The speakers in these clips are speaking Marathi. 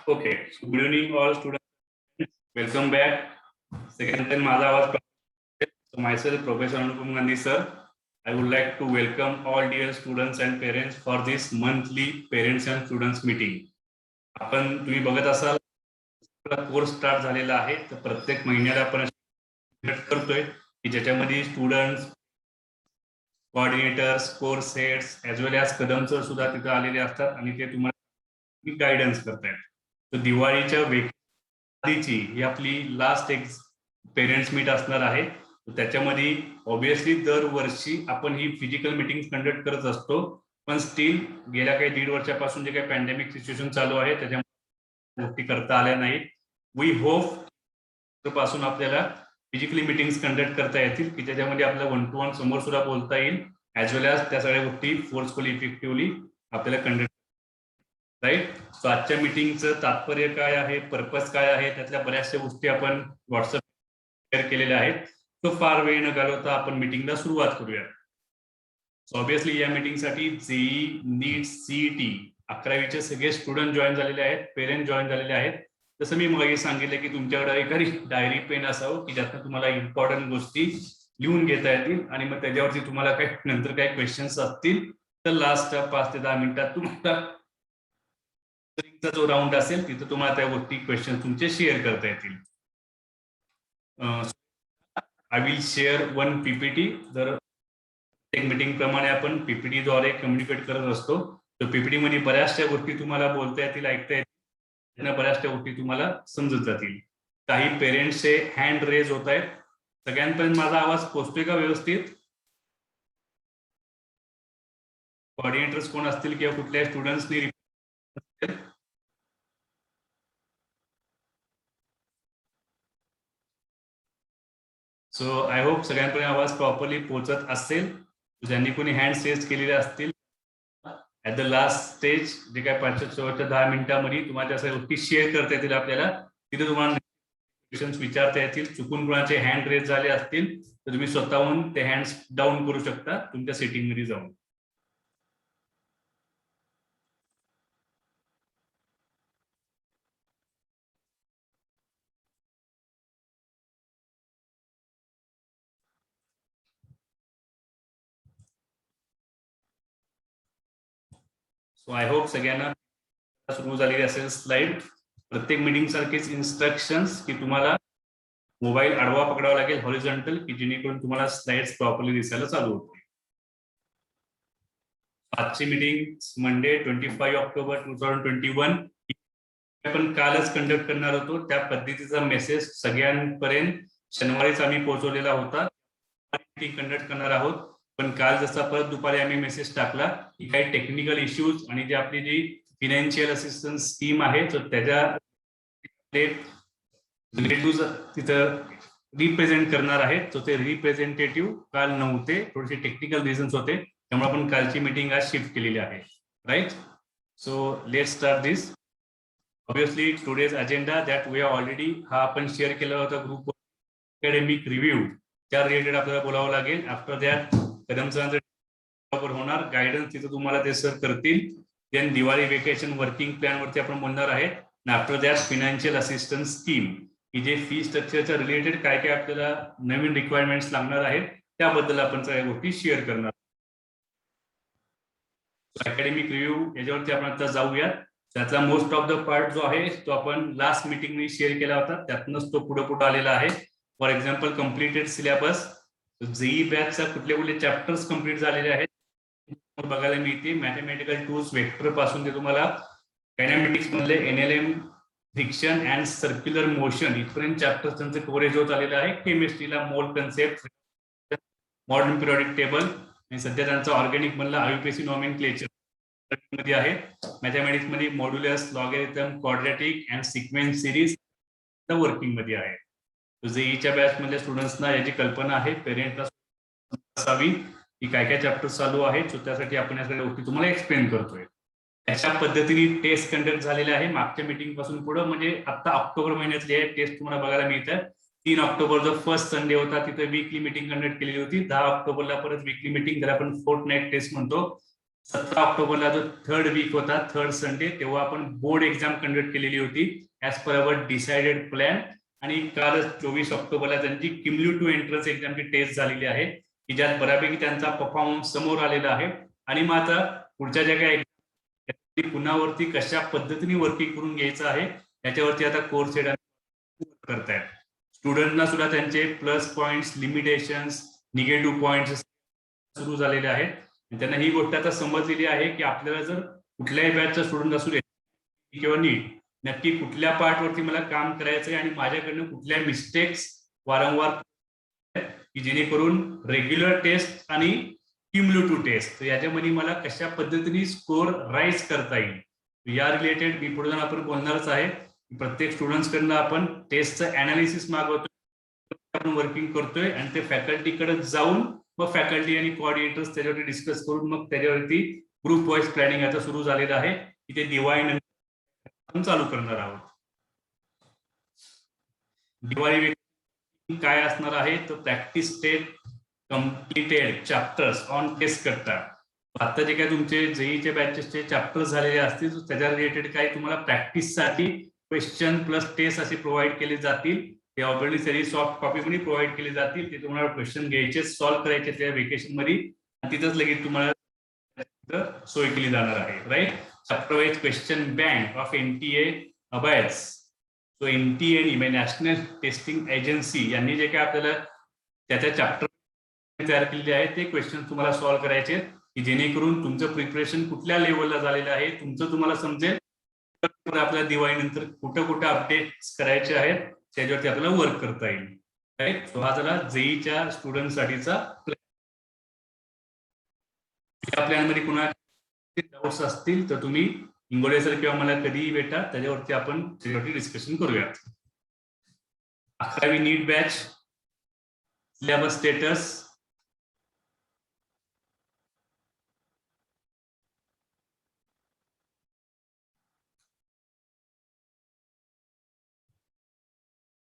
Okay, so good evening all students. Welcome back. Second time माझा आवाज. So myself, Professor Anupam Gandhi sir. I would like to welcome all dear students and parents for this monthly parents and students meeting. आपण तुम्ही बघत असाल कोर्स स्टार्ट झालेला आहे तर प्रत्येक महिन्याला आपण करतोय की ज्याच्यामध्ये students coordinators course heads as well as Kadam sir सुद्धा तिथे आलेले असतात आणि ते तुम्हाला गायडन्स करतायत. तर दिवाळीच्या आधीची ही आपली लास्ट एक पेरेंट्स मीट असणार आहे. त्याच्यामध्ये ऑब्विसली दरवर्षी आपण ही फिजिकल मीटिंग कंडक्ट करत असतो, पण स्टील गेल्या काही 1.5 वर्षापासून जे काही पॅन्डेमिक सिच्युएशन चालू आहे त्याच्यामुळे गोष्टी करता आल्या नाहीत. वी होप पासून आपल्याला फिजिकली मीटिंग्स कंडक्ट करता येतील की त्याच्यामध्ये आपल्याला 1 to 1 समोर सुद्धा बोलता येईल ॲज वेल ॲज त्या सगळ्या गोष्टी फोर्सफुली इफेक्टिव्हली आपल्याला कंडक्ट राईट. सो आजच्या मीटिंगचं तात्पर्य काय आहे, पर्पज काय आहे, त्यातल्या बऱ्याचशा गोष्टी आपण व्हॉट्सअप शेअर केलेल्या आहेत. तो फार वेळ न घालवता आपण मीटिंगला सुरुवात करूया. सो ऑब्विसली या मीटिंगसाठी जेई नीट सीईटी 11वीचे सगळे स्टुडंट जॉईन झालेले आहेत, पेरेंट जॉईन झालेले आहेत. जसं मी मगाशी सांगितलं की तुमच्याकडे एखादी डायरी पेन असावं की ज्यातनं तुम्हाला इम्पॉर्टंट गोष्टी लिहून घेता येतील आणि मग त्याच्यावरती तुम्हाला काही नंतर काही क्वेश्चन्स असतील तर लास्ट 5 ते 10 मिनिटात तुम्हाला जो राऊंड असेल तिथे तुम्हाला त्या गोष्टी क्वेश्चन तुमचे शेअर करता येतील. I will share 1 PPT. जर एक मीटिंग प्रमाणे आपण पीपीटी द्वारे कम्युनिकेट करत असतो तर पीपीटी मध्ये बऱ्याचशा गोष्टी तुम्हाला बोलता येतील, ऐकता येतील, त्यांना बऱ्याचशा गोष्टी तुम्हाला समजत जातील. काही पेरेंट्सचे हँड रेज होत आहेत. सगळ्यांपर्यंत माझा आवाज पोहोचतोय का व्यवस्थित? कोऑर्डिनेटर्स कोण असतील किंवा कुठल्या स्टुडंट्सनी सो आय होप सगळ्यांपर्यंत आवाज प्रॉपरली पोहोचत असेल. ज्यांनी कोणी हँड रेज केलेले असतील ऍट द लास्ट स्टेज जे काय 5-10 मिनिटांमध्ये तुम्हाला त्या सगळ्या गोष्टी शेअर करता येतील आपल्याला. तिथे तुम्हाला क्वेश्चन्स विचारता येतील. चुकून कोणाचे हँड रेज झाले असतील तर तुम्ही स्वतःहून ते हँड्स डाऊन करू शकता तुमच्या सेटिंग मध्ये जाऊन. सो आय होप सगळ्यांना सुरू झालेली असेल स्लाइड. प्रत्येक मीटिंग सारखेच इन्स्ट्रक्शन्स की तुम्हाला मोबाईल आडवा पकडावा लागेल हॉरिझॉन्टल की जेणेकरून तुम्हाला स्लाइड्स प्रॉपरली दिसायला चालू होते. आजची मीटिंग मंडे 25 ऑक्टोबर 2021 आपण कालच कंडक्ट करणार होतो. त्या पद्धतीचा मेसेज सगळ्यांपर्यंत शनिवारीच आम्ही पोहोचवलेला होता. मीटिंग कंडक्ट करणार आहोत, पण काल जसा परत दुपारी आम्ही मेसेज टाकला की काही टेक्निकल इश्यूज आणि जी आपली जी फिनान्शियल असिस्टन्स स्कीम आहे तर त्याच्या रिलेटिव्ह तिथं रिप्रेझेंट करणार आहेत. तर ते रिप्रेझेंटेटिव्ह काल नव्हते, थोडेसे टेक्निकल रिझन्स होते, त्यामुळे आपण कालची मीटिंग आज शिफ्ट केलेली आहे. Right. So let start this. Obviously today's agenda that we already हा आपण शेअर केला होता ग्रुप अकॅडमिक रिव्ह्यू, त्या रिलेटेड आपल्याला बोलावं लागेल. आफ्टर दॅट कदम सरांचं होणार गायडन्स तिथं तुम्हाला ते सर करतील. Then Diwali vacation working plan वरती आपण बोलणार आहे. After that financial assistance scheme की जे फी स्ट्रक्चरच्या रिलेटेड काय काय आपल्याला नवीन रिक्वायरमेंट्स लागणार आहेत त्याबद्दल आपण सगळ्या गोष्टी शेअर करणार. अकॅडमिक रिव्ह्यू याच्यावरती आपण आता जाऊया. त्यातला मोस्ट ऑफ द पार्ट जो आहे तो आपण लास्ट मीटिंग मध्ये शेअर केला होता, त्यातनंच तो पुढे आलेला आहे. For example completed syllabus, JEE बॅचचा कुठले कुठले चॅप्टर्स कम्प्लीट झालेले आहेत बघायला मिळते. मॅथमॅटिकल टूल्स वेक्टर पासून ते तुम्हाला कायनेमॅटिक्स मधले NLM friction and circular motion इथपर्यंत चॅप्टर्स त्यांचं कव्हरेज होत आलेलं आहे. केमिस्ट्रीला मोल कन्सेप्ट, मॉडर्न पिरियडिक टेबल आणि सध्या त्यांचा ऑर्गॅनिक मधला आयुपीसी नॉमेनक्लेचर मध्ये आहे. मॅथमॅटिक्स मध्ये modulus, logarithm, quadratic and sequence series working मध्ये आहे. जेईच्या बॅच मधल्या स्टुडंट्सना याची कल्पना आहे, पेरेंटला असावी की काय काय चॅप्टर चालू आहे. सो त्यासाठी आपण या सगळ्या गोष्टी तुम्हाला एक्सप्लेन करतोय. अशा पद्धतीने टेस्ट कंडक्ट झालेले आहे मागच्या मीटिंग पासून पुढे, म्हणजे आता ऑक्टोबर महिन्यातले टेस्ट तुम्हाला बघायला मिळतात. 3 ऑक्टोबर जो फर्स्ट संडे होता तिथे वीकली मीटिंग कंडक्ट केलेली होती. 10 ऑक्टोबरला परत वीकली मीटिंग, ज्याला आपण फोर्टनाईट टेस्ट म्हणतो, 17 ऑक्टोबरला जो 3rd वीक होता, 3rd संडे, तेव्हा आपण बोर्ड एक्झाम कंडक्ट केलेली होती as per our decided plan. आणि कालच 24 ऑक्टोबरला त्यांची क्युम्युलेटिव्ह एंट्रन्स एक्झामची टेस्ट झालेली आहे की ज्यात बऱ्यापैकी त्यांचा परफॉर्मन्स समोर आलेला आहे. आणि मग आता पुढच्या ज्या काही पुन्हावरती कशा पद्धतीने वर्किंग करून घ्यायचं आहे याच्यावरती आता कोर्स करतायत. स्टुडंटना सुद्धा त्यांचे plus points, limitations, negative points सुरू झालेले आहेत. त्यांना ही गोष्ट आता समजलेली आहे की आपल्याला जर कुठल्याही बॅचचा स्टुडंट असू दे किंवा नीट, नक्की कुठल्या पार्टवरती मला काम करायचंय आणि माझ्याकडनं कुठल्या मिस्टेक्स वारंवार की जेणेकरून रेग्युलर टेस्ट आणि क्युम्युलेटिव्ह टेस्ट याच्यामध्ये मला कशा पद्धतीने स्कोर राईज करता येईल या रिलेटेड मी पुढे जाऊन आपण बोलणारच आहे. प्रत्येक स्टुडंट्स कडनं आपण टेस्टचं अनालिसिस मागवतोय, आपण वर्किंग करतोय आणि ते फॅकल्टीकडे जाऊन मग फॅकल्टी आणि कोऑर्डिनेटर्स त्याच्यावरती डिस्कस करून मग त्याच्यावरती ग्रुप वाईज प्लॅनिंग आता सुरू झालेलं आहे की ते दिवाळीनंतर आपण चालू करणार आहोत. दिवाळी काय असणार आहे तर practice state completed chapters on test करता. आता जे काय तुमचे जेईच्या बॅचेसचे चॅप्टर्स झालेले असतील त्याच्या रिलेटेड काही तुम्हाला प्रॅक्टिससाठी क्वेश्चन प्लस टेस्ट असे प्रोव्हाइड केले जातील. ते ऑलरेडी सगळी सॉफ्ट कॉपी मध्ये प्रोव्हाइड केले जातील. ते तुम्हाला क्वेश्चन घ्यायचे, सॉल्व्ह करायचे त्या वेकेशन मध्ये आणि तिथंच लगेच तुम्हाला सोय केली जाणार आहे. Right. Chapter wise question bank of NTA अबायस. सो NTA म्हणजे नॅशनल टेस्टिंग एजन्सी यांनी जे काय आपल्याला त्याच्या चॅप्टर तयार केलेले आहे ते क्वेश्चन तुम्हाला सॉल्व्ह करायचे की जेणेकरून तुमचं प्रिपरेशन कुठल्या लेवलला झालेलं आहे तुमचं तुम्हाला समजेल. आपल्या दिवाळीनंतर कुठं कुठं अपडेट्स करायचे आहेत त्याच्यावरती आपल्याला वर्क करता येईल. राईट. सो हा झाला जेईच्या स्टुडंटसाठीचा प्लॅन. या प्लॅनमध्ये कुणाला डाऊट्स असतील तर तुम्ही इंगोले सर किंवा मला कधीही भेटा, त्याच्यावरती आपण त्याच्यावरती डिस्कशन करूयात. 11वी NEET batch syllabus status.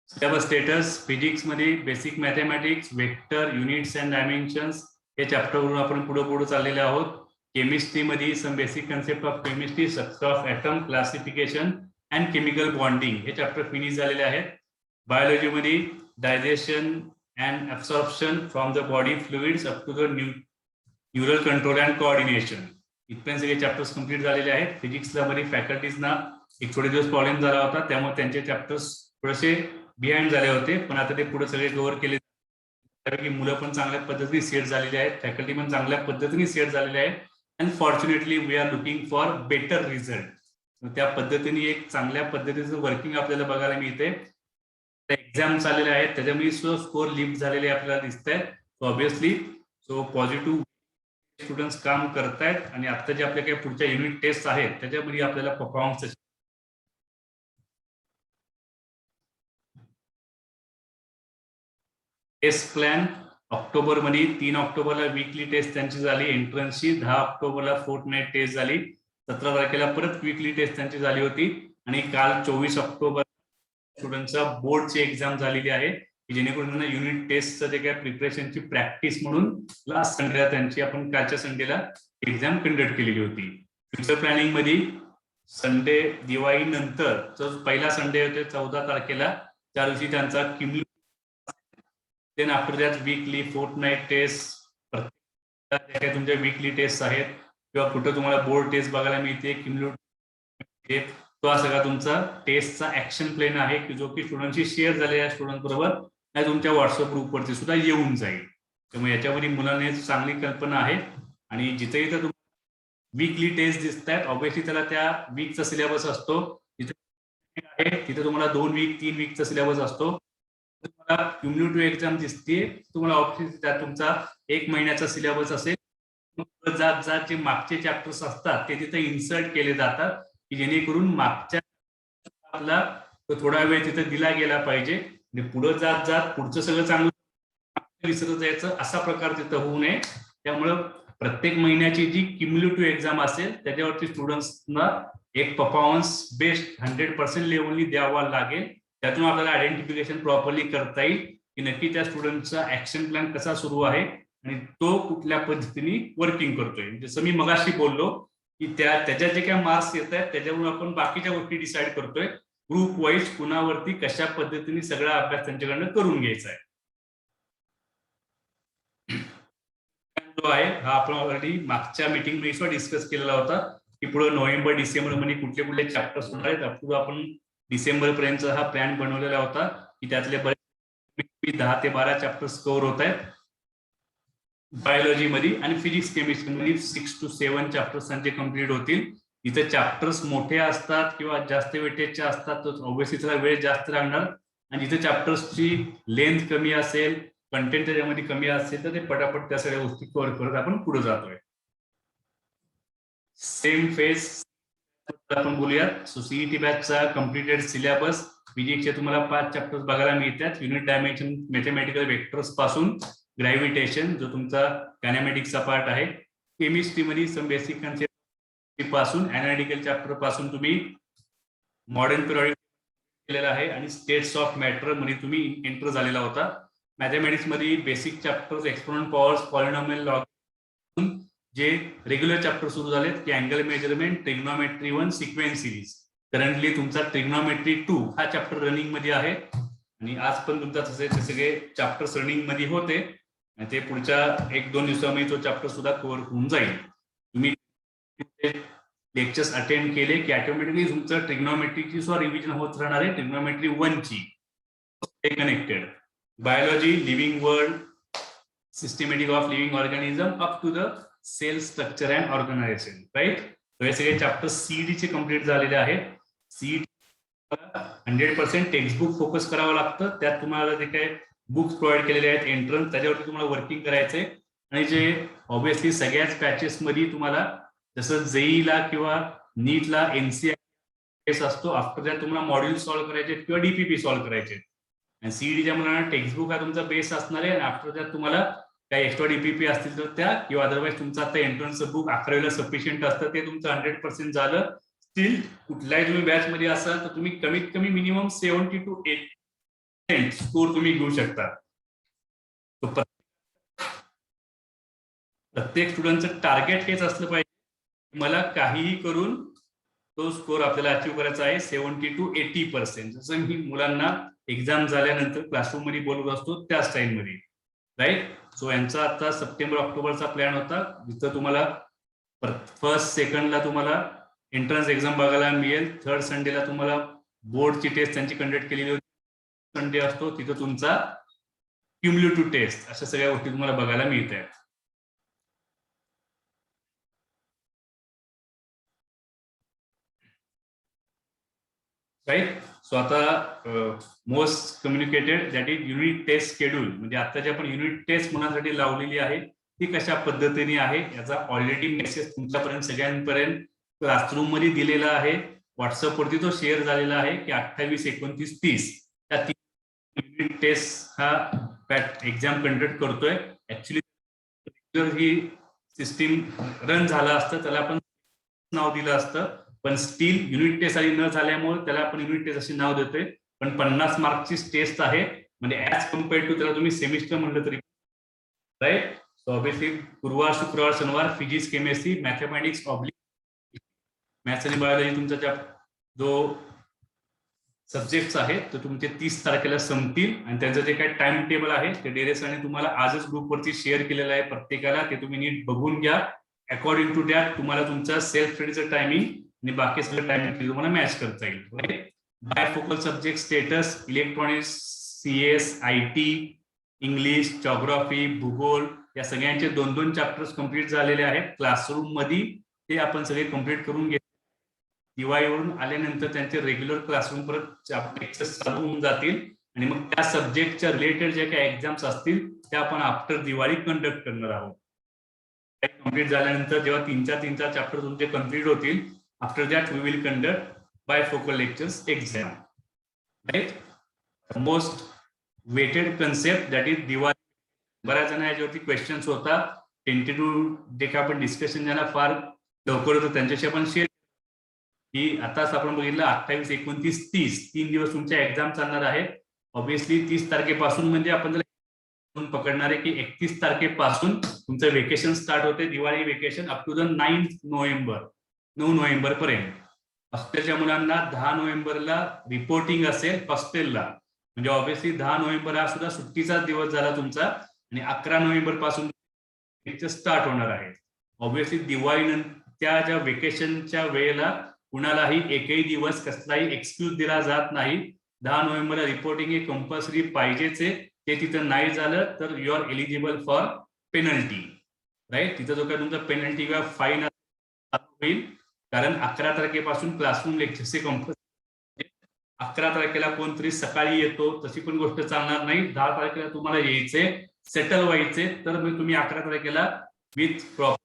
Syllabus status physics मध्ये basic mathematics, vector, units and dimensions हे चॅप्टरवरून आपण पुढे चाललेले आहोत. केमिस्ट्री मध्ये some basic concept of chemistry, structure of atom, classification and chemical bonding हे चॅप्टर फिनिश झालेले आहेत. बायोलॉजी मध्ये digestion and absorption from the body fluids up to the neural control and coordination इथपर्यंत सगळे चॅप्टर्स कम्प्लीट झालेले आहेत. फिजिक्सला मध्ये फॅकल्टीजना एक थोडे दिवस प्रॉब्लेम झाला होता त्यामुळे त्यांचे चॅप्टर्स थोडेसे बिहाइंड झाले होते, पण आता ते पुढे सगळे कव्हर केले. मुलं पण चांगल्या पद्धतीने सेट झालेली आहेत, फॅकल्टी पण चांगल्या पद्धतीने सेट झालेले आहेत. And fortunately we are looking for better result. त्या पद्धतीने एक चांगल्या पद्धतीचं वर्किंग आपल्याला बघायला मिळते. एक्झाम चाललेले आहेत त्याच्यामुळे स्कोर लिफ्ट झालेले आपल्याला दिसत आहेत. So obviously so positive students काम करतायत आणि आता जे आपल्या काही पुढच्या युनिट टेस्ट आहेत त्याच्यामध्ये आपल्याला परफॉर्मन्स. टेस्ट प्लॅन ऑक्टोबर मध्ये 3 ऑक्टोबरला वीकली टेस्ट त्यांची झाली एंट्रन्सची, 10 ऑक्टोबरला फोर्टनाईट टेस्ट झाली, 17 तारखेला परत वीकली टेस्ट त्यांची झाली होती आणि काल 24 ऑक्टोबर स्टुडंटचा बोर्डची एक्झाम झालेली आहे की जेणेकरून त्यांना युनिट टेस्टचं जे काय प्रिपरेशनची प्रॅक्टिस म्हणून लास्ट संडेला त्यांची आपण कालच्या संडेला एक्झाम कंडक्ट केलेली होती. फ्युचर प्लॅनिंग मध्ये संडे दिवाळी नंतर जो पहिला संडे होते 14 तारखेला त्या दिवशी त्यांचा cumulative, then after that weekly fortnight test, तुमच्या वीकली टेस्ट आहेत किंवा कुठं तुम्हाला बोर्ड टेस्ट बघायला मिळते क्युम्युलेटिव्ह, तो हा सगळा तुमचा टेस्टचा ऍक्शन प्लॅन आहे की जो की स्टुडंटशी शेअर झालेल्या स्टुडंट बरोबर नाही तुमच्या व्हॉट्सअप ग्रुपवरती सुद्धा येऊन जाईल. त्यामुळे याच्यामध्ये मुलांना चांगली कल्पना आहे आणि जिथे इथं वीकली टेस्ट दिसत आहेत ऑब्विसली त्याला त्या वीकचा सिलेबस असतो. तिथे तुम्हाला 2 वीक 3 वीकचा सिलेबस असतो. तुम्हाला क्युम्युलेटिव्ह एक्झाम दिसते तुम्हाला ऑब्विसली त्यात तुमचा 1 महिन्याचा सिलेबस असेल. जात जात जे मागचे चॅप्टर्स असतात ते तिथे इन्सर्ट केले जातात की जेणेकरून मागच्या आपला थोडा वेळ तिथे दिला गेला पाहिजे. पुढे जात जात पुढचं सगळं चांगलं विसरत जायचं असा प्रकार तिथं होऊ नये. त्यामुळं प्रत्येक महिन्याची जी क्युम्युलेटिव्ह एक्झाम असेल त्याच्यावरती स्टुडंट्सना एक परफॉर्मन्स बेस्ट 100% लेवलनी द्यावा लागेल. त्यातून आपल्याला आयडेंटिफिकेशन प्रॉपरली करता येईल की नक्की त्या स्टुडंटचा ऍक्शन प्लॅन कसा सुरू आहे आणि तो कुठल्या पद्धतीने वर्किंग करतोय. जसं मी मगाशी बोललो की त्याच्या जे काही मार्क्स येत आहेत त्याच्यावरून आपण बाकीच्या गोष्टी डिसाईड करतोय, ग्रुप वाईज कुणावरती कशा पद्धतीने सगळा अभ्यास त्यांच्याकडनं करून घ्यायचा आहे. जो आहे हा आपण ऑलरेडी मागच्या मीटिंग मध्ये डिस्कस केलेला होता की पुढे नोव्हेंबर डिसेंबर मध्ये कुठले कुठले चॅप्टर्स होणार आहेत. अपुढे आपण डिसेंबर पर्यंतचा हा प्लॅन बनवलेला होता की त्यातले बरेच 10 ते 12 चॅप्टर्स कव्हर होत आहेत बायोलॉजी मध्ये, आणि फिजिक्स केमिस्ट्री मध्ये 6 to 7 चॅप्टर्स त्यांचे कम्प्लीट होतील. इथे चॅप्टर्स मोठे असतात किंवा जास्त वेटेजचे असतात तर ऑब्व्हियसली त्याला वेळ जास्त लागणार, आणि जिथे चॅप्टर्सची लेंथ कमी असेल, कंटेंट त्याच्यामध्ये कमी असेल तर ते पटापट त्या सगळ्या गोष्टी कव्हर करत आपण पुढे जातोय. सेम फेज आपण बोलूयात. सो सीईटी बॅचचा कम्प्लिटेड सिलेबस, फिजिक्सचे तुम्हाला 5 चॅप्टर्स बघायला मिळतात. युनिट डायमेन्शन मॅथमॅटिकल वेक्टर्स पासून ग्रॅव्हिटेशन जो तुमचा कायनेमॅटिक्सचा पार्ट आहे, केमिस्ट्री मध्ये सम बेसिक कन्सेप्ट पासून एनालिटिकल चॅप्टर पासून तुम्ही मॉडर्न पिरियड केलेला आहे, आणि स्टेट्स ऑफ मॅटर मध्ये तुम्ही एंटर झालेला होता. मॅथमॅटिक्स मध्ये basic chapters, exponent powers, polynomial log, जे रेग्युलर चॅप्टर सुरू झालेत की angle measurement, trigonometry 1, sequence series. Currently तुमचा ट्रिग्नोमेट्री 2 हा चॅप्टर रनिंग मध्ये आहे, आणि आज पण तुमचा तसे सगळे चॅप्टर्स रनिंग मध्ये होते, आणि ते पुढच्या 1-2 दिवसामध्ये तो चॅप्टर सुद्धा कव्हर होऊन जाईल. तुम्ही लेक्चर्स अटेंड केले की ऑटोमॅटिकली तुमचं ट्रिग्नोमेट्रीची सुद्धा रिव्हिजन होत राहणार आहे. ट्रिग्नोमेट्री 1 ची connected biology, living world, systematic of living organism up to the cell structure and organisation, right. हे सगळे चॅप्टर सीईटी चे कम्प्लीट झालेले आहेत. सीईटी 100% टेक्स्टबुक फोकस करावं लागतं. त्यात तुम्हाला जे काही बुक्स प्रोव्हाइड केलेले आहेत एंट्रन्स, त्याच्यावरती तुम्हाला वर्किंग करायचंय, आणि जे ऑब्व्हियसली सगळ्याच पॅचेस मध्ये तुम्हाला जसं जेईला किंवा नीटला एनसीआर असतो, आफ्टर दॅट तुम्हाला मॉड्यूल सॉल्व्ह करायचे किंवा डीपीपी सॉल्व्ह करायचे. आणि सीईटीच्या मुलांना टेक्स्टबुक हा तुमचा बेस असणार आहे, आणि आफ्टर दॅट तुम्हाला काही एक्स्ट्रा डीपीपी असतील तर त्या, किंवा अदरवाईज तुमचं आता एंट्रन्सचं बुक 11वीला सफिशियंट असतं, ते तुमचं 100% झालं. स्टील कुठल्याही तुम्ही बॅच मध्ये असाल तर तुम्ही कमीत कमी मिनिमम 70 to 80% स्कोर तुम्ही घेऊ शकता. प्रत्येक स्टुडंटचं टार्गेट हेच असलं पाहिजे, मला काहीही करून तो स्कोर आपल्याला अचीव्ह करायचा आहे 70 to 80%. जसं मी मुलांना एक्झाम झाल्यानंतर क्लासरूम मध्ये बोलत असतो त्या स्टाईल मध्ये, राईट. सो यांचा आता सप्टेंबर ऑक्टोबरचा प्लॅन होता, जिथं तुम्हाला फर्स्ट सेकंडला तुम्हाला एंट्रन्स एक्झाम बघायला मिळेल, थर्ड संडेला तुम्हाला बोर्डची टेस्ट त्यांची कंडक्ट केलेली होती, संडे असतो तिथं तुमचा क्युम्युलेटिव्ह टेस्ट, अशा सगळ्या गोष्टी तुम्हाला बघायला मिळत आहेत. राईट. सो आता most communicated that is unit test schedule, म्हणजे आता जे आपण युनिट टेस्ट मुलांसाठी लावलेली आहे ती कशा पद्धतीने आहे याचा ऑलरेडी मेसेज तुमच्यापर्यंत सगळ्यांपर्यंत क्लासरूम मध्ये दिलेला आहे. व्हॉट्सअपवरती तो शेअर झालेला आहे की 28, 29, 30 या 3 युनिट टेस्ट हा एक्झाम कंडक्ट करतोय. ऍक्च्युली ही सिस्टीम रन झालं असतं त्याला आपण नाव दिलं असतं, पण स्टील युनिट टेस्ट आधी न झाल्यामुळे त्याला आपण युनिट टेस्ट असे नाव देतोय. पण 50 मार्कची टेस्ट आहे, म्हणजे ऍज कम्पेअर्ड टू त्याला तुम्ही सेमिस्टर म्हणलं तरी, राईट. सो ऑब्व्हियसली गुरुवार, शुक्रवार, शनिवार फिजिक्स, केमिस्ट्री, मॅथमॅटिक्स, मॅथ्स आणि बायोलॉजी तुमचा जो सब्जेक्ट्स आहेत तर तुमचे 30 तारखेला संपतील, आणि त्यांचं जे काही टाइम टेबल आहे ते डेरेसने तुम्हाला आजच ग्रुपवरती शेअर केलेलं आहे प्रत्येकाला, ते तुम्ही नीट बघून घ्या. अकॉर्डिंग टू दॅट तुम्हाला तुमचा सेल्फ स्टडीचं टायमिंग आणि बाकी सगळं टायमिंग तुम्हाला मॅच करता येईल. Bifocal subject status, electronics, CS, IT, English, geography, भूगोल या सगळ्यांचे 2-2 चॅप्टर्स कम्प्लीट झालेले आहेत. क्लासरूम मध्ये ते आपण सगळे कम्प्लीट करून घेतो. दिवाळीवरून आल्यानंतर त्यांचे रेग्युलर क्लासरूम परत चालू होऊन जातील, आणि मग त्या सब्जेक्टच्या रिलेटेड जे काही एक्झाम्स असतील त्या आपण आफ्टर दिवाळी कंडक्ट करणार आहोत. कम्प्लीट झाल्यानंतर जेव्हा 3-4 चॅप्टर तुमचे कम्प्लीट होतील, after that we will conduct bifocal lectures exam, right. Most weighted concept that is Diwali. बऱ्याच जण याच्यावरती क्वेश्चन्स होता, टेंटेटिव्ह जे काही आपण डिस्कशन ज्यांना फार लवकर होतं त्यांच्याशी आपण शेअर की आताच आपण बघितलं 28, 29, 30 3 दिवस तुमच्या एक्झाम चालणार आहे. ऑब्व्हियसली 30 तारखेपासून म्हणजे आपण पकडणारे की 31 तारखेपासून तुमचं वेकेशन स्टार्ट होते, Diwali vacation up to the 9 November पर्यंत. हॉस्टेलच्या मुलांना 10 नोव्हेंबरला रिपोर्टिंग असेल हॉस्टेलला, म्हणजे ऑब्व्हियसली 10 नोव्हेंबर हा सुद्धा सुट्टीचा दिवस झाला तुमचा, आणि 11 नोव्हेंबर पासून स्टार्ट होणार आहे. ऑब्व्हियसली दिवाळी त्या ज्या वेकेशनच्या वेळेला कुणालाही एकही दिवस कसलाही एक्सक्यूज दिला जात नाही. 10 नोव्हेंबरला रिपोर्टिंग हे कंपल्सरी पाहिजेच आहे. ते तिथं नाही झालं तर you are eligible for penalty, right. तिथं जो काय तुमचा पेनल्टी किंवा फाईन होईल, कारण 11 तारखेपासून क्लासरूम लेक्चरचे कंपल्सरी. 11 तारखेला कोणतरी सकाळी येतो तशी पण गोष्ट चालणार नाही. 10 तारखेला तुम्हाला यायचे, सेटल व्हायचे, तर मग तुम्ही 11 तारखेला विथ प्रॉपर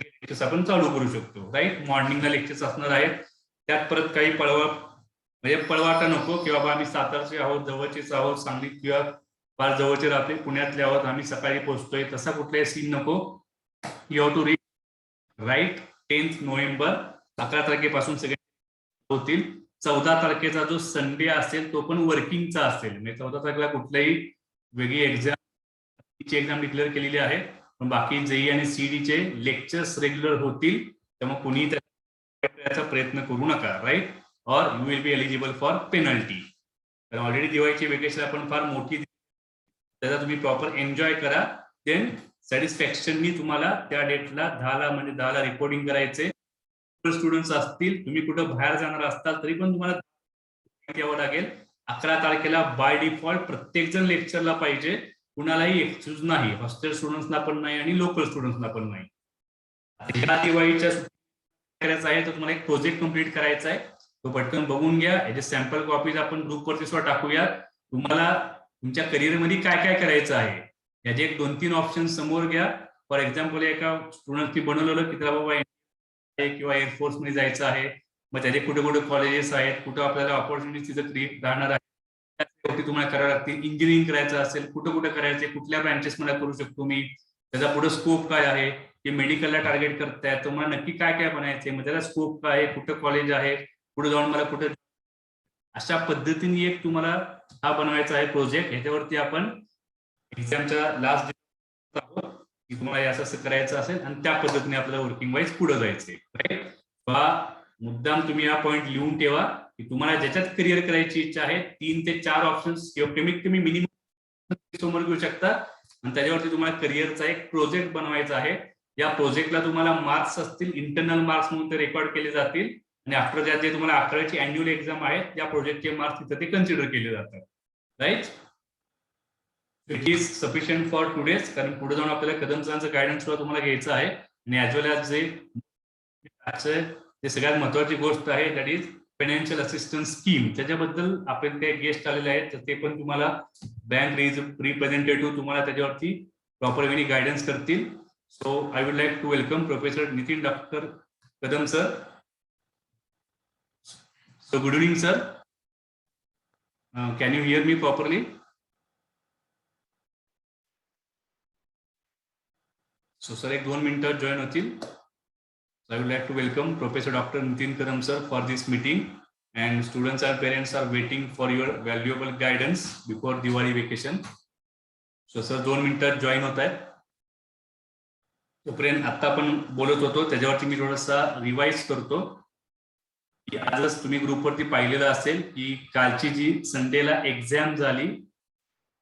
लेक्चर्स आपण चालू करू शकतो, राईट. मॉर्निंगला लेक्चर्स असणार आहेत. त्यात परत काही म्हणजे पळवाटा नको की बाबा आम्ही सातारचे आहोत, जवळचेच आहोत, सांगलीत किंवा फार जवळचे राहते, पुण्यातले आहोत, आम्ही सकाळी पोहोचतोय, तसा कुठलाही सीन नको. You have to read right 10 November. 11 तारखेपासून सगळे होतील. 14 तारखेचा जो संडे असेल तो पण वर्किंगचा असेल, म्हणजे 14 तारखेला कुठल्याही वेगळी एक्झाम डिक्लेअर केलेली आहे, पण बाकी जेई आणि सीईडीचे लेक्चर्स रेग्युलर होतील, त्यामुळे कुणी त्याचा प्रयत्न करू नका, राईट. और you will be eligible for penalty. तर ऑलरेडी दिवाळीची वेकेशन आपण फार मोठी, त्याचा तुम्ही प्रॉपर एन्जॉय करा. देन सॅटिस्फॅक्शननी तुम्हाला त्या डेटला 10ला म्हणजे 10ला रिपोर्टिंग करायचे. स्टुडंट्स असतील, तुम्ही कुठं बाहेर जाणार असताल तरी पण तुम्हाला यावं लागेल. 11 तारखेला बाय डिफॉल्ट प्रत्येक जण लेक्चरला पाहिजे, कुणालाही एक्सक्यूज नाही, हॉस्टेल स्टुडंट्सला पण नाही आणि लोकल स्टुडंट्सला पण नाही. दिवाळीच्या करायचं आहे तर तुम्हाला एक प्रोजेक्ट कम्प्लीट करायचा आहे, तो पटकन बघून घ्या. याचे सॅम्पल कॉपीज आपण ग्रुपवरती सुद्धा टाकूया. तुम्हाला तुमच्या करिअरमध्ये काय काय करायचं आहे याचे एक 2-3 ऑप्शन समोर घ्या. फॉर एक्झाम्पल एका स्टुडंटनी बनवलेलं की त्याला बाबा किंवा एअरफोर्स मध्ये जायचं आहे, मग त्याचे कुठे कुठे कॉलेजेस आहेत, कुठं आपल्याला ऑपॉर्च्युनिटी तिथं क्रिएट राहणार आहे, तुम्हाला करावं लागतील. इंजिनिअरिंग करायचं असेल, कुठं कुठं करायचं, कुठल्या ब्रँचेस मध्ये करू शकतो मी, त्याचा पुढे स्कोप काय आहे, की मेडिकलला टार्गेट करताय तुम्हाला नक्की काय काय बनायचंय, मग त्याला स्कोप काय आहे, कुठं कॉलेज आहे, पुढे जाऊन मला कुठं, अशा पद्धतीने एक तुम्हाला हा बनवायचा आहे प्रोजेक्ट. ह्याच्यावरती आपण एक्झामच्या लास्ट की तुम्हाला असं असं करायचं असेल आणि त्या पद्धतीने आपल्याला वर्किंग वाईज पुढे जायचंय, राईट. मुद्दाम तुम्ही हा पॉईंट लिहून ठेवा की तुम्हाला ज्याच्यात करिअर करायची इच्छा आहे 3 ते 4 ऑप्शन्स किंवा कमीत कमी मिनिमम समोर घेऊ शकता, आणि त्याच्यावरती तुम्हाला करिअरचा एक प्रोजेक्ट बनवायचा आहे. या प्रोजेक्टला तुम्हाला मार्क्स असतील, इंटरनल मार्क्स म्हणून ते रेकॉर्ड केले जातील, आणि आफ्टर दॅट जे तुम्हाला 11ची अॅन्युअल एक्झाम आहे त्या प्रोजेक्टचे मार्क्स तिथे ते कन्सिडर केले जातात, right. It is sufficient for today's, कारण पुढे जाऊन आपल्याला कदम सरांचं गायडन्स सुद्धा तुम्हाला घ्यायचं आहे, आणि ऍज वेल एज जे सगळ्यात महत्वाची गोष्ट आहे that is financial assistance scheme. त्याच्याबद्दल आपण ते गेस्ट आलेले आहेत, तर ते पण तुम्हाला बँक रिप्रेझेंटेटिव्ह तुम्हाला त्याच्यावरती प्रॉपर वेनी गायडन्स करतील. So I would like to welcome professor Nitin doctor Kadam sir. So good evening sir, can you hear me properly? So sir एक 2 मिनिटात जॉईन होतील. I would like to welcome Professor Dr. Nitin Kadam sir for this meeting, and students and parents are waiting for your valuable guidance before Diwali vacation. So sir 2 मिनिटात जॉईन होत आहेत. तोपर्यंत आता आपण बोलत होतो त्याच्यावरती मी थोडासा रिवाइज करतो की आजच तुम्ही ग्रुपवरती पाहिलेलं असेल की कालची जी संडेला एक्झाम झाली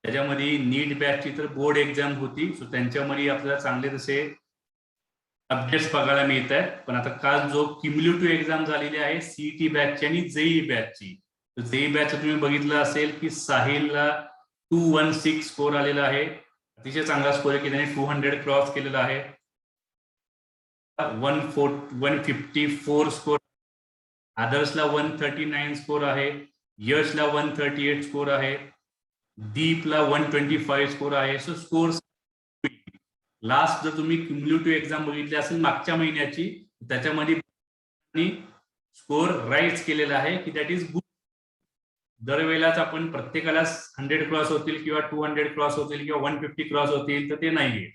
त्याच्यामध्ये नीट बॅचची तर बोर्ड एक्झाम होती. सो त्यांच्यामध्ये आपल्याला चांगले तसे अपडेट्स बघायला मिळत आहेत. पण आता काल जो क्युम्युलेटिव्ह एक्झाम झालेली आहे सीईटी बॅचची आणि जेई बॅचची, तर जेई बॅच तुम्ही बघितलं असेल की साहिलला 216 स्कोर आलेला आहे, अतिशय चांगला स्कोर आहे की त्याने 200 क्रॉस केलेला आहे. 154 स्कोर, आदर्शला 139 स्कोर आहे, यशला 138 स्कोर आहे, दीपला 125 स्कोर आहे. सो स्कोर लास्ट जर तुम्ही क्युम्युलेटिव्ह एक्झाम बघितली असेल मागच्या महिन्याची, त्याच्यामध्ये स्कोर राईज केलेला आहे की दॅट इज गुड. दरवेळेलाच आपण प्रत्येकाला 100 क्रॉस होतील किंवा 200 क्रॉस होतील किंवा 150 क्रॉस होतील तर ते नाहीये,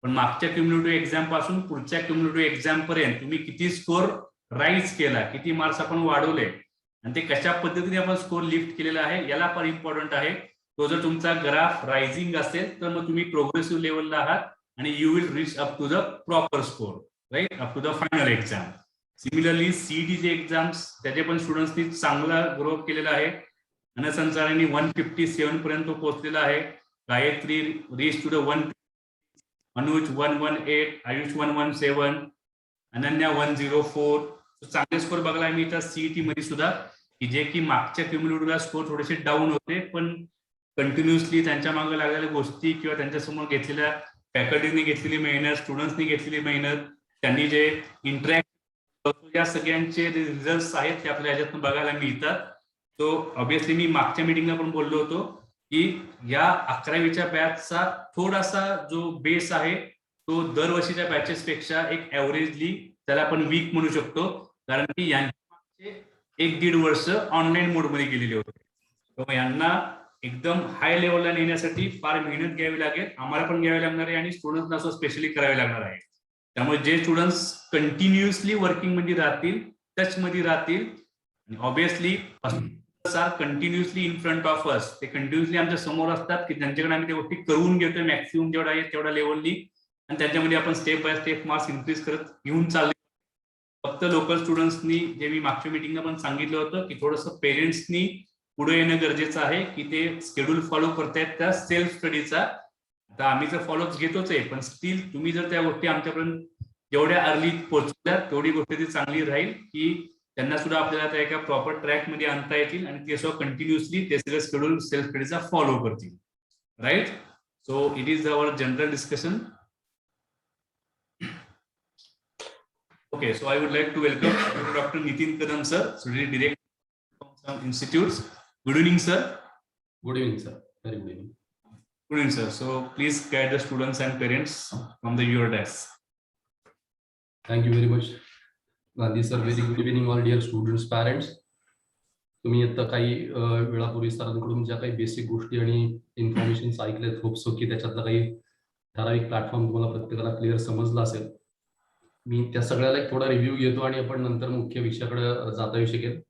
पण मागच्या क्युम्युलेटिव्ह एक्झाम पासून पुढच्या क्युम्युलेटिव्ह एक्झाम पर्यंत तुम्ही किती स्कोर राईज केला, किती मार्क्स आपण वाढवले आणि ते कशा पद्धतीने आपण स्कोर लिफ्ट केलेला आहे याला फार इम्पॉर्टंट आहे. तो जर तुमचा ग्राफ रायझिंग असेल तर मग तुम्ही प्रोग्रेसिव्ह लेवलला आहात आणि you will reach up to the proper score, right, up to the final exam. Similarly सीईटीचे एक्झाम्स त्याचे पण स्टुडंट्सनी चांगला ग्रो केलेला आहे. अनस अन्सारींनी 157 पर्यंत पोहोचलेला आहे. Gayatri reach to the 1, Anuj 118, Ayush 117, Ananya 104. चांगले स्कोर बघायला मी इथं सीईटी मध्ये सुद्धा, की जे की मागच्या क्युम्युलेटिव्हला स्कोर थोडेसे डाऊन होते, पण कंटिन्युअसली त्यांच्या मागे लागलेल्या गोष्टी किंवा त्यांच्यासमोर घेतलेल्या फॅकल्टीने घेतलेली मेहनत, स्टुडंट्सनी घेतलेली मेहनत, त्यांनी जे इंटरॅक्ट, या सगळ्यांचे रिझल्ट आहेत ते आपल्या ह्याच्यातून बघायला मिळतात. तो ऑब्विसली मी मागच्या मीटिंगला पण बोललो होतो की या 11वीच्या बॅचचा थोडासा जो बेस आहे तो दरवर्षीच्या बॅचेस पेक्षा एक ऍव्हरेजली त्याला आपण वीक म्हणू शकतो, कारण की यांचे 1-1.5 वर्ष ऑनलाईन मोडमध्ये गेलेले होते. त्यामुळे यांना एकदम हाय लेवलला नेण्यासाठी फार मेहनत घ्यावी लागेल, आम्हाला पण घ्यावी लागणार आहे आणि स्टुडंट्सना असं स्पेशली करावे लागणार आहे. त्यामुळे जे स्टुडंट्स कंटिन्युअसली वर्किंग मध्ये राहतील, टच मध्ये राहतील, आणि obviously continuously in front of us, ते कंटिन्युअसली आमच्या समोर असतात की त्यांच्याकडे आम्ही त्या गोष्टी करून घेतोय मॅक्सिमम जेवढा आहे तेवढ्या लेवलनी, आणि त्याच्यामध्ये आपण step by step marks increase करत घेऊन चालले. फक्त लोकल स्टुडंट्सनी, जे मी मागच्या मीटिंगला पण सांगितलं होतं की थोडंसं पेरेंट्सनी पुढे येणं गरजेचं आहे, की ते शेड्यूल फॉलो करतायत त्या सेल्फ स्टडीचा. आता आम्ही तर फॉलोअप घेतोच आहे, पण स्टील तुम्ही जर त्या गोष्टी आमच्यापर्यंत जेवढ्या अर्ली पोहोचल्या तेवढी गोष्ट ती चांगली राहील, की त्यांना सुद्धा आपल्याला त्या एका प्रॉपर ट्रॅक मध्ये आणता येतील आणि ते सुद्धा कंटिन्युअसली ते सगळं शेड्यूल सेल्फ स्टडीचा फॉलो करतील, right. So it is our general discussion. Okay, so I would like to welcome Dr. Nitin Kadam sir, Director from some institutes. Good evening, sir. Good evening, sir. Very good evening. Good evening, sir. So please guide the students and parents from the your desk. Thank you very much, Gandhi sir. Very good evening, all dear students, parents. तुम्ही आता काही वेळापूर्वी सरांकडून ज्या काही बेसिक गोष्टी आणि इन्फॉर्मेशन ऐकल्यात, होप सो की त्याच्यातला काही ठराविक प्लॅटफॉर्म तुम्हाला प्रत्येकाला क्लिअर समजला असेल. मी त्या सगळ्याला एक थोडा रिव्ह्यू घेतो आणि आपण नंतर मुख्य विषयाकडे जाता येऊ शकेल.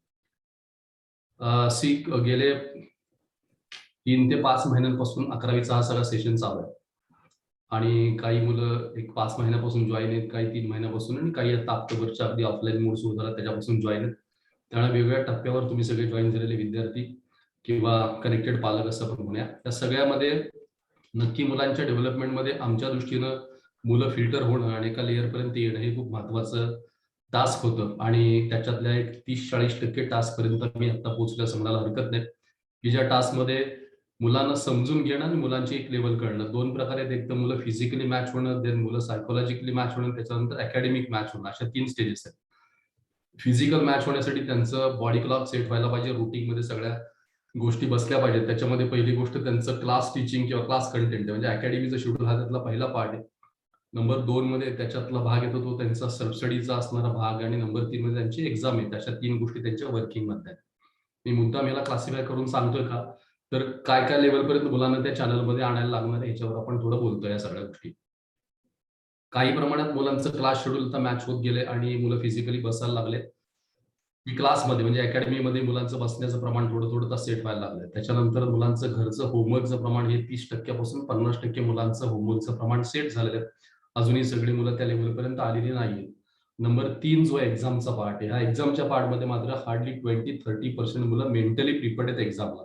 गेले 3 ते 5 महिन्यांपासून 11वीचा हा सगळा सेशन चालू आहे आणि काही मुलं एक 5 महिन्यापासून जॉईन आहेत, काही 3 महिन्यापासून, आणि काही आता ऑक्टोबरच्या अगदी ऑफलाईन मोड सुरू झाला त्याच्यापासून जॉईन आहेत. त्यामुळे वेगवेगळ्या टप्प्यावर तुम्ही सगळे जॉईन झालेले विद्यार्थी किंवा कनेक्टेड पालक असं पण म्हणूया, त्या सगळ्यामध्ये नक्की मुलांच्या डेव्हलपमेंटमध्ये आमच्या दृष्टीनं मुलं फिल्टर होणं आणि एका लेअरपर्यंत येणं हे खूप महत्वाचं टास्क होतं, आणि त्याच्यातल्या एक 30-40% टास्क पर्यंत मी आता पोहोचलं असं म्हणायला हरकत नाही, की ज्या टास्कमध्ये मुलांना समजून घेणं आणि मुलांची एक लेवल कळणं. 2 प्रकारे आहेत, एक तर मुलं फिजिकली मॅच होणं, देन मुलं सायकोलॉजिकली मॅच होणं, त्याच्यानंतर अकॅडमिक मॅच होणं, अशा 3 स्टेजेस आहेत. फिजिकल मॅच होण्यासाठी त्यांचं बॉडी क्लॉक सेट व्हायला पाहिजे, रुटीन मध्ये सगळ्या गोष्टी बसल्या पाहिजेत. त्याच्यामध्ये पहिली गोष्ट त्यांचं क्लास टीचिंग किंवा क्लास कंटेंट म्हणजे अकॅडमीचं शेड्यूल हा त्यातला पहिला पार्ट आहे. नंबर 2 मध्ये त्याच्यातला भाग येतो तो त्यांचा सेल्फ स्टडीचा असणारा भाग, आणि नंबर 3 मध्ये त्यांची एक्झाम आहे. अशा 3 गोष्टी त्यांच्या वर्किंग मध्ये आहेत. मी मुद्दाम याला क्लासिफाय करून सांगतोय का, तर काय काय लेवलपर्यंत मुलांना त्या चॅनलमध्ये आणायला लागणार आहे ह्याच्यावर आपण थोडं बोलतोय. या सगळ्या गोष्टी काही प्रमाणात मुलांचं क्लास शेड्यूल तर मॅच होत गेले आणि मुलं फिजिकली बसायला लागले. क्लासमध्ये म्हणजे अकॅडमीमध्ये मुलांचं बसण्याचं प्रमाण थोडं थोडं सेट व्हायला लागलंय. त्याच्यानंतर मुलांचं घरचं होमवर्कचं प्रमाण हे 30% पासून 50% मुलांचं होमवर्कचं प्रमाण सेट झालेलं आहे. अजूनही सगळी मुलं त्या लेवलपर्यंत आलेली नाहीये. नंबर 3 जो एक्झामचा पार्ट आहे, ह्या एक्झामच्या पार्टमध्ये मात्र हार्डली 20-30% मुलं मेंटली प्रिपेअर्ड आहेत एक्झामला.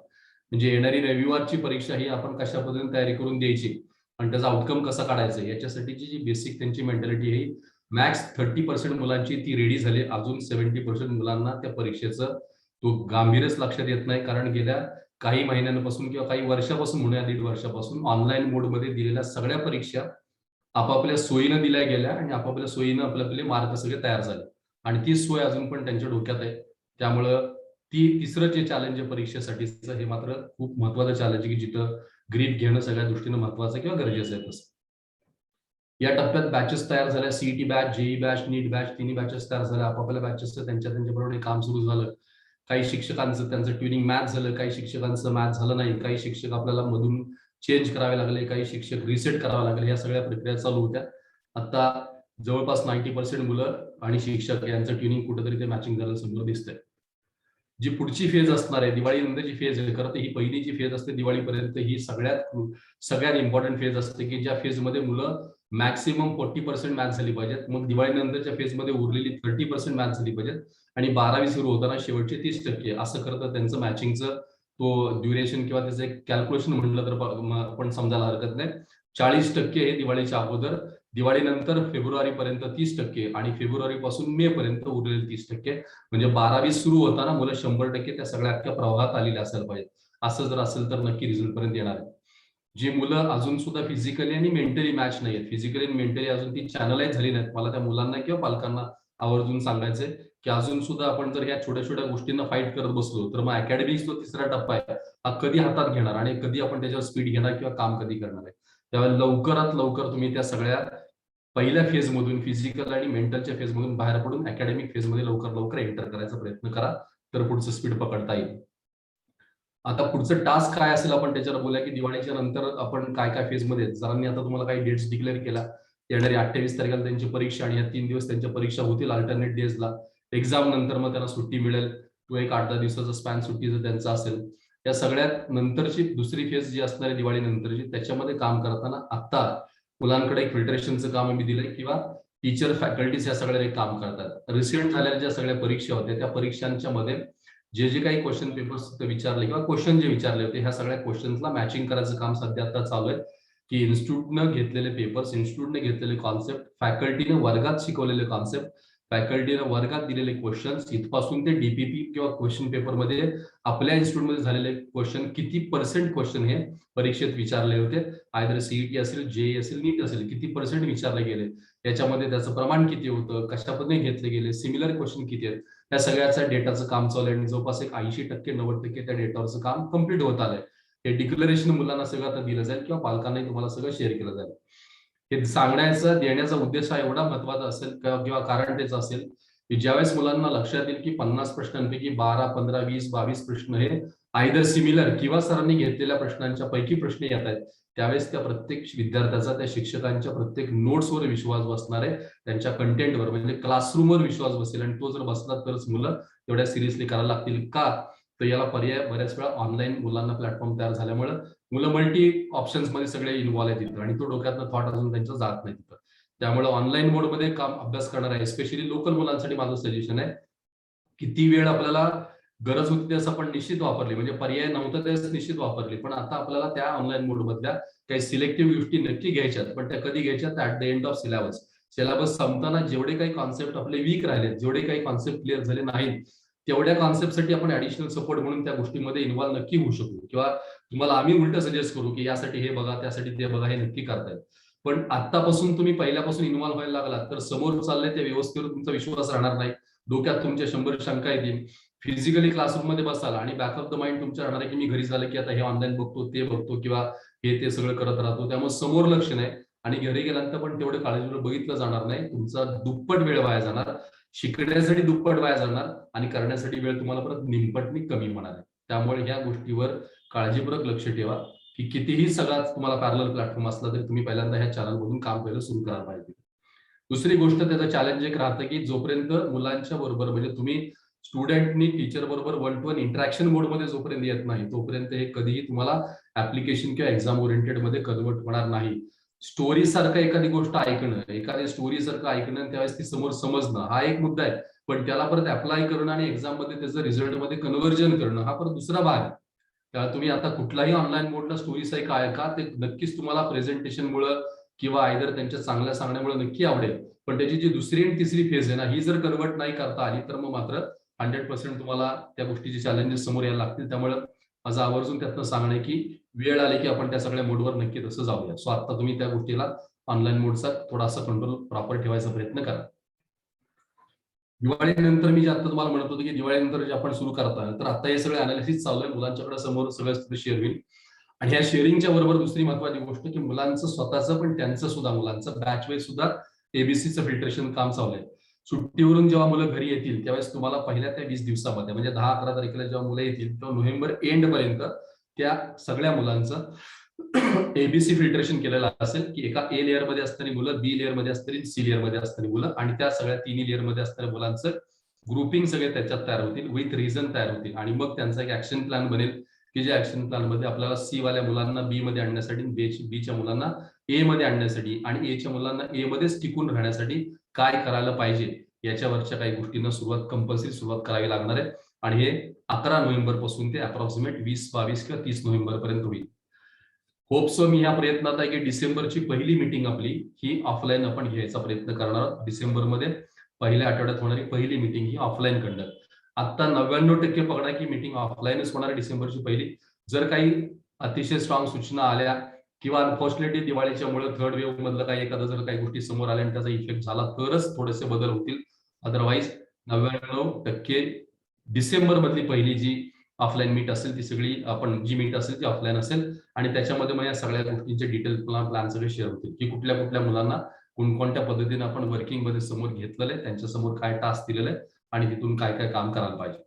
म्हणजे येणारी रविवारची परीक्षा ही आपण कशा पद्धतीने तयारी करून द्यायची आणि त्याचा आउटकम कसा काढायचा याच्यासाठीची जी बेसिक त्यांची मेंटॅलिटी आहे, मॅक्स 30% मुलांची ती रेडी झाली. अजून 70% मुलांना त्या परीक्षेचं तो गांभीर्यच लक्षात येत नाही, कारण गेल्या काही महिन्यांपासून किंवा काही वर्षापासून म्हणूया 1.5 वर्षापासून ऑनलाईन मोडमध्ये दिलेल्या सगळ्या परीक्षा आपापल्या सोयीनं दिल्या गेल्या आणि आपापल्या सोयीनं आपले मार्क सगळे तयार झाले, आणि ती सोय अजून पण त्यांच्या डोक्यात आहे. त्यामुळं तिसरं जे चॅलेंज आहे परीक्षेसाठीचं, हे मात्र खूप महत्वाचं चॅलेंज आहे, की जिथं ग्रीप घेणं सगळ्या दृष्टीनं महत्वाचं किंवा गरजेचं आहे. तसं या टप्प्यात बॅचेस तयार झाल्या, सीईटी बॅच, जेई बॅच, नीट बॅच, तिन्ही बॅचेस तयार झाल्या. आपापल्या बॅचेसचं त्यांच्याबरोबर काम सुरू झालं. काही शिक्षकांचं त्यांचं ट्युनिंग मॅच झालं, काही शिक्षकांचं मॅच झालं नाही, काही शिक्षक आपल्याला मधून चेंज करावे लागले, काही शिक्षक रिसेट करावे लागले. या सगळ्या प्रक्रिया चालू होत्या. आता जवळपास 90% मुलं आणि शिक्षक यांचं ट्युनिंग कुठेतरी ते मॅचिंग झालं समोर दिसतंय. जी पुढची फेज असणार आहे, दिवाळीनंतरची फेज आहे, खरं तर ही पहिली जी फेज असते दिवाळीपर्यंत ही सगळ्यात इम्पॉर्टंट फेज असते, की ज्या फेजमध्ये मुलं मॅक्सिमम 40% मॅथ्स झाली पाहिजेत. मग दिवाळीनंतरच्या फेजमध्ये उरलेली 30% मॅथ्स झाली पाहिजेत आणि 12वी सुरू होताना शेवटचे 30%. असं खरं तर त्यांचं मॅचिंगचं तो ड्युरेशन किंवा त्याचं एक कॅल्क्युलेशन म्हटलं तर आपण समजायला हरकत नाही. 40% हे दिवाळीच्या अगोदर, दिवाळीनंतर फेब्रुवारीपर्यंत 30% आणि फेब्रुवारीपासून मे पर्यंत उरलेले 30%. म्हणजे 12वी सुरू होताना मुलं 100% त्या सगळ्या अख्ख्या प्रवाहात आलेले असायला पाहिजे. असं जर असेल तर नक्की रिझल्ट पर्यंत येणार आहे. जी मुलं अजून सुद्धा फिजिकली आणि मेंटली मॅच नाहीयेत, फिजिकली आणि मेंटली अजून ती चॅनलाइज झाली नाहीत, मला त्या मुलांना किंवा पालकांना आवर्जून सांगायचंय की अजून सुद्धा आपण जर ह्या छोट्या छोट्या गोष्टींना फाईट करत बसलो तर मग अकॅडमिक्स जो तिसरा टप्पा आहे हा कधी हातात घेणार आणि कधी आपण त्याच्यावर स्पीड घेणार किंवा काम कधी करणार आहे. त्यावेळेला लवकरात लवकर तुम्ही त्या सगळ्या पहिल्या फेजमधून, फिजिकल आणि मेंटलच्या फेजमधून बाहेर पडून अकॅडमिक फेजमध्ये लवकर लवकर एंटर करायचा प्रयत्न करा, तर पुढचं स्पीड पकडता येईल. आता पुढचं टास्क काय असेल आपण त्याच्यावर बोलूया, की दिवाळीच्या नंतर आपण काय काय फेजमध्ये, सरांनी आता तुम्हाला काही डेट्स डिक्लेअर केला. येणारी 28 तारखेला त्यांची परीक्षा आणि या 3 दिवस त्यांच्या परीक्षा होतील अल्टरनेट डेजला. एक्झाम नंतर मग त्यांना सुट्टी मिळेल, तो एक 8-10 दिवसाचा स्पॅन सुट्टीचा त्यांचा असेल. या सगळ्यात नंतरची दुसरी फेज जी असणार आहे दिवाळी नंतरची, त्याच्यामध्ये काम करताना आता मुलांकडे एक फिल्टरेशनचं काम आम्ही दिलंय किंवा टीचर फॅकल्टीज या सगळ्या काम करतात. रिसेंट झालेल्या ज्या सगळ्या परीक्षा होत्या त्या परीक्षांच्या मध्ये जे काही क्वेश्चन पेपर्स विचारले किंवा क्वेश्चन जे विचारले होते ह्या सगळ्या क्वेश्चन्सला मॅचिंग करायचं काम सध्या आता चालू आहे, की इन्स्टिट्यूटनं घेतलेले पेपर्स, इन्स्टिट्यूटने घेतलेले कॉन्सेप्ट, फॅकल्टीने वर्गात शिकवलेले कॉन्सेप्ट, फॅकल्टीने वर्गात दिलेले क्वेश्चन्स, इथपासून ते डीपीपी किंवा क्वेश्चन पेपरमध्ये आपल्या इन्स्टिट्यूटमध्ये झालेले क्वेश्चन, किती पर्सेंट क्वेश्चन हे परीक्षेत विचारले होते, आयदर सीईटी असेल, जेई असेल, नीट असेल, किती पर्सेंट विचारले गेले, याच्यामध्ये त्याचं प्रमाण किती होतं, कशा पद्धतीने घेतले गेले, सिमिलर क्वेश्चन किती आहेत, या सगळ्याचं डेटाचं काम चालू आहे आणि जवळपास एक 80%-90% त्या डेटावरचं काम कम्प्लीट होत आलंय. हे डिक्लेरेशन मुलांना सगळं आता दिलं जाईल किंवा पालकांनाही तुम्हाला सगळं शेअर केलं जाईल. हे सांगण्याचा, देण्याचा उद्देश हा एवढा महत्वाचा असेल किंवा कारण त्याचं असेल की ज्यावेळेस मुलांना लक्षात येईल की 50 प्रश्नांपैकी 12, 15, 20, 22 प्रश्न हे आयदर सिमिलर किंवा सरांनी घेतलेल्या प्रश्नांच्या पैकी प्रश्न येत आहेत, त्यावेळेस त्या प्रत्येक विद्यार्थ्याचा त्या शिक्षकांच्या प्रत्येक नोट्सवर विश्वास बसणार आहे, त्यांच्या कंटेंटवर, म्हणजे क्लासरूमवर विश्वास बसेल आणि तो जर बसला तरच मुलं तेवढ्या सिरियसली करायला लागतील. का तर याला पर्याय बऱ्याच वेळा ऑनलाईन मुलांना प्लॅटफॉर्म तयार झाल्यामुळे मुलं मल्टी ऑप्शन्स मध्ये सगळे इन्व्हॉल्व आहेत तिथं आणि तो डोक्यातनं थॉट अजून त्यांच्या जात नाही तिथं. त्यामुळे ऑनलाईन मोडमध्ये काम अभ्यास करणार आहे, स्पेशली लोकल मुलांसाठी माझं सजेशन आहे, किती वेळ आपल्याला गरज होती त्यास आपण निश्चित वापरली, म्हणजे पर्याय नव्हता त्यास निश्चित वापरली, पण आता आपल्याला त्या ऑनलाईन मोड मधल्या काही सिलेक्टिव्ह गोष्टी नक्की घ्यायच्यात, पण त्या कधी घ्यायच्यात at the end of syllabus. Syllabus संपताना जेवढे काही कॉन्सेप्ट आपले वीक राहिले, जेवढे काही कॉन्सेप्ट क्लिअर झाले नाहीत, तेवढ्या कॉन्सेप्टसाठी आपण ऍडिशनल सपोर्ट म्हणून त्या गोष्टीमध्ये इन्व्हॉल्व नक्की होऊ शकू किंवा तुम्हाला आम्ही उलट सजेस्ट करू की यासाठी हे बघा, त्यासाठी ते बघा, हे नक्की करता येईल. पण आतापासून तुम्ही पहिल्यापासून इन्व्हॉल्व व्हायला लागलात तर समोर चाललंय त्या व्यवस्थेवर तुमचा विश्वास राहणार नाही, डोक्यात तुमच्या 100 शंका येतील, फिजिकली क्लासरूम मध्ये बसाल आणि बॅक ऑफ द माइंड तुमच्या राहणार आहे की मी घरी झालं की आता हे ऑनलाईन बघतो, ते बघतो किंवा हे ते सगळं करत राहतो, त्यामुळे समोर लक्ष नाही आणि घरी गेल्यानंतर पण तेवढं काळजीपूर्वक बघितलं जाणार नाही, तुमचा दुप्पट वेळ वाया जाणार, शिकण्यासाठी दुप्पट वाया जाणार आणि करण्यासाठी वेळ तुम्हाला परत निमपटणी कमी होणार आहे. त्यामुळे ह्या गोष्टीवर काळजीपूर्वक लक्ष ठेवा की कितीही सगळा तुम्हाला पॅरलल प्लॅटफॉर्म असला तरी तुम्ही पहिल्यांदा ह्या चॅनलमधून काम पहिलं सुरू करायला पाहिजे. दुसरी गोष्ट त्याचं चॅलेंज एक राहतं की जोपर्यंत मुलांच्या बरोबर, म्हणजे तुम्ही स्टुडंटनी टीचर बरोबर 1-to-1 इंटरॅक्शन मोडमध्ये जोपर्यंत येत नाही तोपर्यंत हे कधीही तुम्हाला ऍप्लिकेशन किंवा एक्झाम ओरिएंटेड मध्ये कन्वर्ट होणार नाही. स्टोरी सारखं एखादी गोष्ट ऐकणं, एखादी स्टोरी सारखं ऐकणं त्यावेळेस ती समोर समजणं हा एक मुद्दा आहे, पण त्याला परत अप्लाय करणं आणि एक्झाम मध्ये त्याचं रिझल्ट मध्ये कन्व्हर्जन करणं हा परत दुसरा भाग आहे. त्याला तुम्ही आता कुठलाही ऑनलाईन मोडला स्टोरी सारखं ऐका, ते नक्कीच तुम्हाला प्रेझेंटेशनमुळे किंवा आयदर त्यांच्या चांगल्या सांगण्यामुळे नक्की आवडेल, पण त्याची जी दुसरी आणि तिसरी फेज आहे ना, ही जर कन्वर्ट नाही करता आली तर मग मात्र 100% तुम्हाला त्या गोष्टीचे चॅलेंजेस समोर यायला लागतील. त्यामुळे माझं आवर्जून त्यातनं सांगणं आहे की वेळ आली की आपण त्या सगळ्या मोडवर नक्की तसं जाऊया. सो आता तुम्ही त्या गोष्टीला ऑनलाईन मोडचा थोडासा कंट्रोल प्रॉपर ठेवायचा प्रयत्न करा. दिवाळीनंतर मी जे आता तुम्हाला म्हणत होतो की दिवाळीनंतर जे आपण सुरू करता, तर आता हे सगळे अनालिसिस चालू आहे, मुलांच्याकडे समोर सगळं शेअर होईल आणि ह्या शेअरिंगच्या बरोबर दुसरी महत्वाची गोष्ट की मुलांचं स्वतःचं पण त्यांचं सुद्धा, मुलांचं बॅच वाईज सुद्धा एबीसीचं फिल्ट्रेशन काम चालू आहे. सुट्टीवरून जेव्हा मुलं घरी येतील त्यावेळेस तुम्हाला पहिल्या त्या 20 दिवसामध्ये, म्हणजे 10-11 तारखेला जेव्हा मुलं येतील तेव्हा नोव्हेंबर एंड पर्यंत त्या सगळ्या मुलांचं एबीसी फिल्ट्रेशन केलेलं असेल की एका ए लेअर मध्ये असणारी मुलं, बी लेअर मध्ये असणारी, सी लेअर मध्ये असणारी मुलं आणि त्या सगळ्या तिन्ही लेअर मध्ये असणाऱ्या मुलांचं ग्रुपिंग सगळे त्याच्यात तयार होतील, विथ रिझन तयार होतील आणि मग त्यांचा एक ऍक्शन प्लॅन बनेल की ज्या ऍक्शन प्लॅन मध्ये आपल्याला सी वाल्या मुलांना बी मध्ये आणण्यासाठी, बी च्या मुलांना ए मध्ये आणण्यासाठी आणि ए च्या मुलांना ए मध्येच टिकून राहण्यासाठी काय करायला पाहिजे याच्यावरच्या काही गोष्टींना कंपल्सरी सुरुवात करावी लागणार आहे. आणि हे 11 नोव्हेंबर पासून ते अप्रॉक्सिमेट 20, 22 किंवा 30 नोव्हेंबर पर्यंत होईल. होप सो मी ह्या प्रयत्नात आहे की डिसेंबरची पहिली मीटिंग आपली ही ऑफलाईन आपण घ्यायचा प्रयत्न करणार आहोत. डिसेंबरमध्ये पहिल्या आठवड्यात होणारी पहिली मीटिंग ही ऑफलाईन कंडक्ट. आता 99% पकडा की मीटिंग ऑफलाईनच होणार आहे डिसेंबरची पहिली. जर काही अतिशय स्ट्रॉंग सूचना आल्या किंवा अनफॉर्च्युनेटली दिवाळीच्या मुळे थर्ड वेव्ह मधलं काही एखादा जर काही गोष्टी समोर आल्या आणि त्याचा इफेक्ट झाला तरच थोडेसे बदल होतील. अदरवाईज 99% डिसेंबर मधली पहिली जी ऑफलाईन मीट असेल ती सगळी आपण जी मीट असेल ती ऑफलाईन असेल आणि त्याच्यामध्ये मग या सगळ्या गोष्टींचे डिटेल प्लॅन सगळे शेअर होतील की कुठल्या कुठल्या मुलांना कोणकोणत्या पद्धतीने आपण वर्किंग मध्ये समोर घेतलेलं आहे, त्यांच्या समोर काय टास्क दिलेलं आहे आणि तिथून काय काय काम करायला पाहिजे.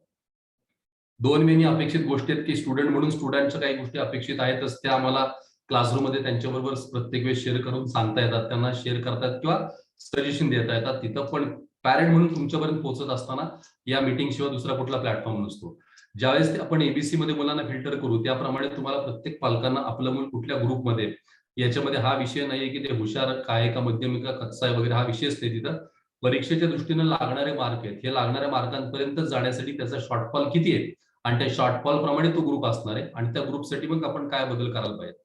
2 मेनी अपेक्षित गोष्टी आहेत की स्टुडंट म्हणून स्टुडंटच्या काही गोष्टी अपेक्षित आहेतच, त्या आम्हाला क्लासरूम मध्ये त्यांच्याबरोबर प्रत्येक वेळेस शेअर करून सांगता येतात, त्यांना शेअर करतात किंवा सजेशन देता येतात. तिथं पण पॅरेंट म्हणून तुमच्यापर्यंत पोहोचत असताना या मीटिंग शिवाय दुसरा कुठला प्लॅटफॉर्म नसतो. ज्यावेळेस आपण एबीसी मध्ये मुलांना फिल्टर करू त्याप्रमाणे तुम्हाला प्रत्येक पालकांना आपलं मूल कुठल्या ग्रुपमध्ये, याच्यामध्ये हा विषय नाहीये की ते हुशार काय का मध्यम का कच्चा आहे वगैरे, हा विषयच नाही. तिथं परीक्षेच्या दृष्टीने लागणारे मार्क आहेत, हे लागणाऱ्या मार्कांपर्यंत जाण्यासाठी त्याचा शॉर्टफॉल किती आहे आणि त्या शॉर्टफॉल प्रमाणे तो ग्रुप असणार आहे आणि त्या ग्रुपसाठी मग आपण काय बदल करायला पाहिजे.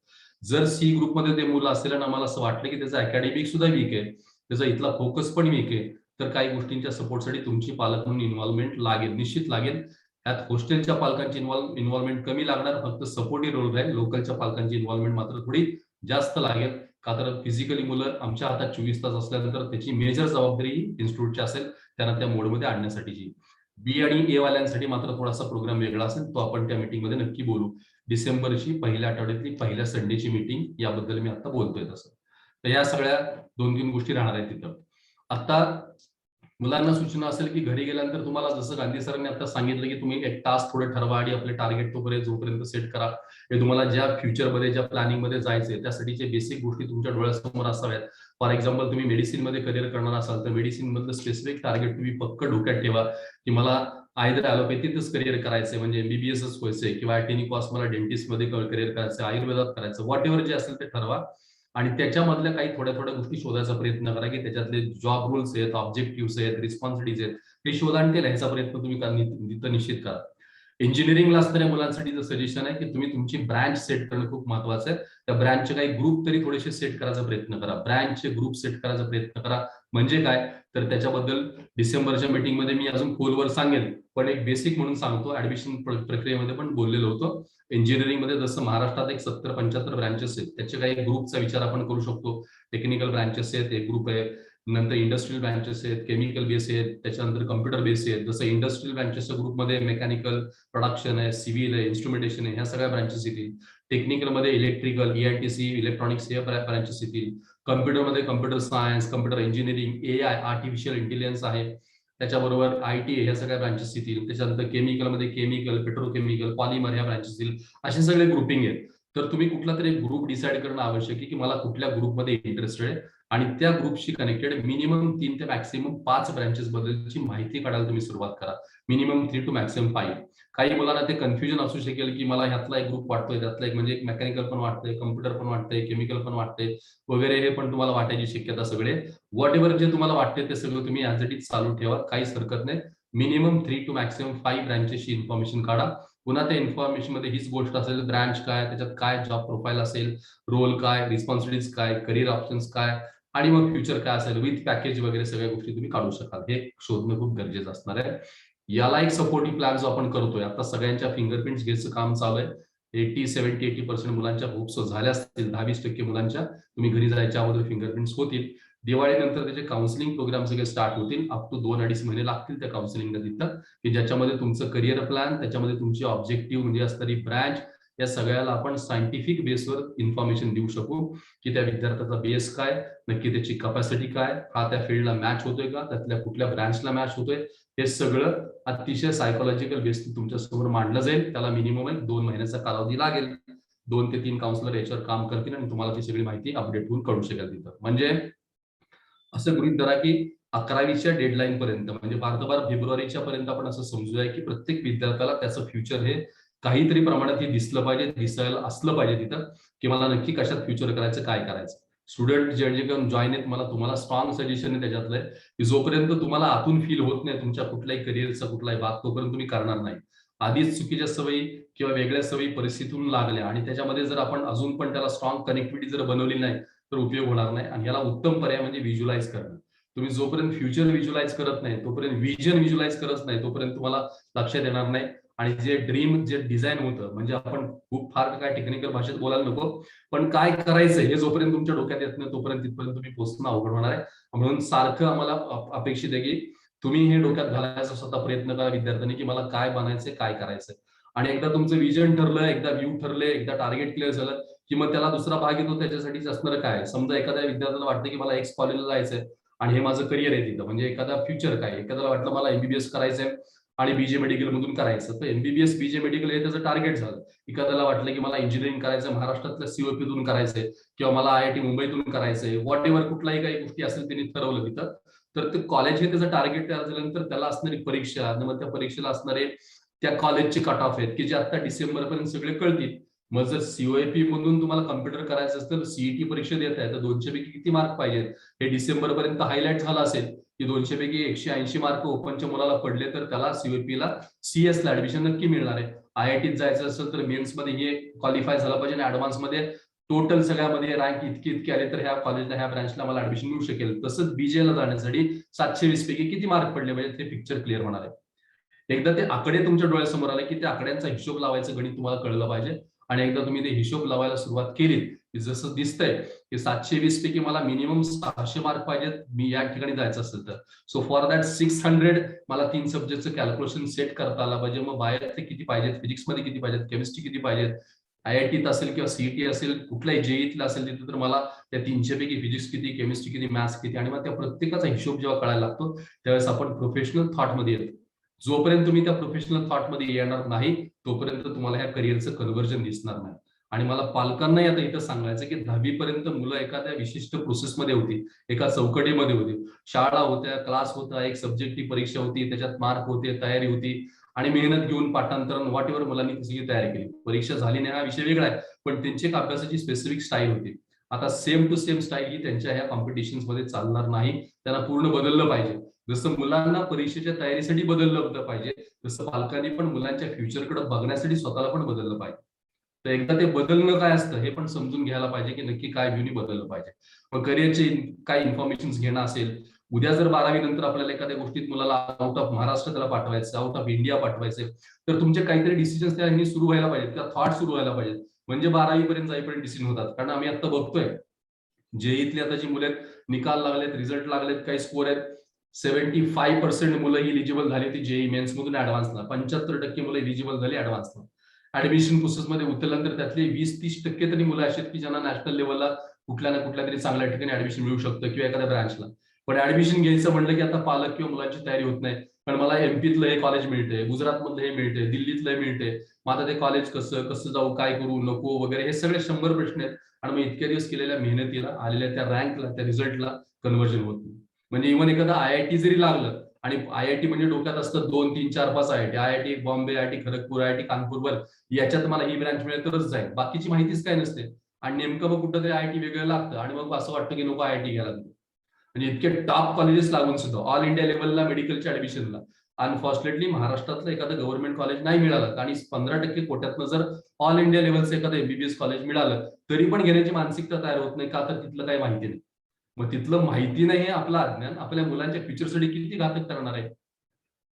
जर सी ग्रुपमध्ये ते मुलं असेल आणि आम्हाला असं वाटलं की त्याचा अकॅडमिक सुद्धा वीक आहे, त्याचा इथला फोकस पण वीक आहे, तर काही गोष्टींच्या सपोर्टसाठी तुमची पालक म्हणून इन्व्हॉल्वमेंट लागेल, निश्चित लागेल. त्यात हॉस्टेलच्या पालकांची इन्व्हॉल्वमेंट कमी लागणार, फक्त सपोर्टिव्ह रोल राहील. लोकलच्या पालकांची इन्व्हॉल्वमेंट मात्र थोडी जास्त लागेल, का तर फिजिकली मुलं आमच्या हातात 24 तास असल्यानंतर त्याची मेजर जबाबदारी इन्स्टिट्यूटची असेल त्यांना त्या मोडमध्ये आणण्यासाठीची. बी आणि ए वाल्यांसाठी मात्र थोडासा प्रोग्राम वेगळा असेल, तो आपण त्या मीटिंग मध्ये नक्की बोलू. डिसेंबरची पहिल्या आठवड्यातली पहिल्या संडेची मीटिंग, याबद्दल मी आता बोलतोय तसं. तर या सगळ्या 2-3 गोष्टी राहणार आहेत तिथं. आता मुलांना सूचना असेल की घरी गेल्यानंतर तुम्हाला जसं गांधी सरांनी आता सांगितलं की तुम्ही एक टास्क थोडं ठरवा आणि आपले टार्गेट तोपर्यंत जोपर्यंत सेट करा, हे तुम्हाला ज्या फ्युचरमध्ये ज्या प्लॅनिंग मध्ये जायचंय त्यासाठीचे बेसिक गोष्टी तुमच्या डोळ्यासमोर असाव्यात. फॉर एक्झाम्पल तुम्ही मेडिसिन मध्ये करिअर करणार असाल तर मेडिसिन मधलं स्पेसिफिक टार्गेट तुम्ही पक्क डोक्यात ठेवा की मला आयदर ॲलोपॅथीतच करिअर करायचंय, म्हणजे एमबीबीएसच व्हायचंय, किंवा ॲटेनिकॉस मला डेंटिस्ट मध्ये करिअर करायचं, आयुर्वेदात करायचं, व्हॉट एव्हर जे असेल ते ठरवा आणि त्याच्यामधल्या काही थोड्या थोड्या गोष्टी शोधायचा प्रयत्न करा की त्याच्यातले जॉब रूल्स आहेत, ऑब्जेक्टिव्ह आहेत, रिस्पॉन्सिबिलिटीज आहेत, ते शोधा आणि ते लिहायचा प्रयत्न तुम्ही निश्चित करा. इंजिनिअरिंगला असणाऱ्या मुलांसाठी सजेशन आहे की तुम्ही तुमची ब्रँच सेट करणं खूप महत्वाचं आहे. त्या ब्रँचचे काही ग्रुप तरी थोडेसे सेट करायचा प्रयत्न करा, ब्रँचचे ग्रुप सेट करायचा प्रयत्न करा. म्हणजे काय तर त्याच्याबद्दल डिसेंबरच्या मीटिंग मध्ये मी अजून खोलवर सांगेन, पण एक बेसिक म्हणून सांगतो. ऍडमिशन प्रक्रियेमध्ये पण बोललेलो होतो. इंजिनिअरिंग मध्ये जसं महाराष्ट्रात एक 70-75 ब्रँचेस आहेत, त्याचे काही ग्रुपचा विचार आपण करू शकतो. टेक्निकल ब्रँचेस आहेत, एक ग्रुप आहे, नंतर इंडस्ट्रियल ब्रँचेस आहेत, केमिकल बेस आहेत, त्याच्यानंतर कम्प्युटर बेस आहेत. जसं इंडस्ट्रियल ब्रँचेसच्या ग्रुपमध्ये मेकॅनिकल, प्रोडक्शन आहे, सिव्हिल आहे, इन्स्ट्रुमेंटेशन आहे, ह्या सगळ्या ब्रँचेस येतील. टेक्निकलमध्ये इलेक्ट्रिकल, EITC, इलेक्ट्रॉनिक्स हे ब्रँचेस येतील. कम्प्युटरमध्ये computer science, computer engineering, AI, artificial intelligence आहे, त्याच्याबरोबर IT ह्या सगळ्या ब्रँचेस येतील. त्याच्यानंतर केमिकलमध्ये केमिकल, पेट्रोकेमिकल, पॉलिमर ह्या ब्रँचेस येतील. असे सगळे ग्रुपिंग आहेत. तर तुम्ही कुठला तरी ग्रुप डिसाईड करणं आवश्यक आहे की मला कुठल्या ग्रुपमध्ये इंटरेस्टेड आहे आणि त्या ग्रुपशी कनेक्टेड मिनिमम 3 ते मॅक्सिमम 5 ब्रँचेस बद्दलची माहिती काढायला तुम्ही सुरुवात करा. Minimum 3 to maximum 5. काही मुलांना ते कन्फ्युजन असू शकेल की मला ह्यातला एक ग्रुप वाटतोय, त्यातला एक म्हणजे एक मेकॅनिकल पण वाटतंय, कम्प्युटर पण वाटतंय, केमिकल पण वाटतंय वगैरे, हे पण तुम्हाला वाटायची शक्यता. सगळे व्हॉट एव्हर जे तुम्हाला वाटते ते सगळं तुम्ही ऍज इट इज चालू ठेवा, काहीच हरकत नाही. मिनिमम 3 टू मॅक्सिमम 5 ब्रँचेसची इन्फॉर्मेशन काढा. पुन्हा त्या इन्फॉर्मेशन मध्ये हीच गोष्ट असेल, ब्रँच काय, त्याच्यात काय जॉब प्रोफाईल असेल, रोल काय, रिस्पॉन्सिबिलिटीज काय, करिअर ऑप्शन्स काय आणि मग फ्युचर काय असेल, विथ पॅकेज वगैरे सगळ्या गोष्टी तुम्ही काढू शकाल. हे शोधणं खूप गरजेचं असणार आहे. याला एक सपोर्टिव्ह प्लॅन जो आपण करतोय आता, सगळ्यांच्या फिंगरप्रिंट्स घ्यायचं काम चालू आहे. 70-80% मुलांच्या होप्स झाल्या असतील, 10-20% मुलांच्या तुम्ही घरी जायच्या अगोदर फिंगरप्रिंट्स होतील. दिवाळीनंतर त्याचे काउन्सिलिंग प्रोग्राम सगळे स्टार्ट होतील. अप टू 2-2.5 महिने लागतील त्या काउन्सिलिंगला तिथं, की ज्याच्यामध्ये तुमचं करिअर प्लॅन, त्याच्यामध्ये तुमची ऑब्जेक्टिव्ह म्हणजे असणारी ब्रँच, या सगळ्याला आपण सायंटिफिक बेसवर इन्फॉर्मेशन देऊ शकू की त्या विद्यार्थ्याचा बेस काय, नक्की त्याची कपॅसिटी काय, हा त्या फील्डला मॅच होतोय का, त्यातल्या कुठल्या ब्रँचला मॅच होतोय, हे सगळं अतिशय सायकोलॉजिकल बेस तुमच्या समोर मांडलं जाईल. त्याला मिनिमम 2 महिन्याचा कालावधी लागेल. 2 ते 3 काउन्सिलर याच्यावर काम करतील आणि तुम्हाला ती सगळी माहिती अपडेट होऊन कळू शकेल तिथं. म्हणजे असं गृहीत धरा की 11वीच्या डेडलाईन पर्यंत म्हणजे भारतभर फेब्रुवारीच्या पर्यंत आपण असं समजूया की प्रत्येक विद्यार्थ्याला त्याचं फ्युचर हे काहीतरी प्रमाणात हे दिसलं पाहिजे, दिसायला असलं पाहिजे तिथं की मला नक्की कशात फ्युचर करायचं, काय करायचं. स्टुडंट जे जॉईन आहेत, मला तुम्हाला स्ट्रॉंग सजेशन आहे त्याच्यातलं की जोपर्यंत तुम्हाला आतून फील होत नाही तुमच्या कुठल्याही करिअरचा कुठलाही भाग, तोपर्यंत तुम्ही करणार नाही. आधीच चुकीच्या सवयी किंवा वेगळ्या सवयी परिस्थितीतून लागल्या आणि त्याच्यामध्ये जर आपण अजून पण त्याला स्ट्रॉंग कनेक्टिव्हिटी जर बनवली नाही तर उपयोग होणार नाही. आणि याला उत्तम पर्याय म्हणजे व्हिज्युअलाइज करणं. तुम्ही जोपर्यंत फ्युचर व्हिज्युअलाइज करत नाही, तोपर्यंत विजन व्हिज्युअलाइज करत नाही, तोपर्यंत तुम्हाला लक्षात येणार नाही. आणि जे ड्रीम जे डिझाईन होतं, म्हणजे आपण खूप फार काय टेक्निकल भाषेत बोलायला नको, पण काय करायचं हे जोपर्यंत तुमच्या डोक्यात येत नाही तोपर्यंत तिथपर्यंत तुम्ही पोहोचणं अवघड होणार आहे. म्हणून सारखं आम्हाला अपेक्षित आहे की तुम्ही हे डोक्यात घालायचा स्वतः प्रयत्न करा विद्यार्थ्यांनी की मला काय बनायचंय, काय करायचंय. आणि एकदा तुमचं विजन ठरलं, एकदा व्ह्यू ठरले, एकदा टार्गेट क्लिअर झालं की मग त्याला दुसरा भाग येतो त्याच्यासाठीच असणार काय. समजा एखाद्या विद्यार्थ्याला वाटतं की मला एक्स कॉलेजला जायचंय आणि हे माझं करिअर आहे तिथं, म्हणजे एखादा फ्युचर काय, एखाद्याला वाटलं मला एमबीबीएस करायचंय आणि बीजे मेडिकल मधून करायचं, तर एमबीबीएस बीजे मेडिकल हे त्याचं टार्गेट झालं. एखाद्याला वाटलं की मला इंजिनिअरिंग करायचं महाराष्ट्रातल्या सीओपीतून करायचंय किंवा मला आयआयटी मुंबईतून करायचंय, व्हॉट एव्हर कुठलाही काही गोष्टी असेल त्यांनी ठरवलं तिथं, तर ते कॉलेज हे त्याचं टार्गेट तयार झाल्यानंतर त्याला असणारी परीक्षा आणि मग त्या परीक्षेला असणारे त्या कॉलेजचे कट ऑफ आहेत की जे आता डिसेंबर पर्यंत सगळे कळतील. मग जर सीओएपी मधून तुम्हाला कम्प्युटर करायचं असेल तर सीईटी परीक्षा देत आहे तर 200 पैकी किती मार्क पाहिजेत हे डिसेंबर पर्यंत हायलाइट झालं असेल की 200 पैकी 180 मार्क ओपनच्या मुलाला पडले तर त्याला सीओपीला सीएस ला ऍडमिशन नक्की मिळणार आहे. आयआयटीत जायचं असेल तर मेन्स मध्ये हे क्वालिफाय झालं पाहिजे आणि ऍडव्हान्स मध्ये टोटल सगळ्यामध्ये रँक इतके आले तर ह्या कॉलेजला ह्या ब्रांचला मला ऍडमिशन मिळू शकेल. तसंच बीजेला जाण्यासाठी 720 पैकी किती मार्क पडले पाहिजे ते पिक्चर क्लिअर होणार आहे. एकदा ते आकडे तुमच्या डोळ्यासमोर आले की त्या आकड्यांचा हिशोब लावायचं गणित तुम्हाला कळलं पाहिजे. आणि एकदा तुम्ही ते हिशोब लावायला सुरुवात केली की जसं दिसतंय की 720 पैकी मला मिनिमम 600 मार्क पाहिजेत मी या ठिकाणी जायचं असेल तर, सो फॉर दॅट 600 मला 3 सब्जेक्टचं कॅल्क्युलेशन सेट करता आलं पाहिजे. मग बायोचे किती पाहिजेत, फिजिक्स मध्ये किती पाहिजेत, केमिस्ट्री किती पाहिजेत, आयआयटीत असेल किंवा सीईटी असेल, कुठल्याही जेईतला असेल तिथे तर मला त्या 300 पैकी फिजिक्स किती, केमिस्ट्री किती, मॅथ्स किती. आणि मग त्या प्रत्येकाचा हिशोब जेव्हा कळायला लागतो त्यावेळेस आपण प्रोफेशनल थॉट मध्ये येतो. जोपर्यंत तुम्ही त्या प्रोफेशनल थॉट मध्ये येणार नाही तोपर्यंत तुम्हाला ह्या करिअरचं कन्व्हर्जन दिसणार नाही. आणि मला पालकांनाही आता इथं सांगायचं की 10वी पर्यंत मुलं एखाद्या विशिष्ट प्रोसेसमध्ये होती, एका चौकटीमध्ये होती, शाळा होत्या, क्लास होता, एक सब्जेक्टची परीक्षा होती, त्याच्यात मार्क होते, तयारी होती आणि मेहनत घेऊन पाठांतरण व्हॉट एव्हर मुलांनी सगळी तयारी केली. परीक्षा झाली नाही हा विषय वेगळा आहे, पण त्यांची एक अभ्यासाची स्पेसिफिक स्टाईल होती. आता सेम टू सेम स्टाईल ही त्यांच्या ह्या कॉम्पिटिशन्स मध्ये चालणार नाही. त्यांना पूर्ण बदललं पाहिजे. जसं मुलांना परीक्षेच्या तयारीसाठी बदललं पाहिजे तसं पालकांनी पण मुलांच्या फ्युचरकडे बघण्यासाठी स्वतःला पण बदललं पाहिजे. तर एकदा ते बदलणं काय असतं हे पण समजून घ्यायला पाहिजे की नक्की काय व्ह्यूनी बदललं पाहिजे. मग करिअरचे काय इन्फॉर्मेशन घेणं असेल, उद्या जर 12वी नंतर आपल्याला एखाद्या गोष्टीत मुलाला आउट ऑफ महाराष्ट्र त्याला पाठवायचं, आउट ऑफ इंडिया पाठवायचं, तर तुमचे काहीतरी डिसिजन त्या सुरू व्हायला पाहिजेत किंवा थॉट सुरू व्हायला पाहिजेत. म्हणजे 12वी पर्यंत जाईपर्यंत डिसिजन होतात. कारण आम्ही आता बघतोय जेईतली आता जी मुलं आहेत, निकाल लागलेत, रिझल्ट लागलेत, काही स्कोर आहेत, 75% मुलं ही इलिजिबल झाली होती जेई मेन्स मधून ऍडव्हान्सला, 75% मुलं इलिजिबल झाली ऍडव्हान्सला. ऍडमिशन प्रोसेसमध्ये उतरल्यानंतर त्यातले 20-30% तरी मुलं अशी की ज्यांना नॅशनल लेवलला कुठल्या ना कुठल्या तरी चांगल्या ठिकाणी ऍडमिशन मिळू शकतं किंवा एखाद्या ब्रांचला. पण ऍडमिशन घ्यायचं म्हणलं की आता पालक किंवा मुलांची तयारी होत नाही. पण मला एमपीतलं हे कॉलेज मिळतंय, गुजरातमधलं हे मिळतंय, दिल्लीतलं हे मिळतंय, मग आता ते कॉलेज कसं कसं जाऊ, काय करू, नको वगैरे हे सगळे 100 प्रश्न आहेत. आणि मग इतक्या दिवस केलेल्या मेहनतीला, आलेल्या त्या रँकला, त्या रिझल्टला कन्व्हर्जन होत नाही. म्हणजे इव्हन एखादा आयआयटी जरी लागलं आणि आयआयटी म्हणजे डोक्यात असतं 2, 3, 4, 5 IIT Bombay, IIT Kharagpur, IIT Kanpur, बरं याच्यात मला ही ब्रांच मिळेल तरच जाईल, बाकीची माहितीच काय नसते. आणि नेमकं मग कुठं तरी आयआयटी वेगळं लागतं आणि मग असं वाटतं की नको आयआयटी घ्यायला. म्हणजे इतके टॉप कॉलेजेस लागून सुद्धा ऑल इंडिया लेवलला मेडिकलच्या ऍडमिशनला अनफॉर्च्युनेटली महाराष्ट्रातलं एखादं गव्हर्नमेंट कॉलेज नाही मिळालं आणि 15% कोट्यातनं जर ऑल इंडिया लेवलचं एखादं एमबीबीएस कॉलेज मिळालं तरी पण घेण्याची मानसिकता तयार होत नाही. का तर तिथलं काही माहिती नाही. मग तिथलं माहिती नाही हे आपलं अज्ञान आपल्या मुलांच्या फ्युचरसाठी किती घातक करणार आहे.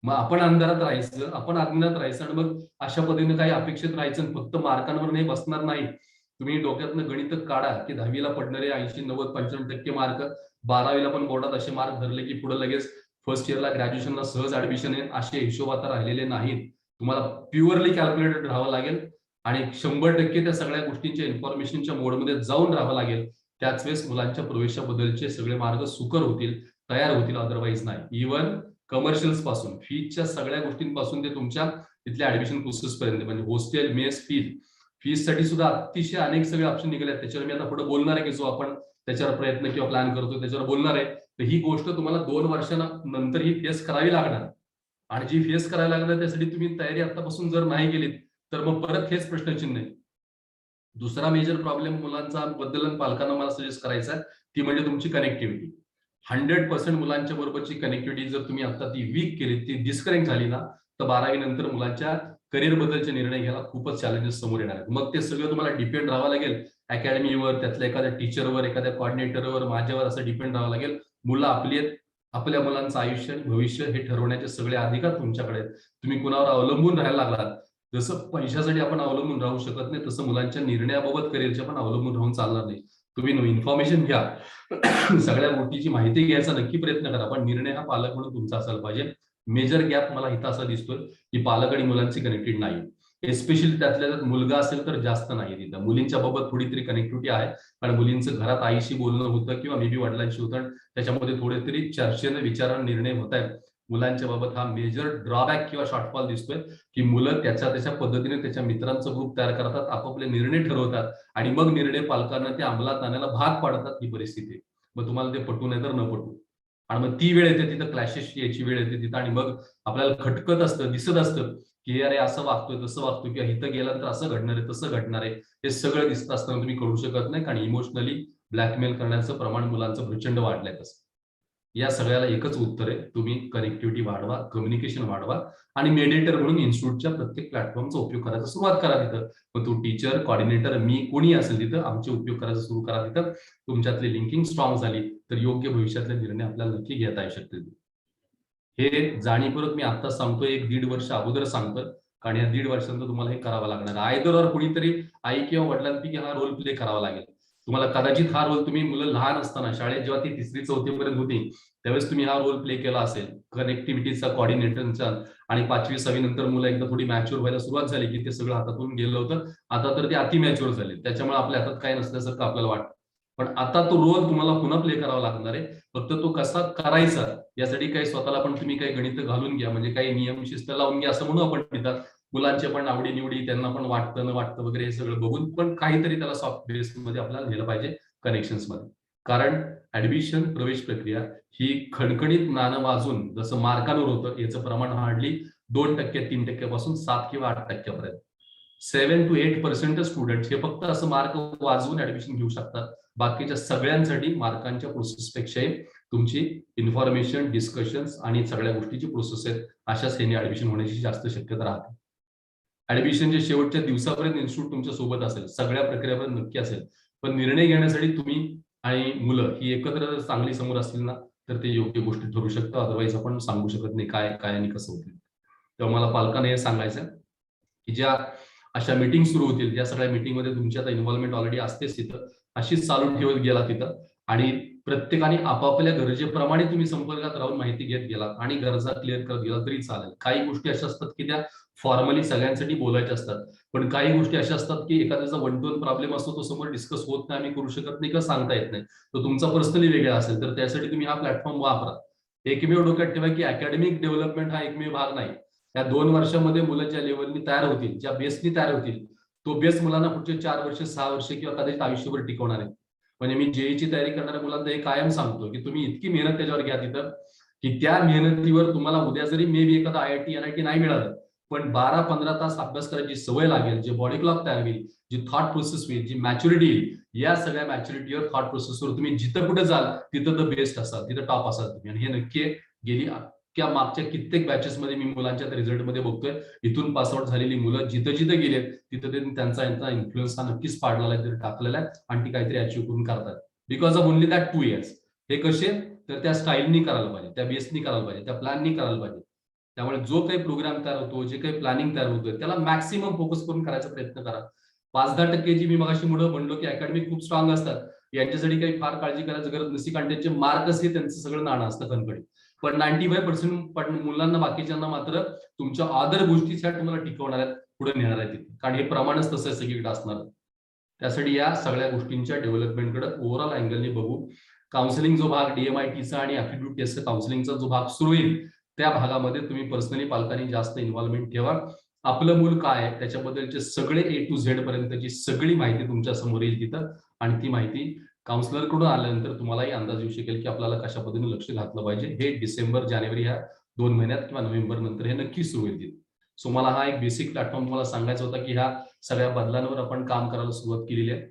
मग आपण अंधारात राहायचं, आपण अज्ञानात राहायचं आणि मग अशा पद्धतीने काही अपेक्षित राहायचं. फक्त मार्कांवर नाही बसणार नाही. तुम्ही डोक्यातनं गणित काढा की 10वीला पडणारे 80, 90, 95% मार्क, 12वीला पण बोर्डात असे मार्क धरले की पुढे लगेच फर्स्ट इयरला ग्रॅज्युएशनला सहज ऍडमिशन आहे. असे हिशोब आता राहिलेले नाहीत. तुम्हाला प्युअरली कॅल्क्युलेटेड राहावं लागेल आणि 100% त्या सगळ्या गोष्टींच्या इन्फॉर्मेशनच्या मोडमध्ये जाऊन राहावं लागेल. त्याच वेळेस मुलांच्या प्रवेशाबद्दलचे सगळे मार्ग सुकर होतील, तयार होतील, अदरवाईज नाही. इव्हन कमर्शियल्स पासून, फीजच्या सगळ्या गोष्टींपासून ते तुमच्या तिथल्या ऍडमिशन प्रोसेस पर्यंत, म्हणजे हॉस्टेल, मेस, फीज साठी सुद्धा अतिशय अनेक सगळे ऑप्शन निघाले आहेत. त्याच्यावर मी आता पुढे बोलणार आहे की जो आपण त्याच्यावर प्रयत्न किंवा प्लॅन करतो त्याच्यावर बोलणार आहे. तर ही गोष्ट तुम्हाला 2 वर्षानंतर ही फेस करावी लागणार. आणि जी फेस करायला लागणार त्यासाठी तुम्ही तयारी आतापासून जर नाही केलीत तर मग परत हेच प्रश्नचिन्ह आहे. दुसरा मेजर प्रॉब्लेम मुलांचा बद्दल आणि पालकांना मला सजेस्ट करायचा आहे ती म्हणजे तुमची कनेक्टिव्हिटी. 100% मुलांच्या बरोबरची कनेक्टिव्हिटी जर तुम्ही आता ती वीक केली, ती डिस्कनेक्ट झाली ना, तर 12वी नंतर मुलांच्या करिअर बद्दलचे निर्णय घ्यायला खूपच चॅलेंजेस समोर येणार आहेत. मग ते सगळं तुम्हाला डिपेंड राहावं लागेल अकॅडमीवर, त्यातल्या एखाद्या टीचरवर, एखाद्या कॉर्डिनेटरवर, माझ्यावर असं डिपेंड राहावं लागेल. मुलं आपली आहेत, आपल्या मुलांचं आयुष्य आणि भविष्य हे ठरवण्याचे सगळे अधिकार तुमच्याकडे आहेत. तुम्ही कुणावर अवलंबून राहायला लागलात, जसं पैशासाठी आपण अवलंबून राहू शकत नाही, तसं मुलांच्या निर्णयाबाबत करिअरच्या पण अवलंबून राहून चालणार नाही. तुम्ही इन्फॉर्मेशन घ्या, सगळ्या गोष्टीची माहिती घ्यायचा नक्की प्रयत्न करा, पण निर्णय हा पालक म्हणून तुमचा असायला पाहिजे. मेजर गॅप मला इथं असा दिसतोय की पालक आणि मुलांची कनेक्टेड नाही. एस्पेशली त्यातल्या त्यात मुलगा असेल तर जास्त नाही तिथं. मुलींच्या बाबत थोडी तरी कनेक्टिव्हिटी आहे, कारण मुलींचं घरात आईशी बोलणं होतं किंवा मे बी वडिलांशी होतं, त्याच्यामध्ये थोडे तरी चर्चेने विचाराने निर्णय होत आहेत. मुलांच्या बाबत हा मेजर ड्रॉबॅक किंवा शॉर्टफॉल दिसतोय की मुलं त्याच्या पद्धतीने त्याच्या मित्रांचं ग्रुप तयार करतात, आपापले निर्णय ठरवतात आणि मग निर्णय पालकांना ते अंमलात आणायला भाग पाडतात. ही परिस्थिती आहे. मग तुम्हाला ते पटू नाही तर न पटू, आणि मग ती वेळ येते तिथं क्लॅशेस याची वेळ येते तिथं, आणि मग आपल्याला खटकत असतं, दिसत असतं की अरे असं वागतोय तसं वागतोय, किंवा इथं गेल्यानंतर असं घडणार आहे तसं घडणार आहे. हे सगळं दिसत असताना तुम्ही करू शकत नाही, कारण इमोशनली ब्लॅकमेल करण्याचं प्रमाण मुलांचं प्रचंड वाढलंय. तसं या सगळ्याला एकच उत्तर आहे, तुम्ही कनेक्टिव्हिटी वाढवा, कम्युनिकेशन वाढवा आणि मेडिएटर म्हणून इन्स्टिट्यूटच्या प्रत्येक प्लॅटफॉर्मचा उपयोग करायला सुरुवात करा तिथं. मग तो टीचर, कॉर्डिनेटर, मी कोणी असेल तिथं आमचे उपयोग करायचा सुरू करा तिथं. तुमच्यातली लिंकिंग स्ट्रॉंग झाली तर योग्य भविष्यातले निर्णय आपल्याला नक्की घेता येऊ शकतील. हे जाणीवपूर्वक मी आता सांगतोय, 1-1.5 वर्ष अगोदर सांगतोय, कारण या 1.5 वर्षानंतर तुम्हाला हे करावं लागणार. आयदर और कुणीतरी आई किंवा वडिलांपैकी हा रोल प्ले करावा लागेल. तुम्हाला कदाचित हा रोल तुम्ही मुलं लहान असताना शाळेत जेव्हा ती 3री-4थी पर्यंत होती त्यावेळेस तुम्ही हा रोल प्ले केला असेल कनेक्टिव्हिटीचा, कॉर्डिनेटरचा, आणि 5वी-6वी नंतर मुलं एकदा थोडी मॅच्युअर व्हायला सुरुवात झाली की ते सगळं हातातून गेलं होतं. आता तर ते अति मॅच्युअर झाले, त्याच्यामुळे आपल्या हातात काय नसल्यासारखं आपल्याला वाटतं. पण आता तो रोल तुम्हाला पुन्हा प्ले करावा लागणार आहे. फक्त तो कसा करायचा यासाठी काही स्वतःला पण तुम्ही काही गणित घालून घ्या, म्हणजे काही नियम शिस्त लावून घ्या असं म्हणू आपण तिथं. मुलांचे पण आवडी-निवडी, त्यांना पण वाटतं न वाटतं वगैरे हे सगळं बघून पण काहीतरी त्याला सॉफ्ट बेसमध्ये आपल्याला नेलं पाहिजे कनेक्शन्समध्ये. कारण ऍडमिशन, प्रवेश प्रक्रिया ही खणखणीत नाणं वाजून जसं मार्कांवर होतं, याचं प्रमाण हार्डली 2%, 3% पासून 7 किंवा 8% पर्यंत. 7 to 8% स्टुडंट हे फक्त असं मार्क वाजवून ऍडमिशन घेऊ शकतात. बाकीच्या सगळ्यांसाठी मार्कांच्या प्रोसेसपेक्षाही तुमची इन्फॉर्मेशन, डिस्कशन्स आणि सगळ्या गोष्टीची प्रोसेस आहेत. अशाच ह्याने ऍडमिशन होण्याची जास्त शक्यता राहते. ऍडमिशनच्या शेवटच्या दिवसापर्यंत इन्स्टिट्यूट तुमच्या सोबत असेल, सगळ्या प्रक्रियापर्यंत नक्की असेल. पण निर्णय घेण्यासाठी तुम्ही आणि मुलं ही एकत्र जर चांगली समोर असतील ना, तर ते योग्य गोष्टी ठरू शकतं. अदरवाईज आपण सांगू शकत नाही काय काय आणि कसं होतील. तेव्हा मला पालकांना हे सांगायचं की ज्या अशा मीटिंग सुरू होतील, ज्या सगळ्या मीटिंगमध्ये तुमची आता इन्व्हॉल्वमेंट ऑलरेडी असतेच तिथं, अशीच चालू ठेवत गेला तिथं, आणि प्रत्येकाने आपापल्या गरजेप्रमाणे तुम्ही संपर्कात राहून माहिती घेत गेलात आणि गरजा क्लिअर करत गेला तरी चालेल. काही गोष्टी अशा असतात की त्या फॉर्मली सगळ्यांसाठी बोलायच्या असतात, पण काही गोष्टी अशा असतात की एखाद्याचा 1-2 प्रॉब्लेम असतो, तो समोर डिस्कस होत नाही, आम्ही करू शकत नाही किंवा सांगता येत नाही, तो तुमचा पर्सनली वेगळा असेल, तर त्यासाठी तुम्ही हा प्लॅटफॉर्म वापरा. एकमेव डोक्यात ठेवा की अकॅडमिक डेव्हलपमेंट हा एकमेव भाग नाही. या 2 वर्षामध्ये मुलं ज्या लेवलनी तयार होतील, ज्या बेसनी तयार होतील, तो बेस मुलांना पुढचे 4 वर्ष, 6 वर्ष किंवा कदाचित आयुष्यभर टिकवणार आहे. म्हणजे मी जेईची तयारी करणाऱ्या मुलांना हे कायम सांगतो की तुम्ही इतकी मेहनत त्याच्यावर घ्या तिथं, की त्या मेहनतीवर तुम्हाला उद्या जरी मे बी एखादा IIT, NIT नाही मिळालं, पण 12-15 तास अभ्यास करायची सवय लागेल, जे बॉडी क्लॉक तयार होईल, जी थॉट प्रोसेस होईल, जी मॅच्युरिटी येईल, या सगळ्या मॅच्युरिटीवर, थॉट प्रोसेसवर तुम्ही जिथं कुठे जाल तिथं द बेस्ट असाल, तिथं टॉप असाल तुम्ही. आणि हे नक्की गेली मागच्या कित्येक बॅचेसमध्ये मी मुलांच्या रिझल्टमध्ये बघतोय, इथून पासआउट झालेली मुलं जिथं जिथं गेलेत तिथं त्यांचा इन्फ्लुएन्स हा नक्कीच पाडलेला आहे, टाकलेला आहे, आणि ती काहीतरी अचीव्ह करून करतात. Because of only that 2 years. हे कसे तर त्या स्टाईलनी करायला पाहिजे, त्या बेसनी करायला पाहिजे, त्या प्लॅननी करायला पाहिजे. त्यामुळे जो काही प्रोग्राम तयार होतो, जे काही प्लॅनिंग तयार होतोय, त्याला मॅक्सिमम फोकस करून करायचा प्रयत्न करा. 5-10% जी मी मगाशी म्हणलो की अकॅडमिक खूप स्ट्रॉंग असतात, यांच्यासाठी काही फार काळजी करायची गरज नसते, कारण त्यांचे मार्कच हे त्यांचं सगळं नाणं असतं कणकडे. पण 95% मुलांना, बाकीच्यांना मात्र तुमच्या अदर गोष्टीसाठी तुम्हाला टिकवणार आहेत, पुढे नेणार आहेत तिथे, कारण हे प्रमाणच तसं सगळीकडे असणार. त्यासाठी या सगळ्या गोष्टींच्या डेव्हलपमेंटकडे ओव्हरऑल अँगलने बघू. काउन्सिलिंग जो भाग DMITचा आणि ऍप्टिट्यूड टेस्ट काउन्सिलिंगचा जो भाग सुरू होईल, त्या भागामध्ये तुम्ही पर्सनली पालकांनी जास्त इन्व्हॉल्वमेंट ठेवा. आपलं मूल काय आहे त्याच्याबद्दलचे सगळे A to Z पर्यंतची सगळी माहिती तुमच्या समोर येईल तिथं, आणि ती माहिती काउन्सिलर कडून आल्यानंतर तुम्हालाही अंदाज येऊ शकेल की आपल्याला कशा पद्धतीने लक्ष घातलं पाहिजे. हे डिसेंबर जानेवारी ह्या 2 महिन्यात किंवा नोव्हेंबर नंतर हे नक्की सुरू होईल. सो मला हा एक बेसिक प्लॅटफॉर्म तुम्हाला सांगायचा होता की ह्या सगळ्या बदलांवर आपण काम करायला सुरुवात केलेली आहे.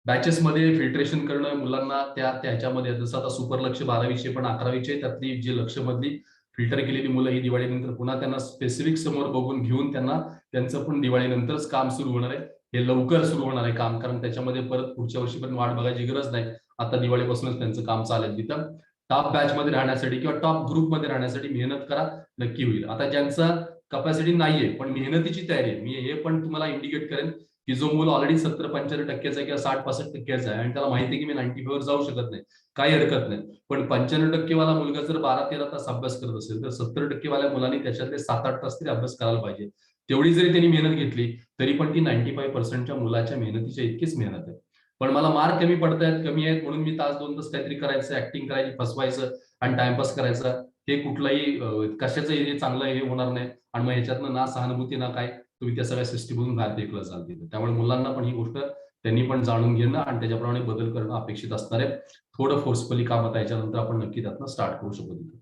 बॅचेसमध्ये फिल्ट्रेशन करणं मुलांना त्याच्यामध्ये जसं आता सुपर लक्ष 12वीचे पण 11वीचे त्यातली जी लक्ष मधली फिल्टर केलेली मुलं ही दिवाळीनंतर पुन्हा त्यांना स्पेसिफिक समोर बघून घेऊन त्यांचं पण दिवाळीनंतरच काम सुरू होणार आहे. हे लवकर सुरू होणार आहे काम, कारण त्याच्यामध्ये परत पुढच्या वर्षीपर्यंत वाट बघायची गरज नाही. आता दिवाळीपासूनच त्यांचं काम चालेल. तिथं टॉप बॅच मध्ये राहण्यासाठी किंवा टॉप ग्रुपमध्ये राहण्यासाठी मेहनत करा, नक्की होईल. आता ज्यांचा कपॅसिटी नाहीये पण मेहनतीची तयारी आहे, मी हे पण तुम्हाला इंडिकेट करेन की जो मूल ऑलरेडी 70-75% किंवा 60-65% आहे आणि त्याला माहिती आहे की मी 95 वर जाऊ शकत नाही, काही हरकत नाही. पण 95% वाला मुलगा जर 12-13 तास अभ्यास करत असेल तर 70% वाल्या मुलांनी त्याच्यातले 7-8 तास तरी अभ्यास करायला पाहिजे. तेवढी जरी त्यांनी मेहनत घेतली तरी पण ती 95% मुलाच्या मेहनतीच्या इतकीच मेहनत आहे. पण मला मार्क कमी पडतायत, कमी आहेत म्हणून मी तास 2 तास काहीतरी करायचं, ऍक्टिंग करायची, फसवायचं आणि टाइमपास करायचा, हे कुठलाही कशाचं हे चांगलं हे होणार नाही. आणि मग ह्याच्यातनं ना सहानुभूती ना काय, तुम्ही त्या सगळ्या सिस्टीममधून बाहेर फेकलं जाल तिथे. त्यामुळे मुलांना पण ही गोष्ट त्यांनी पण जाणून घेणं आणि त्याच्याप्रमाणे बदल करणं अपेक्षित असणार आहे. थोडं फोर्सफुली काम होतं, याच्यानंतर आपण नक्की त्यातनं स्टार्ट करू शकतो तिथं.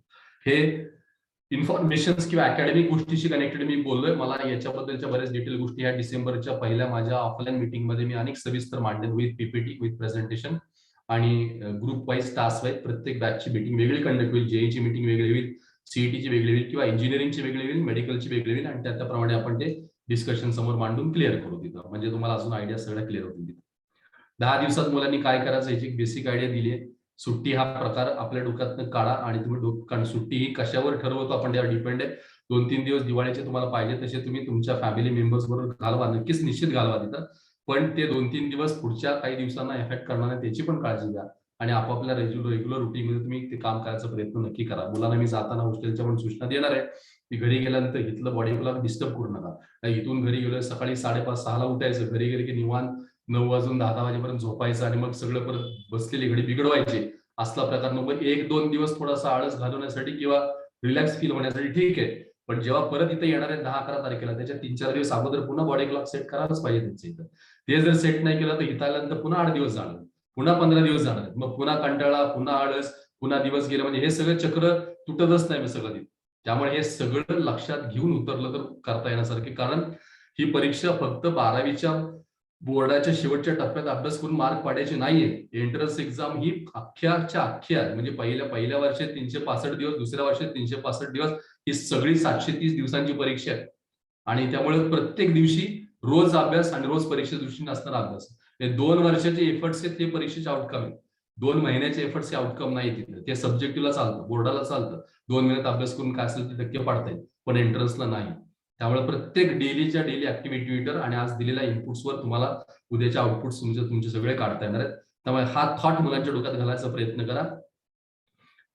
हे इन्फॉर्मेशन किंवा अकॅडमिक गोष्टीशी कनेक्टेड मी बोललोय. मला याच्याबद्दलच्या बऱ्याच डिटेल गोष्टी या डिसेंबरच्या पहिल्या माझ्या ऑफलाईन मीटिंगमध्ये मी अनेक सविस्तर मांडेल, विथ पीपीटी, विथ प्रेझेंटेशन आणि ग्रुप वाईज, टास्क वाईज. प्रत्येक बॅचची मीटिंग वेगळी कंडक्ट होईल. जेईची मीटिंग वेगळी होईल, सीईटीची वेगळी होईल किंवा इंजिनिअरिंगची वेगळी होईल, मेडिकलची वेगळी होईल आणि त्याप्रमाणे आपण ते डिस्कशन समोर मांडून क्लिअर करू तिथं. म्हणजे तुम्हाला अजून आयडिया सगळ्या क्लिअर होतील तिथं. 10 दिवसात मुलांनी काय करायचं याची एक बेसिक आयडिया दिली आहे. सुट्टी हा प्रकार आपल्या डोक्यातनं काढा आणि तुम्ही कारण सुट्टी ही कशावर ठरवतो आपण त्यावर डिपेंड आहे. 2-3 दिवस दिवाळीचे तुम्हाला पाहिजे तसे तुम्ही तुमच्या फॅमिली मेंबर्स बरोबर घालवा, नक्कीच निश्चित घालवा तिथं. पण ते 2-3 दिवस पुढच्या काही दिवसांना इफेक्ट करणार नाही त्याची पण काळजी घ्या आणि आपापल्या रेग्युलर रुटीनमध्ये तुम्ही ते काम करायचा प्रयत्न नक्की करा. मुलांना मी जाताना हॉस्टेलच्या पण सूचना देणार आहे की घरी गेल्यानंतर इथलं बॉडी क्लॉक डिस्टर्ब करू नका. इथून घरी गेलो सकाळी 5:30-6 ला उठायचं, घरी गेले की निवांत 9 वाजून 10 वाजेपर्यंत झोपायचं आणि मग सगळं परत बसलेली घडी बिघडवायची, असला प्रकार नको. 1-2 दिवस थोडासा आळस घालवण्यासाठी किंवा रिलॅक्स फील होण्यासाठी ठीक आहे, पण जेव्हा परत इथे येणार आहे 10-11 तारखेला त्याच्या 3-4 दिवस अगोदर पुन्हा बॉडी क्लॉक सेट करायलाच पाहिजे त्यांच्या इथं. ते जर सेट नाही केलं तर इथं आल्यानंतर पुन्हा 8 दिवस जाणार, पुन्हा 15 दिवस जाणार, मग पुन्हा कंटाळा, पुन्हा आळस, पुन्हा दिवस गेला, म्हणजे हे सगळं चक्र तुटतच नाही सगळं. त्यामुळे हे सगळं लक्षात घेऊन उतरलं तर करता येण्यासारखे, कारण ही परीक्षा फक्त 12वीच्या बोर्डाच्या शेवटच्या टप्प्यात अभ्यास करून मार्क पाडायचे नाहीये. एंट्रन्स एक्झाम ही अख्ख्याच्या अख्ख्या, म्हणजे पहिल्या वर्षात 365 दिवस, दुसऱ्या वर्षात 365 दिवस, ही सगळी 730 दिवसांची परीक्षा आहे. आणि त्यामुळे प्रत्येक दिवशी रोज अभ्यास आणि रोज परीक्षेच्या दृष्टीने असणारा अभ्यास. हे 2 वर्षाचे एफर्ट्स आहेत, ते परीक्षेचे आउटकम आहे. 2 महिन्याचे एफर्ट्स हे आउटकम नाही तिथे. ते सब्जेक्टिव्हला चालतं, बोर्डाला चालतं. 2 महिन्यात अभ्यास करून काय असेल ते टक्के पाडता येईल, पण एंट्रन्सला नाही. त्यामुळे प्रत्येक डेलीच्या डेली ऍक्टिव्हिटीवर आणि आज दिलेल्या इनपुट्सवर तुम्हाला उद्याचे आउटपुट तुमचे सगळे काढता येणार आहेत. त्यामुळे हा थॉट मुलांच्या डोक्यात घालायचा प्रयत्न करा.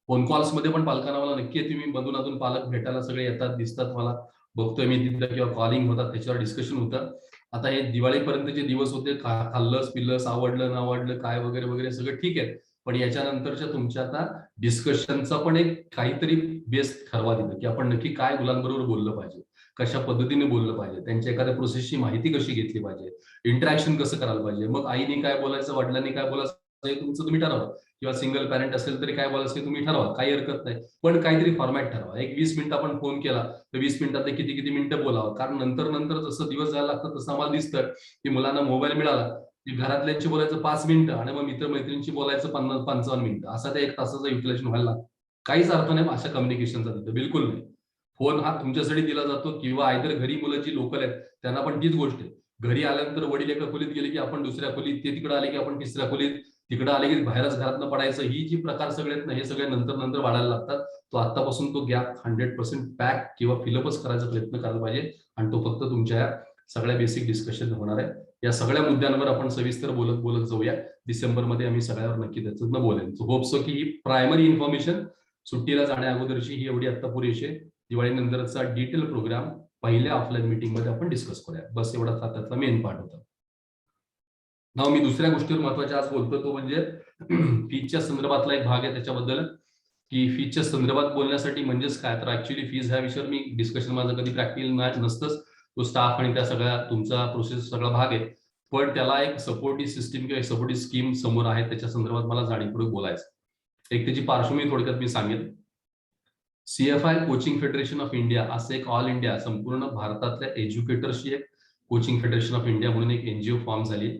फोन कॉल्स मध्ये पण पालकांना मला नक्की तुम्ही मधून अधून पालक भेटायला सगळे येतात, दिसतात, मला बघतोय मी तिथं, किंवा कॉलिंग होतात, त्याच्यावर डिस्कशन होतं. आता हे दिवाळीपर्यंतचे दिवस होते, खाल्लंस पिल्लस, आवडलं न आवडलं काय वगैरे वगैरे सगळं ठीक आहे, पण याच्यानंतरच्या तुमच्या आता डिस्कशनचा पण एक काहीतरी बेस ठरवा दिलं की आपण नक्की काय मुलांबरोबर बोललं पाहिजे, कशा पद्धतीने बोललं पाहिजे, त्यांच्या एखाद्या प्रोसेसची माहिती कशी घेतली पाहिजे, इंटरॅक्शन कसं करायला पाहिजे. मग आईने काय बोलायचं, वडिलांनी काय बोलायचं, हे तुमचं तुम्ही ठरवा, किंवा सिंगल पॅरेंट असेल तरी काय बोलायचं तुम्ही ठरवा, काही हरकत नाही. पण काहीतरी फॉर्मॅट ठरवा. एक 20 मिनिटं आपण फोन केला तर 20 मिनिटात किती मिनिटं बोलावं, कारण नंतर जसं दिवस जायला लागतं तसं आम्हाला दिसतं की मुलांना मोबाईल मिळाला की घरातल्यांशी बोलायचं 5 मिनिटं आणि मग मित्रमैत्रिणींशी बोलायचं 50-55 मिनिटं, असा ते 1 तासाचं युटिलायझेशन व्हायला लागतं. काहीच अर्थ नाही अशा कम्युनिकेशनचा तिथं, बिलकुल नाही. फोन हा तुमच्यासाठी दिला जातो, किंवा आयदर घरी मुलं जी लोकल आहेत त्यांना पण तीच गोष्ट आहे. घरी आल्यानंतर वडील एका खोलीत गेले की आपण दुसऱ्या खोलीत, ते तिकडे आले की आपण तिसऱ्या खोलीत, तिकडे आले की बाहेरच घरातनं पडायचं, ही जी प्रकार सगळे आहेत ना, हे सगळे नंतर वाढायला लागतात. तो आतापासून तो गॅप 100% पॅक किंवा फिलअपच करायचा प्रयत्न करायला पाहिजे, आणि तो फक्त तुमच्या सगळ्या बेसिक डिस्कशन होणार आहे. या सगळ्या मुद्द्यांवर आपण सविस्तर बोलत जाऊया. डिसेंबरमध्ये आम्ही सगळ्यावर नक्की त्याचं बोलेन. सो होप सो की ही प्रायमरी इन्फॉर्मेशन सुट्टीला जाण्या अगोदरची ही एवढी आता पुरेशी आहे. दिवाळीनंतरचा डिटेल प्रोग्राम पहिल्या ऑफलाईन मीटिंग मध्ये आपण डिस्कस करूया. बस एवढा त्यातला मेन पार्ट होता. नाव मी दुसऱ्या गोष्टीवर महत्वाच्या आज बोलतो, तो म्हणजे फीजच्या संदर्भातला एक भाग आहे त्याच्याबद्दल, की फीजच्या संदर्भात बोलण्यासाठी म्हणजेच काय, तर ऍक्च्युली फीज ह्या विषयावर मी डिस्कशन माझं कधी प्रॅक्टिकल नसतंच. तो स्टाफ आणि त्या सगळ्या तुमचा प्रोसेस सगळा भाग आहे. पण त्याला एक सपोर्टिव्ह सिस्टीम किंवा एक सपोर्टिव्ह स्कीम समोर आहे, त्याच्या संदर्भात मला जाणीवपूर्वक बोलायचं. एक त्याची पार्श्वभूमी थोडक्यात मी सांगेन. CFI coaching federation of India असं एक ऑल इंडिया संपूर्ण भारतातल्या एज्युकेटर्सची एक कोचिंग फेडरेशन ऑफ इंडिया म्हणून एक NGO फॉर्म झाली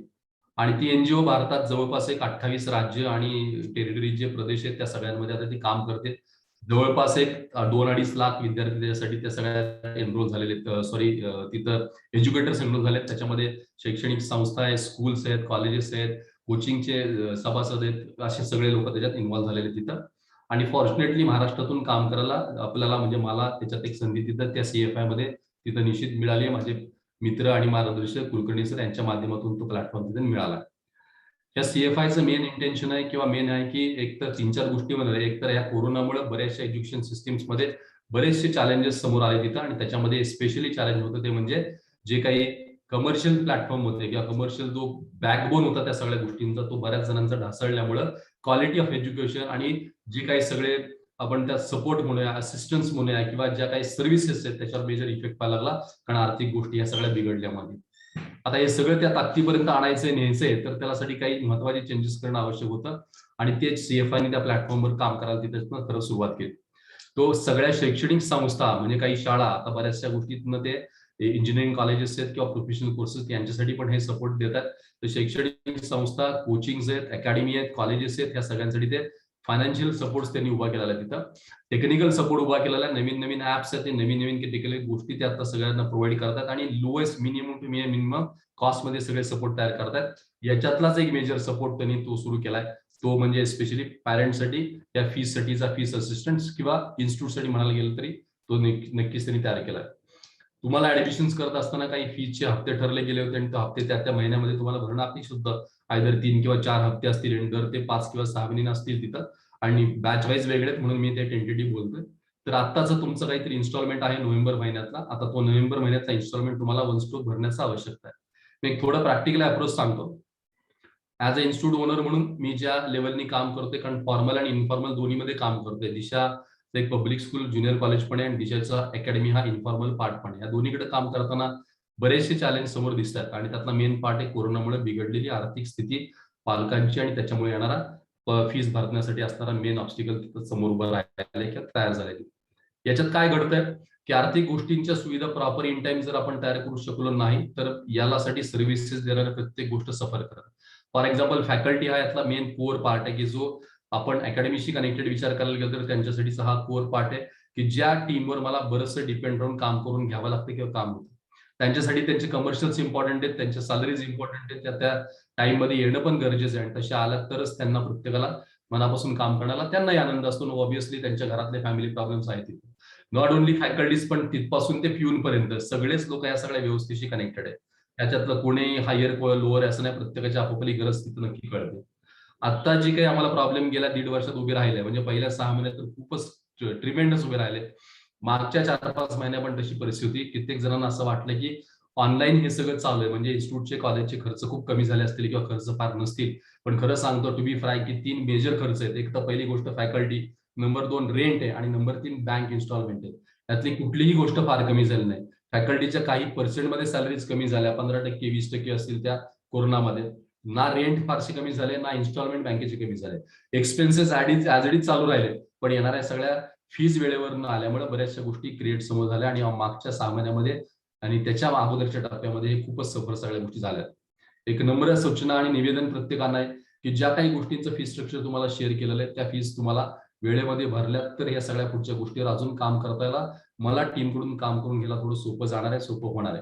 आणि ती NGO भारतात जवळपास एक 28 राज्य आणि टेरिटरी जे प्रदेश आहेत त्या सगळ्यांमध्ये आता ती काम करते. जवळपास एक 2-2.5 लाख विद्यार्थी त्याच्यासाठी त्या सगळ्या एनरोल झालेले, तिथं एज्युकेटर्स एनरोल झालेत. त्याच्यामध्ये शैक्षणिक संस्था आहेत, स्कूल्स आहेत, कॉलेजेस आहेत, कोचिंगचे सभासद आहेत, असे सगळे लोक त्याच्यात इन्व्हॉल्व्ह झालेले तिथं. आणि फॉर्च्युनेटली महाराष्ट्रातून काम करायला आपल्याला म्हणजे मला त्याच्यात एक संधी तिथं त्या CFI मध्ये तिथं निश्चित मिळाली. माझे मित्र आणि मार्गदर्शक कुलकर्णी सर यांच्या माध्यमातून तो प्लॅटफॉर्म तिथे मिळाला. या CFIचं मेन इंटेन्शन आहे किंवा मेन आहे की एक तर 3-4 गोष्टीमध्ये, एक तर या कोरोनामुळे बऱ्याचशा एज्युकेशन सिस्टीम्स मध्ये बरेचसे चॅलेंजेस समोर आले तिथं आणि त्याच्यामध्ये स्पेशली चॅलेंज होतं ते म्हणजे जे काही कमर्शियल प्लॅटफॉर्म होते किंवा कमर्शियल जो बॅकबोन होता त्या सगळ्या गोष्टींचा तो बऱ्याच जणांचा ढासळल्यामुळं क्वालिटी ऑफ एज्युकेशन आणि जे काही सगळे आपण त्या सपोर्ट म्हणूया, असिस्टन्स म्हणूया किंवा ज्या काही सर्व्हिसेस आहेत त्याच्यावर मेजर इफेक्ट व्हायला लागला, कारण आर्थिक गोष्टी या सगळ्या बिघडल्यामध्ये. आता हे सगळं त्या ताकदीपर्यंत आणायचंय, न्यायचंय, तर त्यासाठी काही महत्वाचे चेंजेस करणं आवश्यक होतं आणि तेच CFIने त्या प्लॅटफॉर्मवर काम करायला तिथं खरं सुरुवात केली. तो सगळ्या शैक्षणिक संस्था म्हणजे काही शाळा, आता बऱ्याचशा गोष्टीतनं ते इंजिनिअरिंग कॉलेजेस आहेत किंवा प्रोफेशनल कोर्सेस यांच्यासाठी पण हे सपोर्ट देतात. तर शैक्षणिक संस्था, कोचिंग्स आहेत, अकॅडमी आहेत, कॉलेजेस आहेत, या सगळ्यांसाठी ते फायनान्शियल सपोर्ट त्यांनी उभा केलेला आहे तिथं. टेक्निकल सपोर्ट उभा केलेला आहे, नवीन नवीन ऍप्स आहेत, ते नवीन नवीन टेक्निकल गोष्टी ते आता सगळ्यांना प्रोव्हाइड करतात आणि lowest minimum to minimum cost मध्ये सगळे सपोर्ट तयार करतात. याच्यातलाच एक मेजर सपोर्ट त्यांनी तो सुरू केलाय, तो म्हणजे स्पेशली पॅरेंट्ससाठी या फीससाठीचा फीस असिस्टन्स किंवा इन्स्टिट्यूटसाठी म्हणायला गेलं तरी तो नक्कीच त्यांनी तयार केलाय. तुम्हाला ऍडमिशन करत असताना काही फीचे हप्ते ठरले गेले होते आणि ते हप्ते त्या महिन्यामध्ये तुम्हाला भरणं अपेक्षित होतं. आयदर 3 किंवा 4 हप्ते असतील आणि दर ते 5 किंवा 6 महिने असतील तिथं आणि बॅच वाईज वेगळेत म्हणून मी ते टेंटेटिव्ह बोलतोय. तर आत्ताचं तुमचं काहीतरी इन्स्टॉलमेंट आहे नोव्हेंबर महिन्यातला, आता तो नोव्हेंबर महिन्याचा इन्स्टॉलमेंट तुम्हाला वन स्टॉप भरण्याचा आवश्यकता आहे. मी एक थोडं प्रॅक्टिकल अप्रोच सांगतो. ऍज अ इन्स्टिट्यूट ओनर म्हणून मी ज्या लेवलनी काम करतोय, कारण फॉर्मल आणि इन्फॉर्मल दोन्हीमध्ये काम करतोय. दिशा एक पब्लिक स्कूल ज्युनियर कॉलेज पण आहे आणि दिशाचा अकॅडमी हा इन्फॉर्मल पार्ट पण आहे. या दोन्हीकडे काम करताना बरेचसे चॅलेंज समोर दिसतात आणि त्यातला मेन पार्ट आहे कोरोनामुळे बिघडलेली आर्थिक स्थिती पालकांची आणि त्याच्यामुळे येणारा फीस भरण्यासाठी असणारा मेन ऑब्स्टिकल तिथं समोर उभं राहिलं किंवा तयार झालेली. याच्यात काय घडतंय की आर्थिक गोष्टींच्या सुविधा प्रॉपर इन टाइम जर आपण तयार करू शकलो नाही तर यासाठी सर्व्हिसेस देणाऱ्या प्रत्येक गोष्ट सफर करत. फॉर एक्झाम्पल फॅकल्टी हा यातला मेन कोर पार्ट आहे की जो आपण अकॅडमीशी कनेक्टेड विचार करायला गेलो तर त्यांच्यासाठीचा हा कोर पार्ट आहे की ज्या टीमवर मला बरंचसं डिपेंड राहून काम करून घ्यावं लागतं किंवा काम होतं. त्यांच्यासाठी त्यांचे कमर्शियल्स इम्पॉर्टंट आहेत, त्यांच्या सॅलरीज इम्पॉर्टंट आहेत, त्या टाइम मध्ये येणं पण गरजेचं आहे आणि तसे आलं तरच त्यांना प्रत्येकाला मनापासून काम करण्याला त्यांनाही आनंद असतो. ऑब्व्हियसली त्यांच्या घरातले फॅमिली प्रॉब्लेम्स आहेत. नॉट ओनली फॅकल्टीज पण तिथपासून ते प्यून पर्यंत सगळेच लोक या सगळ्या व्यवस्थेशी कनेक्टेड आहेत. त्याच्यातलं कोणी हायर लोअर असं नाही, प्रत्येकाची आपापली गरज तिथं नक्की कळते. आता जी काही आम्हाला प्रॉब्लेम गेल्या 1.5 वर्षात उभे राहिले म्हणजे पहिल्या 6 महिन्यात तर खूपच ट्रिमेंडस उभे राहिले. मागच्या 4-5 महिन्या पण तशी परिस्थिती होती. कित्येक जणांना असं वाटलं की ऑनलाईन हे सगळं चालू आहे म्हणजे इन्स्टिट्यूटचे कॉलेजचे खर्च खूप कमी झाले असतील किंवा खर्च फार नसतील. पण खरं सांगतो टू बी फ्राय की 3 मेजर खर्च आहेत. एक तर पहिली गोष्ट फॅकल्टी, नंबर 2 रेंट आहे आणि नंबर 3 बँक इन्स्टॉलमेंट आहे. यातली कुठलीही गोष्ट फार कमी झाली नाही. फॅकल्टीच्या काही पर्सेंटमध्ये सॅलरीज कमी झाल्या, 15%, 20% असतील त्या कोरोनामध्ये. ना रेंट फारसे कमी झाले, ना इन्स्टॉलमेंट बँकेचे कमी झाले. एक्सपेन्सेस ऍज चालू राहिले, पण येणाऱ्या सगळ्या फीज वेळेवर न आल्यामुळे बऱ्याचशा गोष्टी क्रिएट समोर झाल्या आणि मागच्या 6 महिन्यामध्ये आणि त्याच्या अगोदरच्या टप्प्यामध्ये हे खूपच सफर सगळ्या गोष्टी झाल्या. एक नम्र सूचना आणि निवेदन प्रत्येकांना आहे की ज्या काही गोष्टींचं फी स्ट्रक्चर तुम्हाला शेअर केलेलं आहे त्या फीस तुम्हाला वेळेमध्ये भरल्यात तर या सगळ्या पुढच्या गोष्टीवर अजून काम करता यायला मला टीमकडून काम करून घ्यायला थोडं सोपं जाणार आहे, सोपं होणार आहे.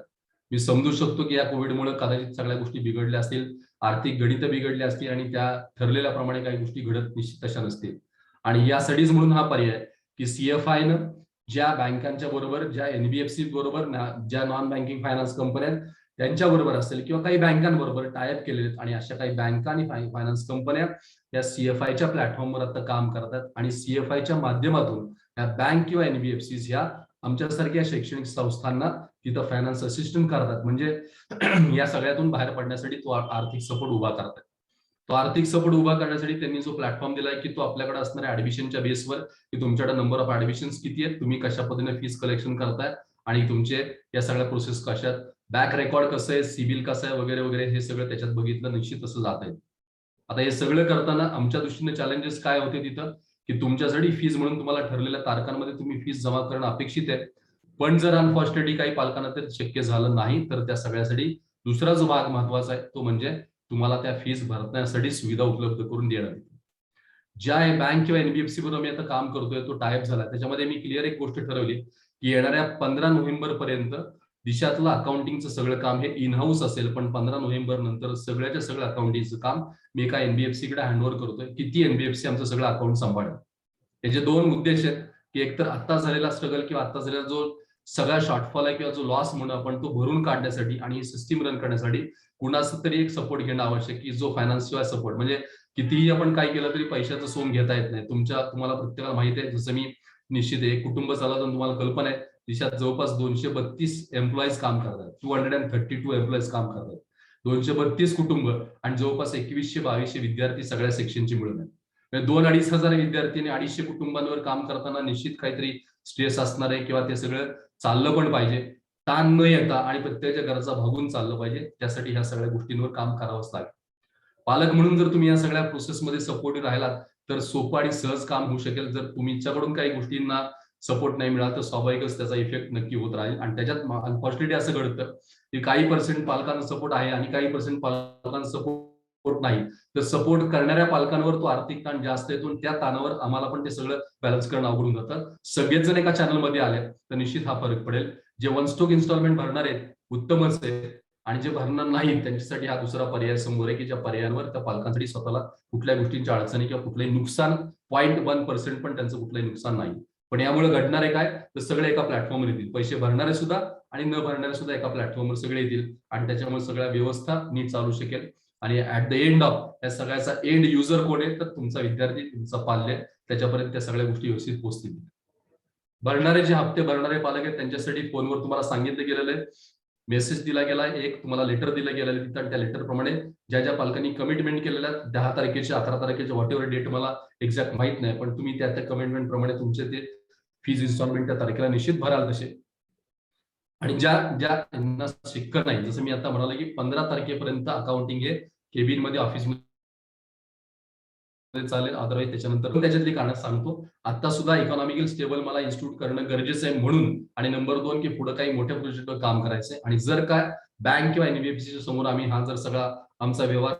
मी समजू शकतो की या कोविडमुळे कदाचित सगळ्या गोष्टी बिघडल्या असतील, आर्थिक गणितं बिघडली असतील आणि त्या ठरलेल्याप्रमाणे काही गोष्टी घडत निश्चित तशा नसतील. आणि यासाठीच म्हणून हा पर्याय की CFIनं ज्या बँकांच्या बरोबर, ज्या NBFC बरोबर, ज्या नॉन बँकिंग फायनान्स कंपन्या आहेत त्यांच्या बरोबर असेल किंवा काही बँकांबरोबर टायअप केलेले आहेत आणि अशा काही बँका आणि फायनान्स कंपन्या या CFIच्या प्लॅटफॉर्मवर आता काम करतात आणि CFIच्या माध्यमातून या बँक किंवा NBFCs ह्या आमच्यासारख्या शैक्षणिक संस्थांना तिथं फायनान्स असिस्टंट करतात. म्हणजे या सगळ्यातून बाहेर पडण्यासाठी तो आर्थिक सपोर्ट उभा करतात. तो आर्थिक सपोर्ट उभा करण्यासाठी त्यांनी जो प्लॅटफॉर्म दिलाय की तो आपल्याकडे असणाऱ्या ऍडमिशनच्या बेसवर की तुमच्याकडे नंबर ऑफ ऍडमिशन्स किती आहेत, तुम्ही कशा पद्धतीने फीस कलेक्शन करताय आणि तुमचे या सगळ्या प्रोसेस कशा बॅक रेकॉर्ड कसं आहे, सिबिल कसं आहे वगैरे वगैरे हे सगळं त्याच्यात बघितलं, निश्चित असं जात आहे. आता हे सगळं करताना आमच्या दृष्टीने चॅलेंजेस काय होते तिथं, की तुमच्यासाठी फीज म्हणून तुम्हाला ठरलेल्या तारखांमध्ये तुम्ही फीज जमा करणं अपेक्षित आहे. पण जर अनफॉर्च्युनेटली काही पालकांना ते शक्य झालं नाही, तर त्या सगळ्यासाठी दुसरा जो भाग महत्वाचा आहे तो म्हणजे तुम्हाला त्या फीज भरण्यासाठी सुविधा उपलब्ध करून देणं. ज्या बँक किंवा एनबीएफसी बरोबर मी आता काम करतोय, तो टायप झाला, त्याच्यामध्ये मी क्लिअर एक गोष्ट ठरवली की येणाऱ्या 15 नोव्हेंबर पर्यंत दिशातलं अकाउंटिंगचं सगळं काम हे इन हाऊस असेल, पण 15 नोव्हेंबर नंतर सगळ्याच्या सगळं अकाउंटिंगचं काम मी एका एनबीएफसी कडे हँडओव्हर करतोय. किती एनबीएफसी आमचं सगळं अकाउंट सांभाळेल. त्याचे दोन उद्देश आहेत, की एकतर आता झालेला स्ट्रगल किंवा आता झालेला जो सगळा शॉर्टफॉल आहे किंवा जो लॉस म्हणून आपण तो भरून काढण्यासाठी आणि सिस्टीम रन करण्यासाठी कुणाचं तरी एक सपोर्ट घेणं आवश्यक, की जो फायनान्स शिवाय सपोर्ट, म्हणजे कितीही आपण काय केलं तरी पैशाचं सोंग घेता येत नाही. तुम्हाला प्रत्येकाला माहिती आहे, जसं मी निश्चित आहे कुटुंब चालवताना तुम्हाला कल्पना आहे, देशात जवळपास 232 एम्प्लॉईज काम करतात, 232 एम्प्लॉईज काम करतात, 232 कुटुंब आणि जवळपास 2100-2200 विद्यार्थी सगळ्या सेक्शनचे मिळून आहेत. म्हणजे 2,000-2,500 विद्यार्थी आणि 250 कुटुंबांवर काम करताना निश्चित काहीतरी स्ट्रेस असणार आहे किंवा ते सगळं चाललं पण पाहिजे, ताण न येता आणि प्रत्येकाच्या गरजा भागून चाललं पाहिजे. त्यासाठी ह्या सगळ्या गोष्टींवर काम करावंच लागेल. पालक म्हणून जर तुम्ही या सगळ्या प्रोसेसमध्ये सपोर्टिव्ह राहिलात तर सोपं आणि सहज काम होऊ शकेल. जर तुमच्याकडून काही गोष्टींना सपोर्ट नाही मिळाला तर स्वाभाविकच त्याचा इफेक्ट नक्की होत राहील. आणि त्याच्यात अनफॉर्च्युनेटली असं घडतं की काही पर्सेंट पालकांना सपोर्ट आहे आणि काही पर्सेंट पालकांना सपोर्ट नाही. तर सपोर्ट करणाऱ्या पालकांवर तो आर्थिक ताण जास्त येतो, त्या ताणावर आम्हाला पण ते सगळं बॅलन्स करणं अवघडून जातं. सगळेच जण एका चॅनलमध्ये आले तर निश्चित हा फरक पडेल. जे वन स्टॉक इन्स्टॉलमेंट भरणार आहेत उत्तमच आहे, आणि जे भरणार नाहीत त्यांच्यासाठी हा दुसरा पर्याय समोर आहे, की ज्या पर्यायांवर त्या पालकांसाठी स्वतःला कुठल्या गोष्टींच्या अडचणी किंवा कुठलंही नुकसान 0.1% पण त्यांचं कुठलंही नुकसान नाही. पण यामुळे घडणार आहे काय, तर सगळे एका प्लॅटफॉर्मवर येतील, पैसे भरणारे सुद्धा आणि न भरणारे सुद्धा एका प्लॅटफॉर्मवर सगळे येतील आणि त्याच्यामुळे सगळ्या व्यवस्था नीट चालू शकेल. आणि ऍट द एंड ऑफ या सगळ्याचा एंड युजर कोण आहे, तर तुमचा विद्यार्थी, तुमचा पाल्य, त्याच्यापर्यंत त्या सगळ्या गोष्टी व्यवस्थित पोहोचतील. भरणारे जे हप्ते भरणारे पालक आहेत त्यांच्यासाठी फोनवर तुम्हाला सांगितलं गेलेलं आहे, मेसेज दिला गेला, एक तुम्हाला लेटर दिलं गेलेलं आहे तिथं, आणि त्या लेटर प्रमाणे ज्या ज्या पालकांनी कमिटमेंट केलेल्या 10 तारखेच्या 11 तारखेच्या व्हॉट एव्हर डेट मला एक्झॅक्ट माहित नाही, पण तुम्ही त्या त्या कमिटमेंट प्रमाणे तुमचे ते फीज इन्स्टॉलमेंट त्या तारखेला निश्चित भराल तसे. आणि ज्या ज्या त्यांना शिक्क नाही, जसं मी आता म्हणालो की 15 तारखेपर्यंत अकाउंटिंग हे केबिन मध्ये ऑफिसमध्ये चालेल, अदरवाईज त्याच्यानंतर त्याच्यातली कारण सांगतो. आता सुद्धा इकॉनॉमिकल स्टेबल मला इन्स्टिट्यूट करणं गरजेचं आहे म्हणून, आणि नंबर 2 की पुढे काही मोठ्या प्रोजेक्टवर काम करायचंय. आणि जर काय बँक किंवा एनबीएफसीच्या समोर आम्ही हा जर सगळा आमचा व्यवहार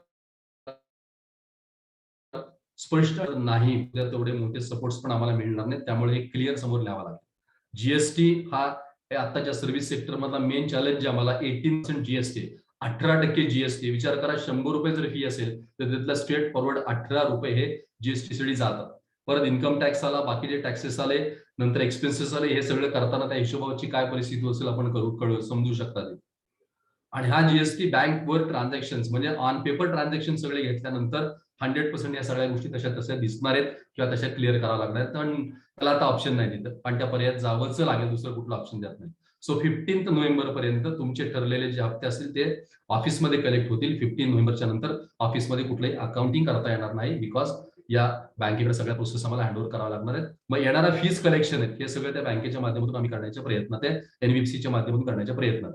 स्पष्ट नाही, तेवढे मोठे सपोर्ट्स पण आम्हाला मिळणार नाही. त्यामुळे हे क्लिअर समोर न्यावं लागेल. जीएसटी हा आताच्या सर्व्हिस सेक्टर मधला मेन चॅलेंज आम्हाला 18% जीएसटी, 18% जीएसटी. विचार करा, 100 रुपये जर फी असेल तर त्यातला स्ट्रेट फॉरवर्ड 18 रुपये हे जीएसटी साठी जातात. परत इन्कम टॅक्स आला, बाकीचे टॅक्सेस आले, नंतर एक्सपेन्सेस आले, हे सगळं करताना त्या हिशोबाची काय परिस्थिती असेल आपण कळू समजू शकता ते. आणि हा जीएसटी बँकवर ट्रान्झॅक्शन म्हणजे ऑन पेपर ट्रान्झॅक्शन सगळे घेतल्यानंतर 100% या सगळ्या गोष्टी तशा तशा दिसणार आहेत किंवा तशा क्लिअर कराव्या लागणार आहेत. पण त्याला आता ऑप्शन नाही तिथं, पण त्या पर्यायात जावंच लागेल, दुसरं कुठलं ऑप्शन देत नाही. सो 15 नोव्हेंबर पर्यंत तुमचे ठरलेले जे हप्ते असतील ते ऑफिसमध्ये कलेक्ट होतील. 15 नोव्हेंबरच्या नंतर ऑफिसमध्ये कुठलंही अकाउंटिंग करता येणार नाही, बिकॉज या बँकेकडे सगळ्या प्रोसेस आम्हाला हँडओव्हर कराव्या लागणार आहेत. मग येणारा फीज कलेक्शन आहे हे सगळं त्या बँकेच्या माध्यमातून आम्ही करण्याच्या प्रयत्नात आहे, एनबीएफसीच्या माध्यमातून करण्याच्या प्रयत्नात.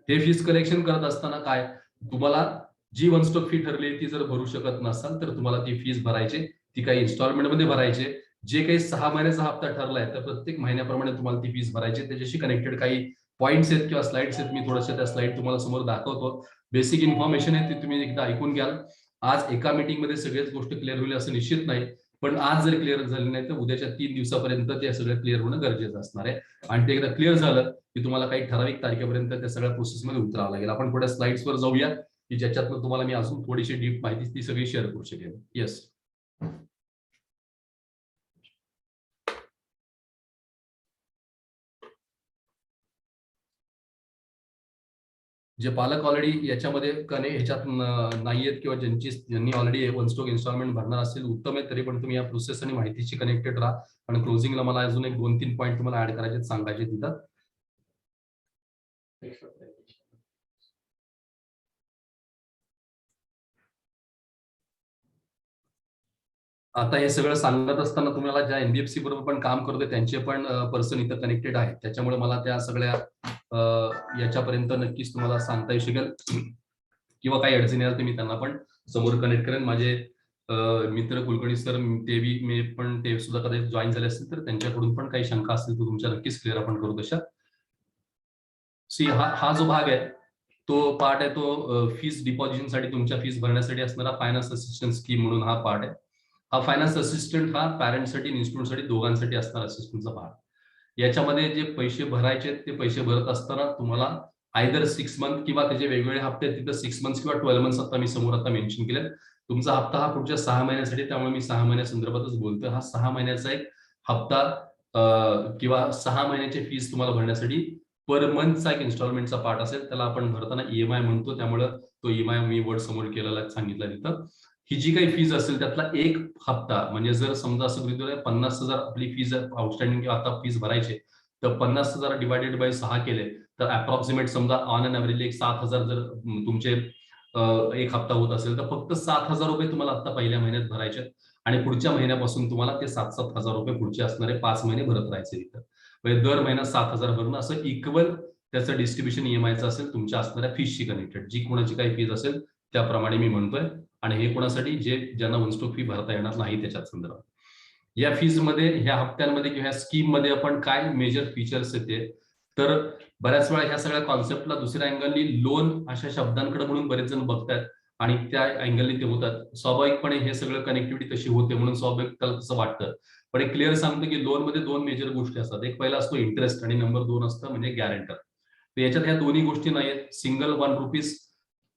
हे फीज कलेक्शन करत असताना काय, तुम्हाला जी वन स्टॉक फी ठरली ती जर भरू शकत नसाल तर तुम्हाला ती फीज भरायची, ती काही इन्स्टॉलमेंट मध्ये भरायचे. जे काही 6 महिन्याचा हप्ता ठरलाय तर प्रत्येक महिन्याप्रमाणे तुम्हाला ती फीज भरायची. त्याच्याशी कनेक्टेड काही पॉईंट्स आहेत किंवा स्लाइड्स आहेत, मी थोडंसं त्या स्लाइड तुम्हाला समोर दाखवतो. बेसिक इन्फॉर्मेशन आहे ती तुम्ही एकदा ऐकून घ्याल. आज एका मीटिंग मध्ये सगळेच गोष्ट क्लिअर होईल असं निश्चित नाही, पण आज जर क्लिअर झाली नाही तर उद्याच्या 3 दिवसापर्यंत ते सगळं क्लिअर होणं गरजेचं असणार आहे. आणि ते एकदा क्लिअर झालं की तुम्हाला काही ठराविक तारखेपर्यंत त्या सगळ्या प्रोसेसमध्ये उतरावं लागेल. आपण पुढे स्लाइड्सवर जाऊया की ज्याच्यातून तुम्हाला मी अजून थोडीशी डीप माहिती ती सगळी शेअर करू शकेल. येस. जे पालक ऑलरेडी याच्यामध्ये ह्याच्यात नाहीयेत किंवा ज्यांनी ऑलरेडी वन स्टॉक इन्स्टॉलमेंट भरणार असेल उत्तम आहे, तरी पण तुम्ही या प्रोसेस आणि माहितीशी कनेक्टेड राहा. आणि क्लोजिंगला मला अजून एक 2-3 पॉईंट तुम्हाला ऍड करायचे सांगायचे तिथं. आता हे सगळं सांगत असताना तुम्हाला ज्या एनबीएफसी बरोबर पण काम करतोय त्यांचे पण पर्सन इथं कनेक्टेड आहेत, त्याच्यामुळे मला त्या सगळ्या याच्यापर्यंत नक्कीच तुम्हाला सांगता येऊ शकेल किंवा काही अडचणी आल्या तर मी त्यांना पण समोर कनेक्ट करेन. माझे मित्र कुलकर्णी सर ते मी पण ते सुद्धा कदाचित जॉईन झाले असतील तर त्यांच्याकडून पण काही शंका असतील तर तुमच्या नक्कीच क्लिअर आपण करू तशा. हा जो भाग आहे तो पार्ट आहे तो फीस डिपॉझिशनसाठी तुमच्या फीस भरण्यासाठी असणारा फायनान्स असिस्टंट स्कीम म्हणून हा पार्ट आहे. हा फायनान्स असिस्टंट हा पॅरेंट्ससाठी इन्स्टिट्यूटसाठी दोघांसाठी असणार असिस्टंटचा भाग. याच्यामध्ये जे पैसे भरायचे ते पैसे भरत असताना तुम्हाला आयदर 6 मंथ किंवा त्याचे वेगवेगळे हप्ते आहेत तिथं 6 मंथ्स किंवा 12 मंथ्स आता मी समोर आता मेन्शन केले. तुमचा हप्ता हा पुढच्या 6 महिन्यासाठी, त्यामुळे मी 6 महिन्यासंदर्भातच बोलतोय. हा 6 महिन्याचा एक हप्ता किंवा 6 महिन्याची फीस तुम्हाला भरण्यासाठी पर मंथचा एक इन्स्टॉलमेंटचा पार्ट असेल, त्याला आपण भरताना ईएमआय म्हणतो, त्यामुळे तो ईएमआय मी वर्ड समोर केलेला सांगितला तिथं. ही जी काही फीज असेल त्यातला एक हप्ता म्हणजे जर समजा असं गृहीत धरूया 50,000 आपली फीज आउटस्टँडिंग किंवा आता फीज भरायची तर 50,000 डिवायडेड बाय 6 केले तर अप्रॉक्सिमेट समजा ऑन अन ॲव्हरेज एक 7,000 जर तुमचे एक हप्ता होत असेल तर फक्त 7,000 रुपये तुम्हाला आता पहिल्या महिन्यात भरायचे आणि पुढच्या महिन्यापासून तुम्हाला ते 7,000 रुपये पुढचे असणारे 5 महिने भरत राहायचे तिथं. म्हणजे दर महिन्यात 7,000 भरणं असं इक्वल त्याचं डिस्ट्रीब्युशन ईएमआयचं असेल तुमच्या असणाऱ्या फीसशी कनेक्टेड. जी कोणाची काही फीज असेल त्याप्रमाणे मी म्हणतोय. आणि हे कोणासाठी ज्यांना वन स्टॉक फी भरता येणार नाही त्याच्यात संदर्भात. या फीज मध्ये ह्या हप्त्यांमध्ये किंवा ह्या स्कीम मध्ये आपण काय मेजर फीचर्स येते तर बऱ्याच वेळा ह्या सगळ्या कॉन्सेप्टला दुसऱ्या अँगलनी लोन अशा शब्दांकडे म्हणून बरेच जण बघतात आणि त्या अँगलनी ते होतात. स्वाभाविकपणे हे सगळं कनेक्टिव्हिटी तशी होते म्हणून स्वाभाविक त्याला तसं वाटतं. पण एक क्लिअर सांगतो की लोन मध्ये 2 मेजर गोष्टी असतात. एक पहिला असतो इंटरेस्ट आणि नंबर 2 असतं म्हणजे गॅरंटर. तर याच्यात ह्या दोन्ही गोष्टी नाहीत. सिंगल 1 रुपीज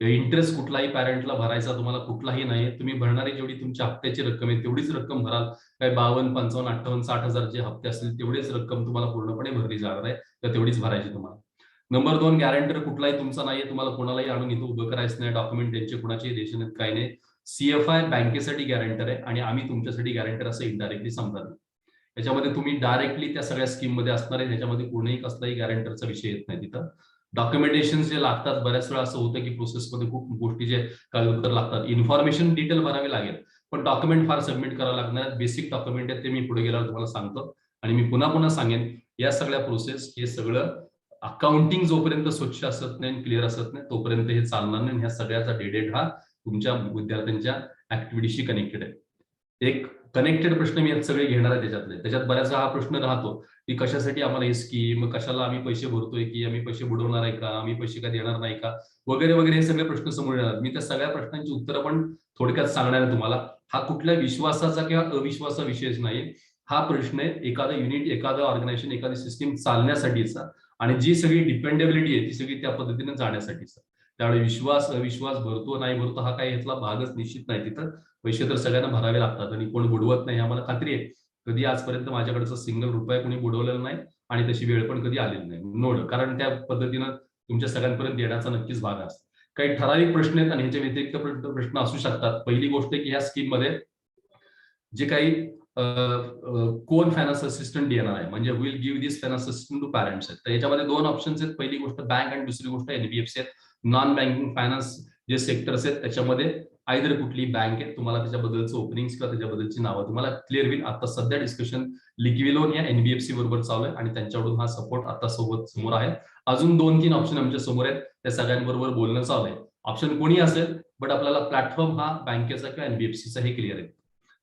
इंटरेस्ट कुठलाही पॅरेंटला भरायचा तुम्हाला कुठलाही नाही. तुम्ही भरणारी जेवढी तुमच्या हप्त्याची रक्कम आहे तेवढीच रक्कम भराल. काय 52, 55, 58, 60,000 जे हप्ते असतील तेवढीच रक्कम तुम्हाला पूर्णपणे भरली जाणार आहे, तर तेवढीच भरायची तुम्हाला. नंबर 2 गॅरंटर कुठलाही तुमचा नाहीये, तुम्हाला कोणालाही आणून इथं उभं करायचं नाही, डॉक्युमेंट त्यांचे कुणाचे देश नाहीत काही नाही. सीएफआय बँकेसाठी गॅरंटर आहे आणि आम्ही तुमच्यासाठी गॅरंटर असं इनडायरेक्टली समजा. त्याच्यामध्ये तुम्ही डायरेक्टली त्या सगळ्या स्कीम मध्ये असणार आहे, त्याच्यामध्ये कोणीही कसलाही गॅरंटरचा विषय येत नाही तिथं. डॉक्युमेंटेशन जे लागतात बऱ्याच वेळा असं होतं की प्रोसेसमध्ये खूप गोष्टी जे कागदपत्र लागतात, इन्फॉर्मेशन डिटेल भरावी लागेल पण डॉक्युमेंट फार सबमिट करावं लागणार. बेसिक डॉक्युमेंट आहे ते मी पुढे गेल्यावर तुम्हाला सांगतो. आणि मी पुन्हा पुन्हा सांगेन या सगळ्या प्रोसेस हे सगळं अकाउंटिंग जोपर्यंत स्वच्छ असत नाही क्लिअर असत नाही तोपर्यंत हे चालणार नाही. ह्या सगळ्याचा डेडेड हा तुमच्या विद्यार्थ्यांच्या ऍक्टिव्हिटीशी कनेक्टेड आहे. एक कनेक्टेड प्रश्न मी सगळे घेणार आहे त्याच्यात बऱ्याच हा प्रश्न राहतो की कशासाठी आम्हाला ही स्कीम, कशाला आम्ही पैसे भरतोय, की आम्ही पैसे बुडवणार आहे का, आम्ही पैसे का देणार नाही का, वगैरे वगैरे हे सगळे प्रश्न समोर येणार. मी त्या सगळ्या प्रश्नांची उत्तरं पण थोडक्यात सांगणार आहे तुम्हाला. हा कुठल्या विश्वासाचा किंवा अविश्वासा विषयच नाही. हा प्रश्न आहे एखादं युनिट, एखादं ऑर्गनायझेशन, एखादी सिस्टीम चालण्यासाठीचा आणि जी सगळी डिपेंडेबिलिटी आहे ती सगळी त्या पद्धतीने जाण्यासाठीचा. त्यामुळे विश्वास अविश्वास भरतो नाही भरतो हा काही यातला भागच निश्चित नाही. तिथं पैसे तर सगळ्यांना भरावे लागतात आणि कोण बुडवत नाही आम्हाला खात्री आहे. कधी आजपर्यंत माझ्याकडचं सिंगल रुपया कोणी बुडवलेला नाही आणि तशी वेळ पण कधी आलेली नाही. नोड कारण त्या पद्धतीनं तुमच्या सगळ्यांपर्यंत येण्याचा नक्कीच भाग असतो. काही ठराविक प्रश्न आहेत आणि ह्याच्या व्यतिरिक्त प्रश्न असू शकतात. पहिली गोष्ट आहे की ह्या स्कीम मध्ये जे काही कोण फायनान्स असिस्टंट देणार आहे म्हणजे will give this finance assistant to parents आहेत. तर याच्यामध्ये 2 ऑप्शन्स आहेत. पहिली गोष्ट बँक आणि दुसरी गोष्ट एनबीएफसी आहेत. नॉन बँकिंग फायनान्स जे सेक्टर्स आहेत त्याच्यामध्ये आयदर कुठली बँक आहे, तुम्हाला त्याच्याबद्दलचं ओपनिंग्स किंवा त्याच्याबद्दलची नावं तुम्हाला क्लिअर होईल. आता सध्या डिस्कशन लिक्वी लोन या एनबीएफसी बरोबर चालू आहे आणि त्यांच्याकडून हा सपोर्ट आता समोर आहे. अजून 2-3 ऑप्शन आमच्या समोर आहेत, त्या सगळ्यांबरोबर बोलणं चालू आहे. ऑप्शन कोणी असेल बट आपल्याला प्लॅटफॉर्म हा बँकेचा किंवा एनबीएफसीचा हे क्लिअर आहे.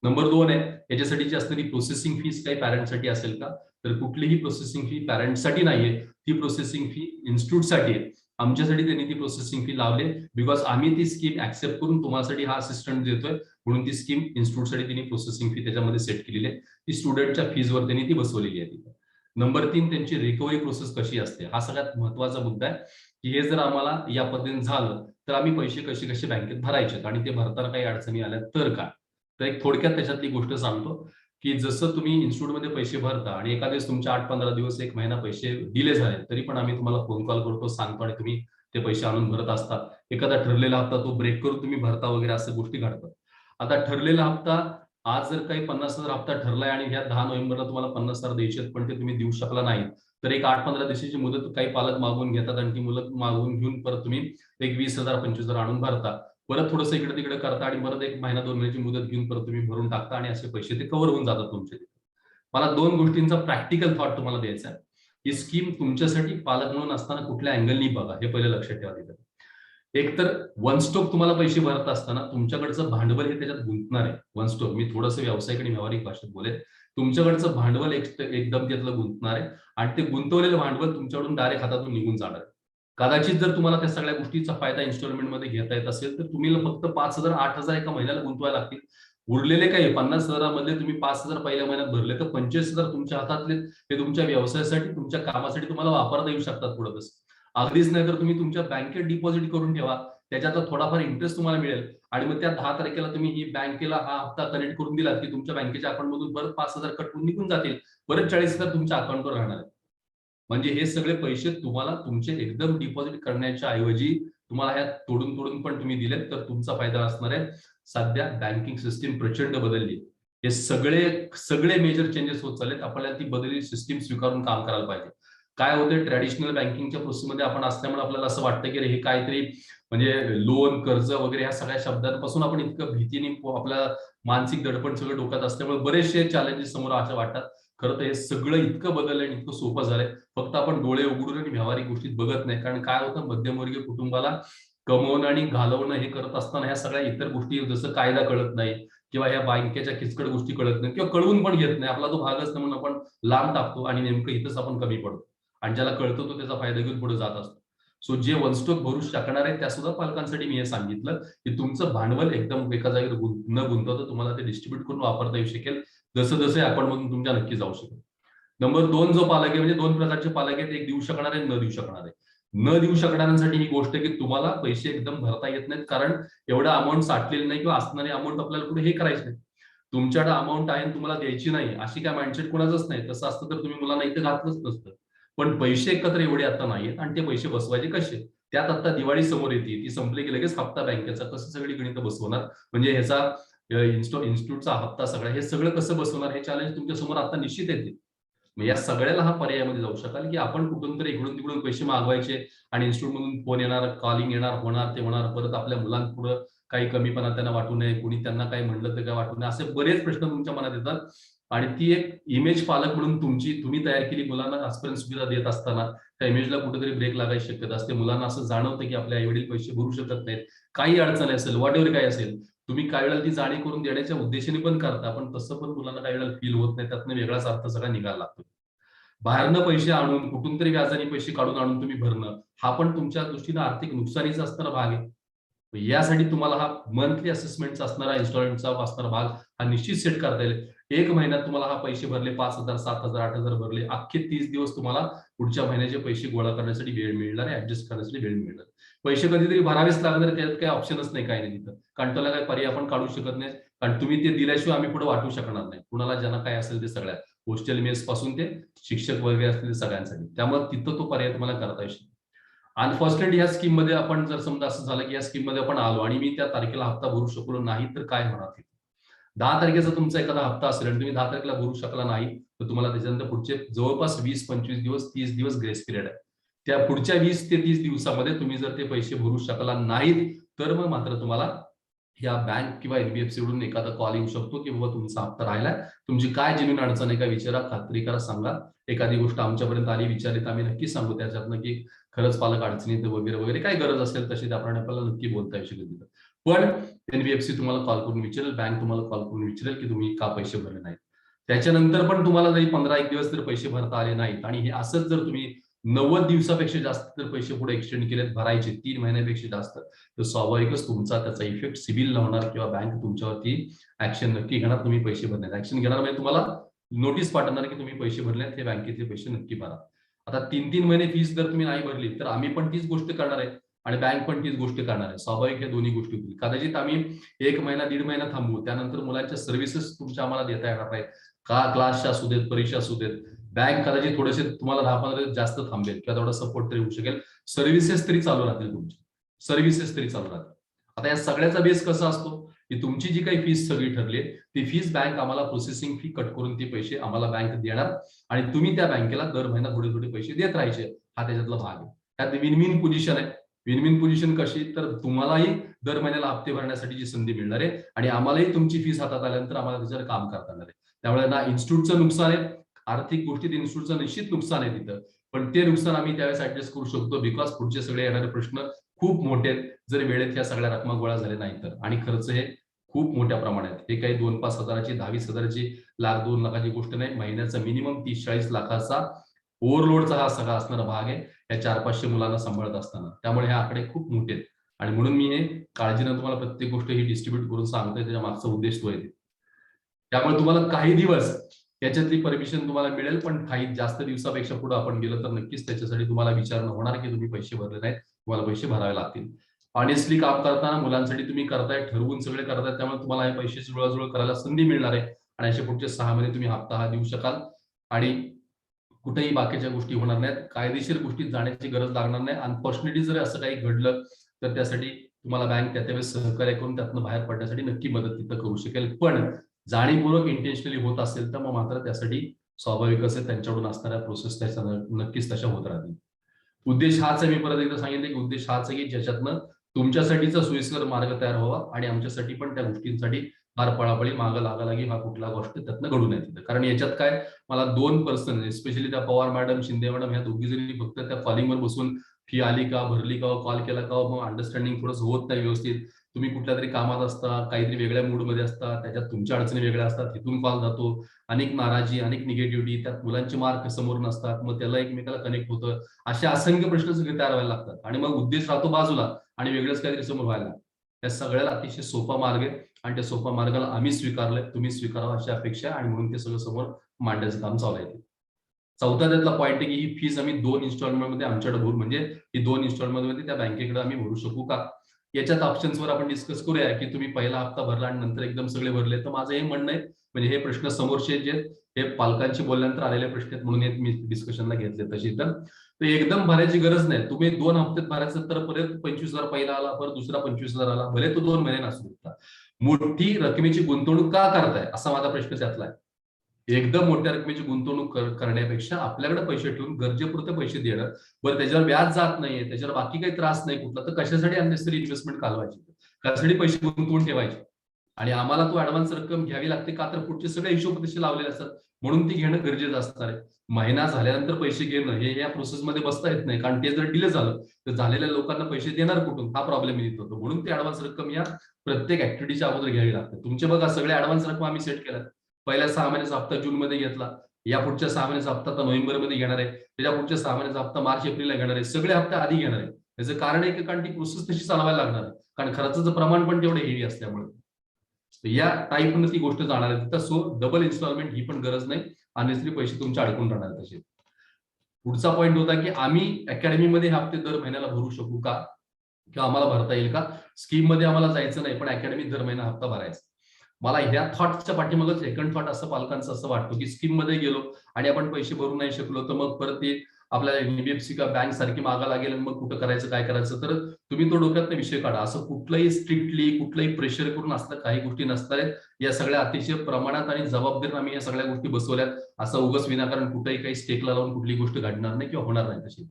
नंबर 2 आहे याच्यासाठीची असणारी प्रोसेसिंग फीस काही पॅरेंटसाठी असेल का, तर कुठलीही प्रोसेसिंग फी पॅरेंटसाठी नाहीये. ती प्रोसेसिंग फी इन्स्टिट्यूटसाठी आहे. आमच्यासाठी त्यांनी ती प्रोसेसिंग फी लावली बिकॉज आम्ही ती स्कीम ऍक्सेप्ट करून तुम्हासाठी हा असिस्टंट देतोय म्हणून ती स्कीम इन्स्टिट्यूटसाठी त्यांनी प्रोसेसिंग फी त्याच्यामध्ये सेट केलेली आहे. ती स्टुडंटच्या फीजवर त्यांनी ती बसवलेली आहे तिथे. नंबर 3 त्यांची रिकव्हरी प्रोसेस कशी असते हा सगळ्यात महत्वाचा मुद्दा आहे की हे जर आम्हाला या पद्धतीने झालं तर आम्ही पैसे कसे बँकेत भरायचे आणि ते भरताना काही अडचणी आल्या तर काय. तर एक थोडक्यात त्याच्यातली गोष्ट सांगतो की जसं तुम्ही इन्स्टिट्यूटमध्ये पैसे भरता आणि एखाद्या तुमच्या 8-15 दिवस 1 महिना पैसे डिले झाले तरी पण आम्ही तुम्हाला फोन कॉल करतो सांगतो आणि तुम्ही ते पैसे आणून भरत असतात. एखादा ठरलेला हप्ता तो ब्रेक करून तुम्ही भरता वगैरे असं गोष्टी घडतात. आता ठरलेला हप्ता आज जर काही 50,000 हप्ता ठरलाय आणि ह्या 10 नोव्हेंबरला तुम्हाला 50,000 द्यायचे पण ते तुम्ही देऊ शकला नाही तर एक 8-15 दिवसाची मुदत काही पालक मागून घेतात आणि ती मुदत मागून घेऊन परत तुम्ही एक 20,000 25,000 आणून भरता. परत थोडंसं इकडे तिकडे करता आणि परत 1 महिना 2 महिन्याची मुदत घेऊन परत तुम्ही भरून टाकता आणि असे पैसे ते कव्हर होऊन जातात तुमचे. मला 2 गोष्टींचा प्रॅक्टिकल थॉट तुम्हाला द्यायचा आहे. ही स्कीम तुमच्यासाठी पालक म्हणून असताना कुठल्या अँगलनी बघा, हे पहिलं लक्षात ठेवा तिथं. एक तर वन स्टॉक तुम्हाला पैसे भरत असताना तुमच्याकडचं भांडवल हे त्याच्यात गुंतणार आहे. वन स्टॉक, मी थोडंसं व्यावसायिक आणि व्यावहारिक भाषेत बोलेन. तुमच्याकडचं भांडवल एकदम त्यातलं गुंतणार आहे आणि ते गुंतवलेलं भांडवल तुमच्याकडून डायरेक्ट हातातून निघून जाणार आहे. कदाचित जर तुम्हाला त्या सगळ्या गोष्टीचा फायदा इन्स्टॉलमेंटमध्ये घेता येत असेल तर तुम्ही फक्त 5,000 8,000 एका महिन्याला गुंतवायला लागतील. उरलेले काही 50,000 मधले तुम्ही 5,000 पहिल्या महिन्यात भरले तर 25,000 तुमच्या हातातले ते तुमच्या व्यवसायासाठी, तुमच्या कामासाठी तुम्हाला वापरता येऊ शकतात पुढे. तसं अगदीच नाही तर तुम्ही तुमच्या बँकेत डिपॉझिट करून ठेवा, त्याच्यातला थोडाफार इंटरेस्ट तुम्हाला मिळेल आणि मग त्या 10 तारखेला तुम्ही ही बँकेला हा हप्ता कनेक्ट करून दिला की तुमच्या बँकेच्या अकाउंटमधून परत 5,000 कट होऊन निघून जातील, परत 40,000 तुमच्या अकाउंटवर राहणार आहेत. म्हणजे हे सगळे पैसे तुम्हाला तुमचे एकदम डिपॉझिट करण्याच्या ऐवजी तुम्हाला ह्या तोडून तोडून पण तुम्ही दिलेत तर तुमचा फायदा असणार आहे. सध्या बँकिंग सिस्टीम प्रचंड बदलली. हे सगळे मेजर चेंजेस होत चाललेत. आपल्याला ती बदललेली सिस्टीम स्वीकारून काम करायला पाहिजे. काय होतं, ट्रॅडिशनल बँकिंगच्या प्रोसेसमध्ये आपण असल्यामुळे आपल्याला असं वाटतं की हे काहीतरी म्हणजे लोन, कर्ज वगैरे ह्या सगळ्या शब्दांपासून आपण इतकं भीतीने आपल्या मानसिक दडपण सगळं डोक्यात असल्यामुळे बरेचसे चॅलेंजेस समोर असे वाटतात. खरं तर हे सगळं इतकं बदललंय आणि इतकं सोपं झालंय. फक्त आपण डोळे उघडून आणि व्यावहारिक गोष्टीत बघत नाही. कारण काय होतं, मध्यमवर्गीय कुटुंबाला कमवणं आणि घालवणं हे करत असताना ह्या सगळ्या इतर गोष्टी जसं कायदा कळत नाही किंवा ह्या बँकेच्या किचकट गोष्टी कळत नाही किंवा कळवून पण घेत नाही. आपला तो भागच नाही म्हणून आपण लांब टाकतो आणि नेमकं इथंच आपण कमी पडतो आणि ज्याला कळतो तो त्याचा फायदा घेऊन पुढे जात असतो. सो जे वन स्टॉक भरू शकणार आहे त्या सुद्धा पालकांसाठी मी हे सांगितलं की तुमचं भांडवल एकदम एका जागेवर न गुंतवता तुम्हाला ते डिस्ट्रीब्यूट करून वापरता येऊ शकेल, जसं जसं अकाउंट मधून तुमच्या नक्की जाऊ शकेल. नंबर 2 जो पालक आहे, म्हणजे 2 प्रकारचे पालक आहेत, एक देऊ शकणार आहे, न देऊ शकणार आहे. न देऊ शकणाऱ्यांसाठी ही गोष्ट आहे की तुम्हाला पैसे एकदम भरता येत नाहीत, कारण एवढा अमाऊंट साठलेली नाही किंवा असणारी अमाऊंट आपल्याला पुढे हे करायचं नाही. तुमच्याकडे अमाऊंट आहे तुम्हाला द्यायची नाही अशी काय माइंडसेट कोणाचंच नाही. तसं असतं तर तुम्ही मुलांना इथं घातलंच नसतं. पण पैसे एकत्र एवढे आता नाहीयेत आणि ते पैसे बसवायचे कसे, त्यात आता दिवाळी समोर येते, ती संपली की लगेच हप्ता बँकेचा कसं सगळी गणित बसवणार, म्हणजे ह्याचा इन्स्टिट्यूटचा हप्ता सगळा हे सगळं कसं बसवणार, हे चॅलेंज तुमच्या समोर आता निश्चित येते. या सगळ्याला हा पर्यायामध्ये जाऊ शकाल की आपण कुठून तरी इकडून तिकडून पैसे मागवायचे आणि इन्स्टिट्यूट मधून फोन येणार, कॉलिंग येणार, होणार ते होणार, परत आपल्या मुलांपुढे काही कमीपणा त्यांना वाटू नये, कोणी त्यांना काही म्हणलं तर काय वाटू नये, असे बरेच प्रश्न तुमच्या मनात येतात. आणि ती एक इमेज पालक म्हणून तुम्ही तयार केली मुलांना आजपर्यंत सुविधा देत असताना त्या इमेजला कुठेतरी ब्रेक लागायची शक्यता असते. मुलांना असं जाणवतं की आपले आई वडील पैसे भरू शकत नाहीत, काही अडचण असेल, व्हॉट एव्हर काय असेल, तुम्ही काही वेळेला ती जाणीव करून देण्याच्या उद्देशाने पण करता, पण तसं पण मुलांना काही वेळेला फील होत नाही, त्यातनं वेगळाच अर्थ सगळा निघायला लागतो. बाहेरनं पैसे आणून कुठून तरी व्याजाने पैसे काढून आणून तुम्ही भरणं, हा पण तुमच्या दृष्टीने आर्थिक नुकसानीचा असणारा भाग आहे. यासाठी तुम्हाला हा मंथली असेसमेंटचा असणारा, इन्स्टॉलमेंटचा असणारा भाग हा निश्चित सेट करता येईल. 1 महिन्यात तुम्हाला हा पैसे भरले 5,000, 7,000, 8,000 भरले, अख्खे 30 दिवस तुम्हाला पुढच्या महिन्याचे पैसे गोळा करण्यासाठी वेळ मिळणार आहे, ऍडजस्ट करण्यासाठी वेळ मिळणार. पैसे कधीतरी भरावेच लागणार, त्यात काही ऑप्शनच नाही, काही नाही तिथं, कारण त्याला काही पर्याय आपण काढू शकत नाही, कारण तुम्ही ते दिल्याशिवाय आम्ही पुढे वाटू शकणार नाही. कुणाला ज्यांना काय असेल ते सगळ्या हॉस्टेल मेस पासून ते शिक्षक वगैरे असतील सगळ्यांसाठी, त्यामुळे तिथं तो पर्याय तुम्हाला करता येईल. अनफॉर्च्युनेटली या स्कीम मध्ये आपण जर समजा असं झालं की या स्कीम मध्ये आपण आलो आणि मी त्या तारखेला हप्ता भरू शकलो नाही तर काय होणार? 10 तारखेचा तुमचा एखादा हप्ता असेल आणि तुम्ही 10 तारखेला भरू शकला नाही तर तुम्हाला त्याच्यानंतर पुढचे जवळपास 20-25 दिवस, 30 दिवस ग्रेस पिरियड आहे. त्या पुढच्या 20 ते 30 दिवसामध्ये तुम्ही जर ते पैसे भरू शकला नाहीत तर मग मात्र तुम्हाला या बँक किंवा एनबीएफसी कडून एखादा कॉल येऊ शकतो की बाबा तुमचा हप्ता राहिलाय, तुमची काय जेन्युइन अडचण आहे का विचारा, खात्री करा, सांगा. एखादी गोष्ट आमच्यापर्यंत आली, विचारली तर आम्ही नक्की सांगू त्याच्यातनं की खरंच पालक अडचणीत वगैरे वगैरे काय गरज असेल तशी त्याप्रमाणे आपल्याला नक्की बोलता येऊ शकेल. पण एनबीएफसी तुम्हाला कॉल करून विचारेल, बँक तुम्हाला कॉल करून विचारेल की तुम्ही का पैसे भरले नाहीत. त्याच्यानंतर पण तुम्हाला जरी 15-1 दिवस जर पैसे भरता आले नाहीत आणि हे असंच जर तुम्ही 90 दिवसापेक्षा जास्त जर पैसे पुढे एक्सटेंड केलेत भरायचे 3 महिन्यापेक्षा जास्त, तर स्वाभाविकच तुमचा त्याचा इफेक्ट सिबिल होणार किंवा बँक तुमच्यावरती ऍक्शन नक्की घेणार. तुम्ही पैसे भरण्यात ऍक्शन घेणार म्हणजे तुम्हाला नोटीस पाठवणार की तुम्ही पैसे भरलेत, हे बँकेचे पैसे नक्की भरा. आता 3-3 महिने फीस जर तुम्ही नाही भरली तर आम्ही पण तीच गोष्ट करणार आहे आणि बँक पण तीच गोष्ट करणार आहे. स्वाभाविक हे दोन्ही गोष्टी होतील. कदाचित आम्ही 1 महिना 1.5 महिना थांबू, त्यानंतर मुलांच्या सर्व्हिसेस तुमच्या आम्हाला देता येणार नाहीत, का क्लासच्या असू देत, परीक्षा असू देत. बँक कदाचित थोडेसे तुम्हाला 10-15 दिवस जास्त थांबेल किंवा तेवढा सपोर्ट तरी होऊ शकेल. सर्व्हिसेस तरी चालू राहतील तुमची, सर्व्हिसेस तरी चालू राहतील. आता या सगळ्याचा बेस कसा असतो की तुमची जी काही फीस सगळी ठरली ती फीस बँक आम्हाला प्रोसेसिंग फी कट करून ते पैसे आम्हाला बँक देणार आणि तुम्ही त्या बँकेला दर महिना थोडे थोडे पैसे देत राहायचे. हा त्याच्यातला भाग आहे. त्यात विन विन पोझिशन आहे. विन विन पोझिशन कशी, तर तुम्हालाही दर महिन्याला हप्ते भरण्यासाठीची संधी मिळणार आहे आणि आम्हालाही तुमची फीस हातात आल्यानंतर आम्हाला त्याच्यावर काम करता येणार आहे. त्यामुळे ना इन्स्टिट्यूटचं नुकसान आहे, आर्थिक गोष्टीत इन्स्टिट्यूटचं निश्चित नुकसान आहे तिथं, पण ते नुकसान आम्ही त्यावेळेस ऍडजस्ट करू शकतो बिकॉज पुढचे सगळे येणारे प्रश्न खूप मोठे आहेत जर वेळेत ह्या सगळ्या रकमा गोळा झाल्या नाही तर. आणि खर्च हे खूप मोठ्या प्रमाणात, हे काही 2-5 हजाराची 10-20 हजाराची लाख 2 लाखाची गोष्ट नाही. महिन्याचा मिनिमम 30-40 लाखाचा ओव्हरलोडचा हा सगळा असणारा भाग आहे या 400-500 मुलांना सांभाळत असताना. त्यामुळे हे आकडे खूप मोठे आहेत आणि म्हणून मी हे काळजीनं तुम्हाला प्रत्येक गोष्ट ही डिस्ट्रीब्यूट करून सांगतोय, त्याच्या मागचा उद्देश तो आहे. त्यामुळे तुम्हाला काही दिवस याच्यातली परमिशन तुम्हाला मिळेल, पण काही जास्त दिवसापेक्षा पुढे आपण गेलं तर नक्कीच त्याच्यासाठी तुम्हाला विचारणं होणार की तुम्ही पैसे भरले नाहीत, तुम्हाला पैसे भरावे लागतील. ऑनेस्टली काम करताना मुलांसाठी तुम्ही करताय, ठरवून सगळे करताय, त्यामुळे तुम्हाला हे पैसे जुळवाजुळव करायला संधी मिळणार आहे आणि असे पुढचे 6 महिने तुम्ही हप्ता हा देऊ शकाल आणि कुठेही बाकीच्या गोष्टी होणार नाहीत, कायदेशीर गोष्टीत जाण्याची गरज लागणार नाही. अनफॉर्च्युनेटली जर असं काही घडलं तर त्यासाठी तुम्हाला बँक त्यावेळेस सहकार्य करून त्यातनं बाहेर पडण्यासाठी नक्की मदत तिथं करू शकेल. पण जाणीवपूर्वक इंटेन्शनली होत असेल तर मग मात्र त्यासाठी स्वाभाविकच आहे त्यांच्याकडून असणाऱ्या प्रोसेस त्याच्या नक्कीच तशा होत राहतील. उद्देश हाच आहे, मी परत एकदा सांगितलं की उद्देश हाच आहे की ज्याच्यातनं तुमच्यासाठीचा सोयीस्कर मार्ग तयार व्हावा आणि आमच्यासाठी पण त्या गोष्टींसाठी फार पळापळी मागं लागालागी हा कुठला गोष्ट त्यातनं घडू नये तिथं. कारण याच्यात काय, मला 2 पर्सन स्पेशली त्या पवार मॅडम, शिंदे मॅडम ह्या दोघी जणी फक्त त्या कॉलिंगवर बसून फी आली का, भरली का, कॉल केला का, मग अंडरस्टँडिंग थोडंसं होत नाही व्यवस्थित. तुम्ही कुठल्या तरी कामात असता, काहीतरी वेगळ्या मूडमध्ये असता, त्याच्यात तुमच्या अडचणी वेगळ्या असतात, तिथून कॉल जातो, अनेक नाराजी, अनेक निगेटिव्हिटी, त्यात मुलांचे मार्क समोर नसतात, मग त्याला एकमेकाला कनेक्ट होतं, असे असंख्य प्रश्न सगळे तयार व्हायला लागतात आणि मग उद्देश राहतो बाजूला आणि वेगळंच काहीतरी समोर व्हायला. त्या सगळ्याला अतिशय सोपा मार्ग आहे आणि त्या सोपा मार्गाला आम्ही स्वीकारलंय, तुम्ही स्वीकारावं अशी अपेक्षा आणि म्हणून ते सगळं समोर मांडायचं काम चालू आहे. चौथा त्यातला पॉईंट आहे की ही फीस आम्ही 2 इन्स्टॉलमेंट मध्ये आमच्याकडे भरू, म्हणजे ही 2 इन्स्टॉलमेंट मध्ये त्या बँकेकडे आम्ही भरू शकू का. याच्यात ऑप्शन्सवर आपण डिस्कस करूया की तुम्ही पहिला हप्ता भरला आणि नंतर एकदम सगळे भरले. तर माझं हे म्हणणं आहे, म्हणजे हे प्रश्न समोरचे जे हे पालकांची बोलल्यानंतर आलेले प्रश्न आहेत म्हणून मी डिस्कशनला घेतले. तशी तर एकदम भरायची गरज नाही. तुम्ही 2 हप्त्यात भरायचं तर परत 25,000 पहिला आला, परत दुसरा 25,000 आला, भले तो 2 महिने असू शकता. मोठी रकमेची गुंतवणूक का करताय असा माझा प्रश्न त्यातला आहे. एकदम मोठ्या रकमेची गुंतवणूक करण्यापेक्षा आपल्याकडे पैसे ठेवून गरजेपुरते पैसे देणं, बरं त्याच्यावर व्याज जात नाहीये, त्याच्यावर बाकी काही त्रास नाही कुठला, तर कशासाठी अननेसेसरी इन्व्हेस्टमेंट घालवायची, कशासाठी पैसे गुंतवून ठेवायचे आणि आम्हाला तो ऍडव्हान्स रक्कम घ्यावी लागते का, तर पुढचे सगळे हिशोब तसे लावलेले असतात म्हणून ती घेणं गरजेचं असणार आहे. महिना झाल्यानंतर पैसे घेणं हे या प्रोसेसमध्ये बसता येत नाही, कारण ते जर डिले झालं तर झालेल्या लोकांना पैसे देणार कुठून, हा प्रॉब्लेम येत होतो. म्हणून ते ऍडव्हान्स रक्कम या प्रत्येक ऍक्टिव्हिटीच्या अगोदर घ्यावी लागते. तुमचे बघा सगळे ऍडव्हान्स रक्कम आम्ही सेट केल्या, पहिल्या 6 महिन्याचा हप्ता जून मध्ये घेतला, या पुढच्या 6 महिन्याचा हप्ता आता नोव्हेंबर मध्ये घेणार आहे, त्याच्या पुढच्या 6 महिन्याचा हप्ता मार्च एप्रिलला घेणार आहे, सगळे हप्ते आधी घेणार आहे. त्याचं कारण आहे की कारण ती प्रोसेस तशी चालवायला लागणार आहे, कारण खर्चाचं प्रमाण पण तेवढे हेवी असल्यामुळे या टाईपनं ती गोष्ट जाणार आहे तिथं. सो डबल इन्स्टॉलमेंट ही पण गरज नाही, अनेसरी पैसे तुमचे अडकून राहणार तसे. पुढचा पॉईंट होता की आम्ही अकॅडमीमध्ये हप्ते दर महिन्याला भरू शकू का, किंवा आम्हाला भरता येईल का. स्कीम मध्ये आम्हाला जायचं नाही, पण अकॅडमीत दर महिना हप्ता भरायचा. मला ह्या थॉटच्या पाठीमागं सेकंड थॉट असं पालकांचं असं वाटतो की स्कीम मध्ये गेलो आणि आपण पैसे भरू नाही शकलो तर मग परत ते आपल्याला एनबीएफसी का बँक सारखी मागा लागेल आणि मग कुठं करायचं काय करायचं. तर तुम्ही तो डोक्यातनं विषय काढा. असं कुठलंही स्ट्रिक्टली कुठलंही प्रेशर करून असलं काही गोष्टी नसतात. या सगळ्या अतिशय प्रमाणात आणि जबाबदारीने आम्ही या सगळ्या गोष्टी बसवल्यात. असं उगाच विनाकारण कुठेही काही स्टेकला लावून कुठली गोष्ट घडणार नाही किंवा होणार नाही तशी.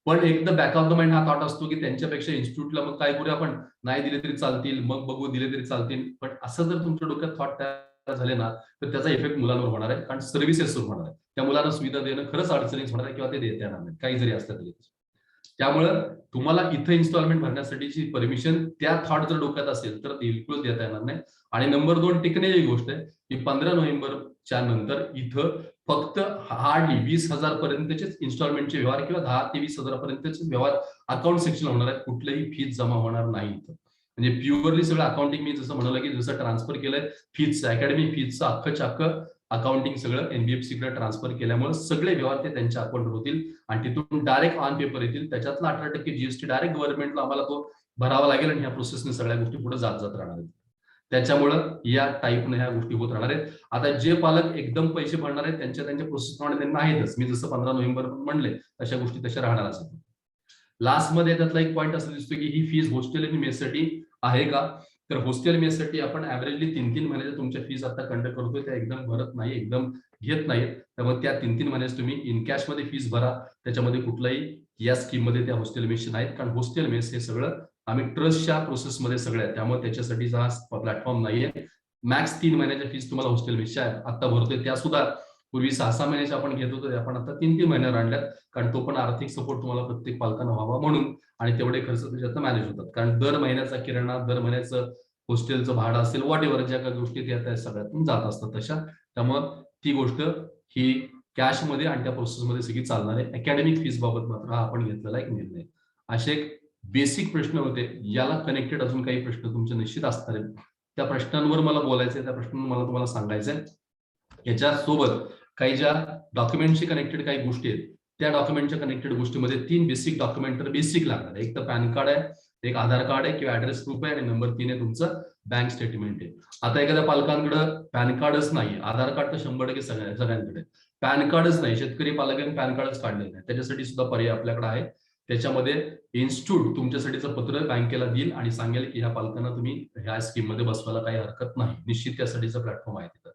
पण एकदा बॅक ऑफ द माइंड हा थॉट असतो की त्यांच्यापेक्षा इन्स्टिट्यूटला मग काय करूया आपण, नाही दिले तरी चालतील, मग बघू दिले तरी चालतील. पण असं जर तुमच्या डोक्यात थॉट तयार झाले ना तर त्याचा इफेक्ट मुलांवर होणार आहे, कारण सर्व्हिसेस होणार आहे. त्या मुलांना सुविधा देणं खरंच अडचणीच होणार आहे किंवा ते देता येणार नाही काही जरी असलं तरी. त्यामुळं तुम्हाला इथं इन्स्टॉलमेंट भरण्यासाठीची परमिशन त्या थॉट जर डोक्यात असेल तर बिलकुल देता येणार नाही. आणि नंबर 2 टिकण्याची गोष्ट आहे की 15 नोव्हेंबरच्या नंतर इथं फक्त हार्डली 20,000 पर्यंतचेच इन्स्टॉलमेंटचे व्यवहार किंवा 10 ते 20,000 पर्यंतचे व्यवहार अकाउंट सेक्शन होणार आहेत. कुठलेही फीज जमा होणार नाही इथं. म्हणजे प्युअरली सगळं अकाउंटिंग, मी जसं म्हणाला की जसं ट्रान्सफर केलंय फीजचं, अकॅडमी फीजचं अख्खं अकाउंटिंग सगळं एनबीएफसी कडे ट्रान्सफर केल्यामुळे सगळे व्यवहार ते त्यांच्या अकाउंटवर होतील आणि तिथून डायरेक्ट ऑन पेपर येतील. त्याच्यातला 18% जीएसटी डायरेक्ट गव्हर्नमेंटला आम्हाला तो भरावा लागेल आणि ह्या प्रोसेसने सगळ्या गोष्टी पुढे जात राहणार आहेत. त्याच्यामुळं या टाईपने ह्या गोष्टी होत राहणार आहेत. आता जे पालक एकदम पैसे भरणार आहेत त्यांच्या प्रोसेसप्रमाणे त्यांना आहेतच. मी जसं 15 नोव्हेंबर म्हणले तशा गोष्टी तशा राहणारच आहेत. लास्ट मध्ये त्यातला एक पॉईंट असं दिसतो की ही फीज हॉस्टेल आणि मेससाठी आहे का, तर हॉस्टेल मेससाठी आपण ऍव्हरेजली 3-3 महिन्याच्या तुमच्या फीज आता कंडक्ट करतोय, त्या एकदम भरत नाही, एकदम घेत नाहीत. त्यामुळे त्या 3-3 महिन्यात तुम्ही इन कॅश मध्ये फीज भरा, त्याच्यामध्ये कुठलाही या स्कीममध्ये त्या हॉस्टेल मेसचे नाहीत, कारण हॉस्टेल मेस हे सगळं आम्ही ट्रस्टच्या प्रोसेसमध्ये सगळं आहे, त्यामुळे त्याच्यासाठी हा प्लॅटफॉर्म नाहीये. मॅक्स 3 महिन्याच्या फीस तुम्हाला हॉस्टेल मेसच्या आता भरतोय, त्या सुद्धा पूर्वी 6-6 महिन्याच्या आपण घेत होतो, आपण आता 3-3 महिन्यावर आणल्यात, कारण तो पण आर्थिक सपोर्ट तुम्हाला प्रत्येक पालकांना व्हावा म्हणून, आणि तेवढे खर्च त्याच्यात मॅनेज होतात. कारण दर महिन्याचा किराणा, दर महिन्याचं हॉस्टेलचं भाडं असेल, वॉट एव्हर ज्या काही गोष्टी त्या सगळ्यातून जात असतात तशा, त्यामुळं ती गोष्ट ही कॅशमध्ये आणि त्या प्रोसेसमध्ये सगळी चालणार आहे. अकॅडमिक फीस बाबत मात्र हा आपण घेतलेला एक निर्णय. असे एक बेसिक प्रश्न होते, याला कनेक्टेड अजून काही प्रश्न तुमचे निश्चित असणार आहेत, त्या प्रश्नांवर मला बोलायचंय, त्या प्रश्नांवर मला तुम्हाला सांगायचंय. याच्यासोबत काही ज्या डॉक्युमेंटशी कनेक्टेड काही गोष्टी आहेत, त्या डॉक्युमेंटच्या कनेक्टेड गोष्टीमध्ये 3 बेसिक डॉक्युमेंट तर बेसिक लागणार आहे. एक तर पॅन कार्ड आहे, एक आधार कार्ड आहे किंवा ऍड्रेस प्रूफ आहे, आणि नंबर 3 आहे तुमचं बँक स्टेटमेंट आहे. आता एखाद्या पालकांकडे पॅन कार्डच नाही, आधार कार्ड तर 100% सगळ्यांकडे, पॅन कार्डच नाही, शेतकरी पालकांनी पॅन कार्डच काढले नाही, त्याच्यासाठी सुद्धा पर्याय आपल्याकडे आहे. त्याच्यामध्ये इन्स्टिट्यूट तुमच्यासाठीचं पत्र बँकेला देईल आणि सांगेल की ह्या पालकांना तुम्ही ह्या स्कीम मध्ये बसवायला काही हरकत नाही, निश्चित त्यासाठीचा प्लॅटफॉर्म आहे तिथं.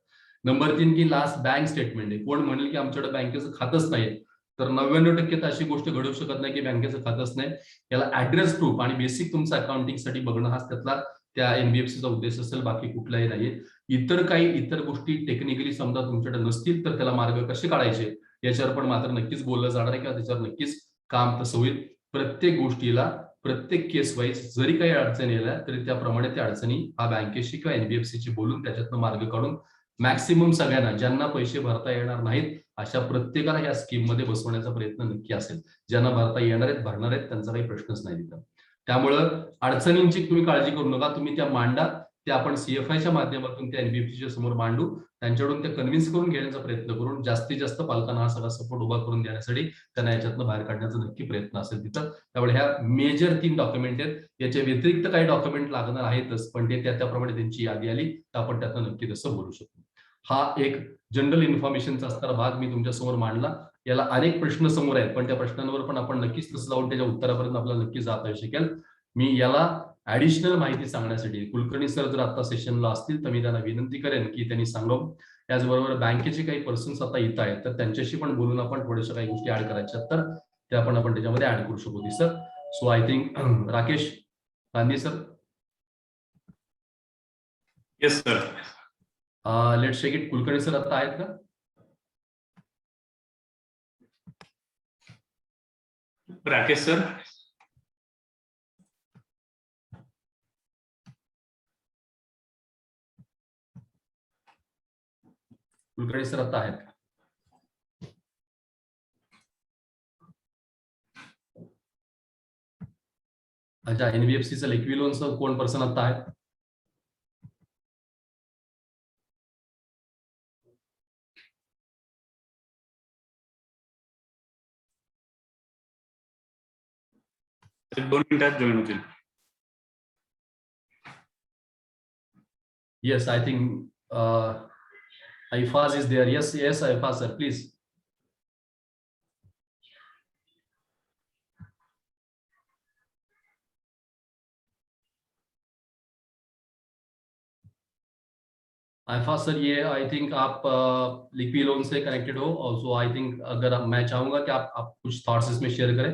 नंबर 3 की लास्ट बँक स्टेटमेंट आहे. कोण म्हणेल की आमच्याकडे बँकेचं खातंच नाही, तर 99% तर अशी गोष्ट घडू शकत नाही की बँकेचं खातंच नाही. याला ऍड्रेस प्रूफ आणि बेसिक तुमचं अकाउंटिंग साठी बघणं हाच त्यातला त्या एनबीएफसीचा उद्देश असेल, बाकी कुठलाही नाहीये. इतर गोष्टी टेक्निकली समजा तुमच्याकडे नसतील तर त्याला मार्ग कसे काढायचे याच्यावर पण मात्र नक्कीच बोललं जाणार आहे, किंवा त्याच्यावर नक्कीच काम तसं होईल. प्रत्येक गोष्टीला, प्रत्येक केस वाईज जरी काही अडचणी आल्या तरी त्याप्रमाणे त्या अडचणी हा बँकेशी किंवा एनबीएफसीची बोलून त्याच्यातनं मार्ग काढून मॅक्सिमम सगळ्यांना, ज्यांना पैसे भरता येणार नाहीत अशा प्रत्येकाला या स्कीम मध्ये बसवण्याचा प्रयत्न नक्की असेल. ज्यांना भरता येणार आहेत, भरणार आहेत, त्यांचा काही प्रश्नच नाही तिथं. त्यामुळं अडचणींची तुम्ही काळजी करू नका, तुम्ही त्या मांडा, ते आपण सीएफआयच्या माध्यमातून त्या एनबीएफसीच्या समोर मांडू, त्यांच्याकडून ते कन्व्हिन्स करून घेण्याचा प्रयत्न करून जास्तीत जास्त पालकांना हा सगळा सपोर्ट उभा करून देण्यासाठी त्यांना याच्यातनं बाहेर काढण्याचा नक्की प्रयत्न असेल तिथं. त्यामुळे ह्या मेजर 3 डॉक्युमेंट आहेत, याच्या व्यतिरिक्त काही डॉक्युमेंट लागणार आहेतच, पण ते त्याप्रमाणे त्यांची यादी आली तर आपण त्यातनं नक्की तसं बोलू शकतो. हा एक जनरल इन्फॉर्मेशनचा असणारा भाग मी तुमच्या समोर मांडला. याला अनेक प्रश्न समोर आहेत, पण त्या प्रश्नांवर पण आपण नक्कीच तसं जाऊन त्याच्या उत्तरापर्यंत आपल्याला नक्की जाता येऊ शकेल. मी याला ऍडिशनल माहिती सांगण्यासाठी कुलकर्णी सर जर आता सेशनला असतील तर मी त्यांना विनंती करेन की त्यांनी सांगावं. त्याचबरोबर बँकेचे काही पर्सन्स आता येत आहेत, तर त्यांच्याशी पण बोलून आपण थोड्याशा काही गोष्टी ऍड करायच्या तर त्या पण आपण त्याच्यामध्ये ऍड करू शकू sir. So I think Rakesh Gandhi sir. Yes sir. Let's check it. Kulkarni sir आता आहेत का? राकेश सर. कुलकर्णी सर आता आहेत का? अच्छा, एनबीएफसीचं लिक्विड लोनचं कोण पर्सन आता आहेत? एक 2 मिनिटात जॉईन होतील. Yes, I think Aifaz is there. Yes, Aifaz sir, please. Aifaz sir, ये आई थिंक आप लिक्विड लोन से कनेक्टेड हो, ऑल्सो आई थिंक अगर मैं चाहूंगा कि आप कुछ थॉट्स इसमें शेयर करें.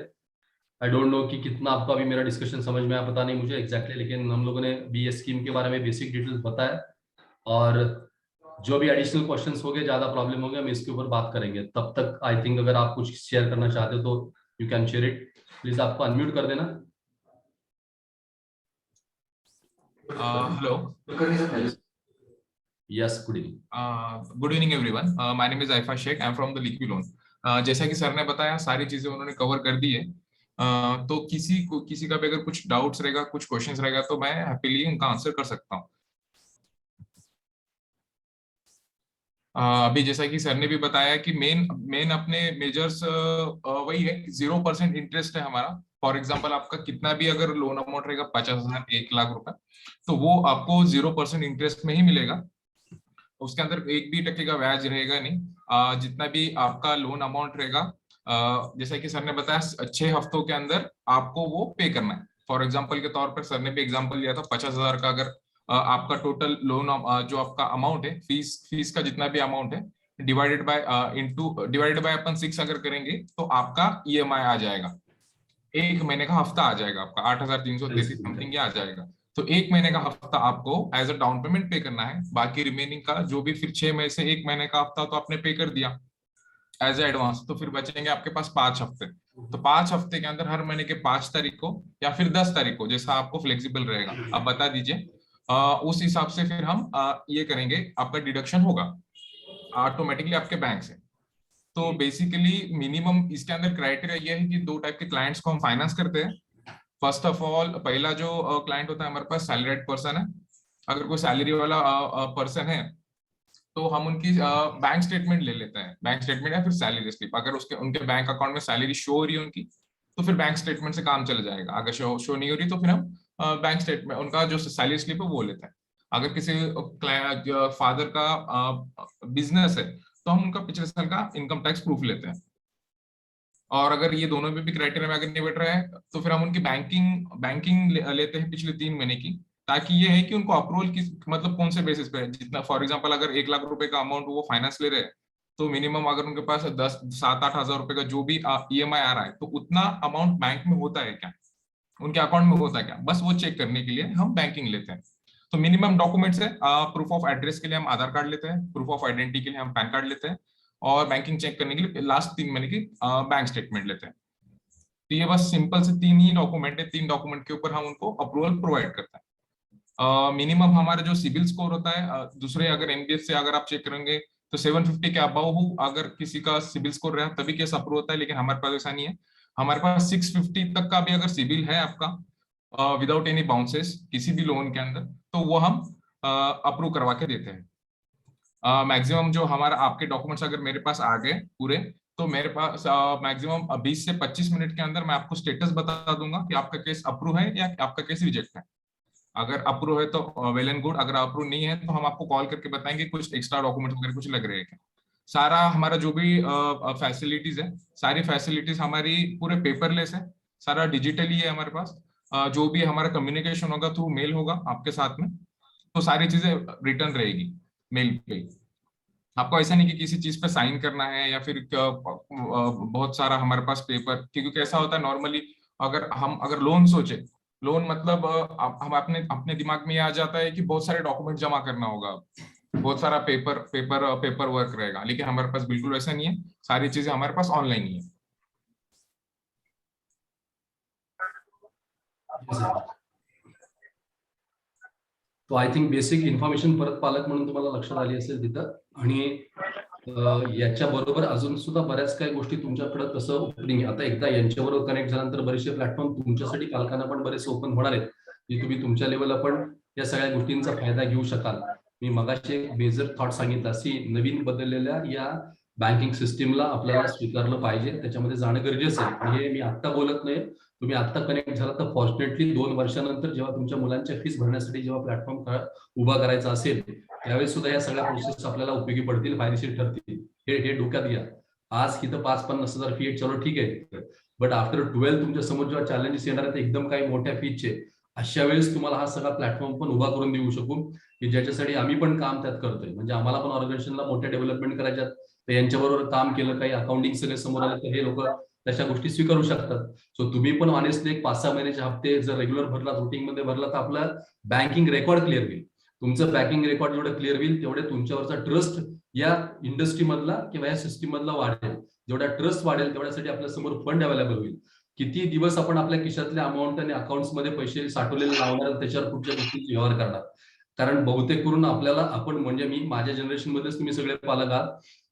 आई डोंट नो कि कितना आपको अभी मेरा डिस्कशन समझ में आया, पता नहीं मुझे एग्जैक्टली, लेकिन हम लोगों ने बी स्कीम के बारे में बेसिक डिटेल्स बताया, और जो भी एडिशनल क्वेश्चंस हो गए, ज्यादा प्रॉब्लम हो गया, हम इसके ऊपर बात करेंगे. तब तक आई थिंक अगर आप कुछ शेयर करना चाहते हो तो you can share it. Please आपको अनम्यूट कर देना. Hello. Yes, good evening. Good evening everyone. My name is Aifaz Sheikh. I'm from the Liquid Loan. जैसा कि सर ने बताया, सारी चीजें उन्होंने कवर कर दी है. तो किसी का भी अगर कुछ डाउट्स रहेगा, कुछ क्वेश्चंस रहेगा, तो मैं हैप्पीली उनका आंसर कर सकता हूँ. अभी जैसा कि सर ने भी बताया कि मेन अपने मेजर्स वही है, 0% इंटरेस्ट है हमारा. फॉर एग्जांपल आपका कितना भी अगर लोन अमाउंट रहेगा 50,000, 1 लाख रुपए, तो वो आपको 0% इंटरेस्ट में ही मिलेगा. उसके अंदर 1% का ब्याज रहेगा नहीं. जितना भी आपका लोन अमाउंट रहेगा, जैसा कि सर ने बताया, 6 हफ्तों के अंदर आपको वो पे करना है. फॉर एग्जांपल के तौर पर सर ने भी एग्जांपल दिया था, 50,000 का अगर आपका टोटल लोन जो आपका अमाउंट है, फीस का जितना भी अमाउंट है, डिवाइडेड बाय अपन 6 अगर करेंगे तो आपका ईएमआई आ जाएगा. एक महीने का हफ्ता आ जाएगा आपका 8,333 समथिंग आ जाएगा। तो एक महीने का हफ्ता आपको एज अ डाउन पेमेंट पे करना है। बाकी रिमेनिंग का जो भी फिर 6 महीने से एक महीने का हफ्ता तो आपने पे कर दिया एज एडवांस, तो फिर बचेंगे आपके पास 5 हफ्ते। तो 5 हफ्ते के अंदर हर महीने के 5 तारीख को या फिर 10 तारीख को, जैसा आपको फ्लेक्सिबल रहेगा, आप बता दीजिए। उस हिसाब से फिर हम ये करेंगे, आपका डिडक्शन होगा ऑटोमेटिकली आपके बैंक से। तो बेसिकली मिनिमम इसके अंदर क्राइटेरिया ये है कि 2 टाइप के क्लाइंट्स को हम फाइनेंस करते हैं। फर्स्ट ऑफ ऑल, पहला जो क्लाइंट होता है हमारे पास सैलरीड पर्सन है। अगर कोई सैलरी वाला पर्सन है तो हम उनकी बैंक स्टेटमेंट ले लेते हैं, बैंक स्टेटमेंट या फिर सैलरी स्लिप। अगर उसके उनके बैंक अकाउंट में सैलरी शो हो रही है उनकी, तो फिर बैंक स्टेटमेंट से काम चला जाएगा। अगर शो नहीं हो रही तो फिर हम बैंक स्टेटमेंट, उनका जो सैलरी स्लिप है वो लेते हैं। अगर किसी फादर का बिजनेस है तो हम उनका पिछले साल का इनकम टैक्स प्रूफ लेते हैं। और अगर ये दोनों में भी क्राइटेरिया में अगर नहीं बैठ रहा है तो फिर हम उनकी बैंकिंग लेते हैं पिछले 3 महीने की, ताकि ये है कि उनको अप्रूवल किस मतलब कौन से बेसिस पे है। जितना फॉर एग्जांपल अगर 1 लाख रुपए का अमाउंट वो फाइनेंस ले रहे हैं, तो मिनिमम अगर उनके पास 7-8 हज़ार रुपए का जो भी EMI आ रहा है, तो उतना अमाउंट बैंक में होता है क्या, उनके अकाउंट में होता है क्या, बस वो चेक करने के लिए हम बैंकिंग लेते हैं। तो मिनिमम डॉक्यूमेंट्स है, प्रूफ ऑफ एड्रेस के लिए हम आधार कार्ड लेते हैं, प्रूफ ऑफ आइडेंटिटी के लिए हम पैन कार्ड लेते हैं, और बैंकिंग चेक करने के लिए लास्ट 3 महीने की बैंक स्टेटमेंट लेते हैं। तो ये बस सिंपल से 3 ही डॉक्यूमेंट है, 3 डॉक्यूमेंट के ऊपर हम उनको अप्रूवल प्रोवाइड करते हैं। मिनिमम हमारा जो सिविल स्कोर होता है, दूसरे अगर NBFC से अगर आप चेक करेंगे तो 750 के अबव हो अगर किसी का सिविल स्कोर रहा तभी केस अप्रूव होता है, लेकिन हमारे पास ऐसा नहीं है। हमारे पास 650 तक का भी अगर सिविल है आपका विदाउट एनी बाउंसेस किसी भी लोन के अंदर, तो वो हम अप्रूव करवा के देते हैं। मैक्सिमम जो हमारा आपके डॉक्यूमेंट्स अगर मेरे पास आ गए पूरे, तो मेरे पास मैक्सिमम 20 से 25 मिनट के अंदर मैं आपको स्टेटस बता दूंगा कि आपका केस अप्रूव है या आपका केस रिजेक्ट है। अगर अप्रूव है तो वेल एंड गुड, अगर अप्रूव नहीं है तो हम आपको कॉल करके बताएंगे कुछ एक्स्ट्रा डॉक्यूमेंट वगैरह कुछ लग रहे हैं क्या। सारा हमारा जो भी फैसिलिटीज है, सारी फैसिलिटीज हमारी पूरे पेपरलेस है, सारा डिजिटली है हमारे पास। जो भी हमारा कम्युनिकेशन होगा थ्रू मेल होगा आपके साथ में, तो सारी चीजें रिटर्न रहेगी मेल पे। आपको ऐसा नहीं कि किसी चीज पे साइन करना है या फिर बहुत सारा हमारे पास पेपर, क्योंकि कैसा होता है नॉर्मली अगर लोन सोचे, लोन मतलब हम अपने दिमाग में ये आ जाता है कि बहुत सारे डॉक्यूमेंट जमा करना होगा, बहुत सारा पेपर वर्क रहेगा, लेकिन हमारे पास बिल्कुल वैसा नहीं है, सारी चीजें हमारे पास ऑनलाइन ही है। तो आय थिंक बेसिक इन्फॉर्मेशन परत पालक म्हणून तुम्हाला लक्षात आली असेल तिथं, आणि याच्या बरोबर अजून सुद्धा बऱ्याच काही गोष्टी तुमच्याकडे कसं ओपनिंग आता एकदा यांच्याबरोबर कनेक्ट झाल्यानंतर बरेचसे प्लॅटफॉर्म तुमच्यासाठी पालकांना पण बरेच ओपन होणार आहेत, की तुम्ही तुमच्या लेवलला पण या सगळ्या गोष्टींचा फायदा घेऊ शकाल. मी मगाशी एक मेजर थॉट सांगितला की नवीन बदललेल्या या बँकिंग सिस्टीमला आपल्याला स्वीकारलं पाहिजे, त्याच्यामध्ये जाणं गरजेचं आहे. हे मी आत्ता बोलत नाही, तुम्ही आत्ता कनेक्ट झाला तर फॉर्च्युनेटली 2 वर्षानंतर जेव्हा तुमच्या मुलांच्या फीस भरण्यासाठी जेव्हा प्लॅटफॉर्म उभा करायचा असेल त्यावेळेस सुद्धा या सगळ्या प्रोसेस आपल्याला उपयोगी पडतील, फायदेशीर ठरतील. हे डोक्यात घ्या. आज इथं 5-50 हजार फी चलो ठीक आहे, बट आफ्टर 12 तुमच्या समोर जेव्हा चॅलेंजेस येणार आहेत एकदम काही मोठ्या फीचे, अशा वेळेस तुम्हाला हा सगळा प्लॅटफॉर्म पण उभा करून देऊ शकू, की ज्याच्यासाठी आम्ही पण काम त्यात करतोय. म्हणजे आम्हाला पण ऑर्गनायझेशनला मोठ्या डेव्हलपमेंट करायच्यात, तर यांच्याबरोबर काम केलं, काही अकाउंटिंग सगळे समोर आले तर हे लोक तशा गोष्टी स्वीकारू शकतात. सो तुम्ही पण ऑनेस्टली एक 5-6 महिन्याचे हप्ते जर रेग्युलर भरला, रुटीन मध्ये भरला, तर आपला बँकिंग रेकॉर्ड क्लिअर होईल. तुमचं बँकिंग रेकॉर्ड जेवढं क्लिअर होईल तेवढे तुमच्यावरचा ट्रस्ट या इंडस्ट्री मधला किंवा या सिस्टीम मधला वाढेल. जेवढा ट्रस्ट वाढेल तेवढ्यासाठी आपल्या समोर फंड अवेलेबल होईल. किती दिवस आपण आपल्या खिशातल्या अमाऊंट आणि अकाउंट्स मध्ये पैसे साठवलेले लावणार, त्याच्यावर कुठच्या गोष्टींचे व्यवहार करणार. कारण बहुतेक करून आपल्याला आपण म्हणजे मी माझ्या जनरेशन मध्येच तुम्ही सगळे पालक आहात,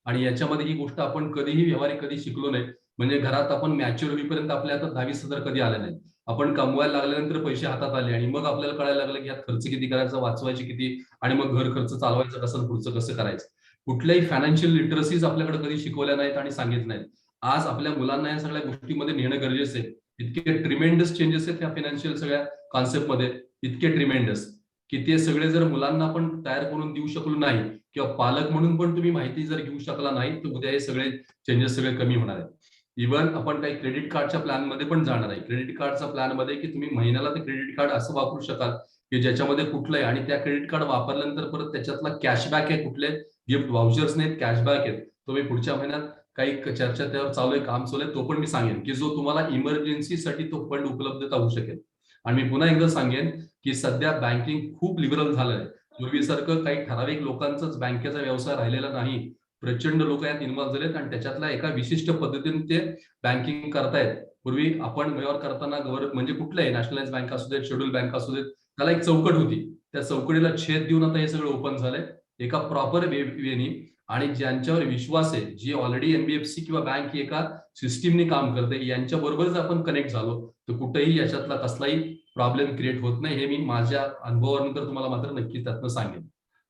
आणि याच्यामध्ये ही गोष्ट आपण कधीही व्यवहारिक कधी शिकलो नाही. म्हणजे घरात आपण मॅच्युअर होईपर्यंत आपल्या आता 10-20 हजार कधी आले नाही. आपण कमवायला लागल्यानंतर पैसे हातात आले आणि मग आपल्याला कळायला लागलं की यात खर्च किती करायचा, वाचवायचे किती, आणि मग घर खर्च चालवायचं कसं, पुढचं कसं करायचं. कुठल्याही फायनान्शियल लिटरसीज आपल्याकडे कधी शिकवल्या नाहीत आणि सांगितलं नाहीत. आज आपल्या मुलांना या सगळ्या गोष्टीमध्ये नेणं गरजेचं आहे. इतके ट्रिमेंडस चेंजेस आहेत या फायनान्शियल सगळ्या कॉन्सेप्टमध्ये, इतके ट्रिमेंडस, की ते सगळे जर मुलांना आपण तयार करून देऊ शकलो नाही किंवा पालक म्हणून पण तुम्ही माहिती जर घेऊ शकला नाही, तर उद्या हे सगळे चेंजेस सगळे कमी होणार आहेत. इव्हन आपण काही क्रेडिट कार्डच्या प्लॅन मध्ये पण जाणार आहे. क्रेडिट कार्डचा प्लॅन मध्ये की तुम्ही महिन्याला ते क्रेडिट कार्ड असं वापरू शकाल की ज्याच्यामध्ये कुठलंही, आणि त्या क्रेडिट कार्ड वापरल्यानंतर परत त्याच्यातला कॅशबॅक आहे, कुठले गिफ्ट वाउचर्स नाहीत, कॅशबॅक आहेत. तुम्ही पुढच्या महिन्यात काही चर्चा त्यावर चालू आहे, काम चालू आहे, तो पण मी सांगेन की जो तुम्हाला इमर्जन्सीसाठी तो फंड उपलब्धता होऊ शकेल. आणि मी पुन्हा एकदा सांगेन की सध्या बँकिंग खूप लिबरल झालंय. पूर्वीसारखं काही ठराविक लोकांचाच बँकेचा व्यवसाय राहिलेला नाही. प्रचंड लोक यात इन्व्हॉल्व्ह झालेत आणि त्याच्यातल्या एका विशिष्ट पद्धतीने ते बँकिंग करतायत. पूर्वी आपण व्यवहार करताना म्हणजे कुठल्याही नॅशनलाइज बँक असू देत, शेड्यूल बँक असू देत, त्याला एक चौकट होती. त्या चौकटीला छेद देऊन आता हे सगळं ओपन झालंय एका प्रॉपर वेनी. आणि ज्यांच्यावर विश्वास आहे, जी ऑलरेडी एनबीएफसी किंवा बँक एका सिस्टीमने काम करते, यांच्या बरोबरच आपण कनेक्ट झालो तर कुठेही याच्यातला कसलाही प्रॉब्लेम क्रिएट होत नाही. हे मी माझ्या अनुभवानंतर तुम्हाला मात्र नक्की त्यातनं सांगेन.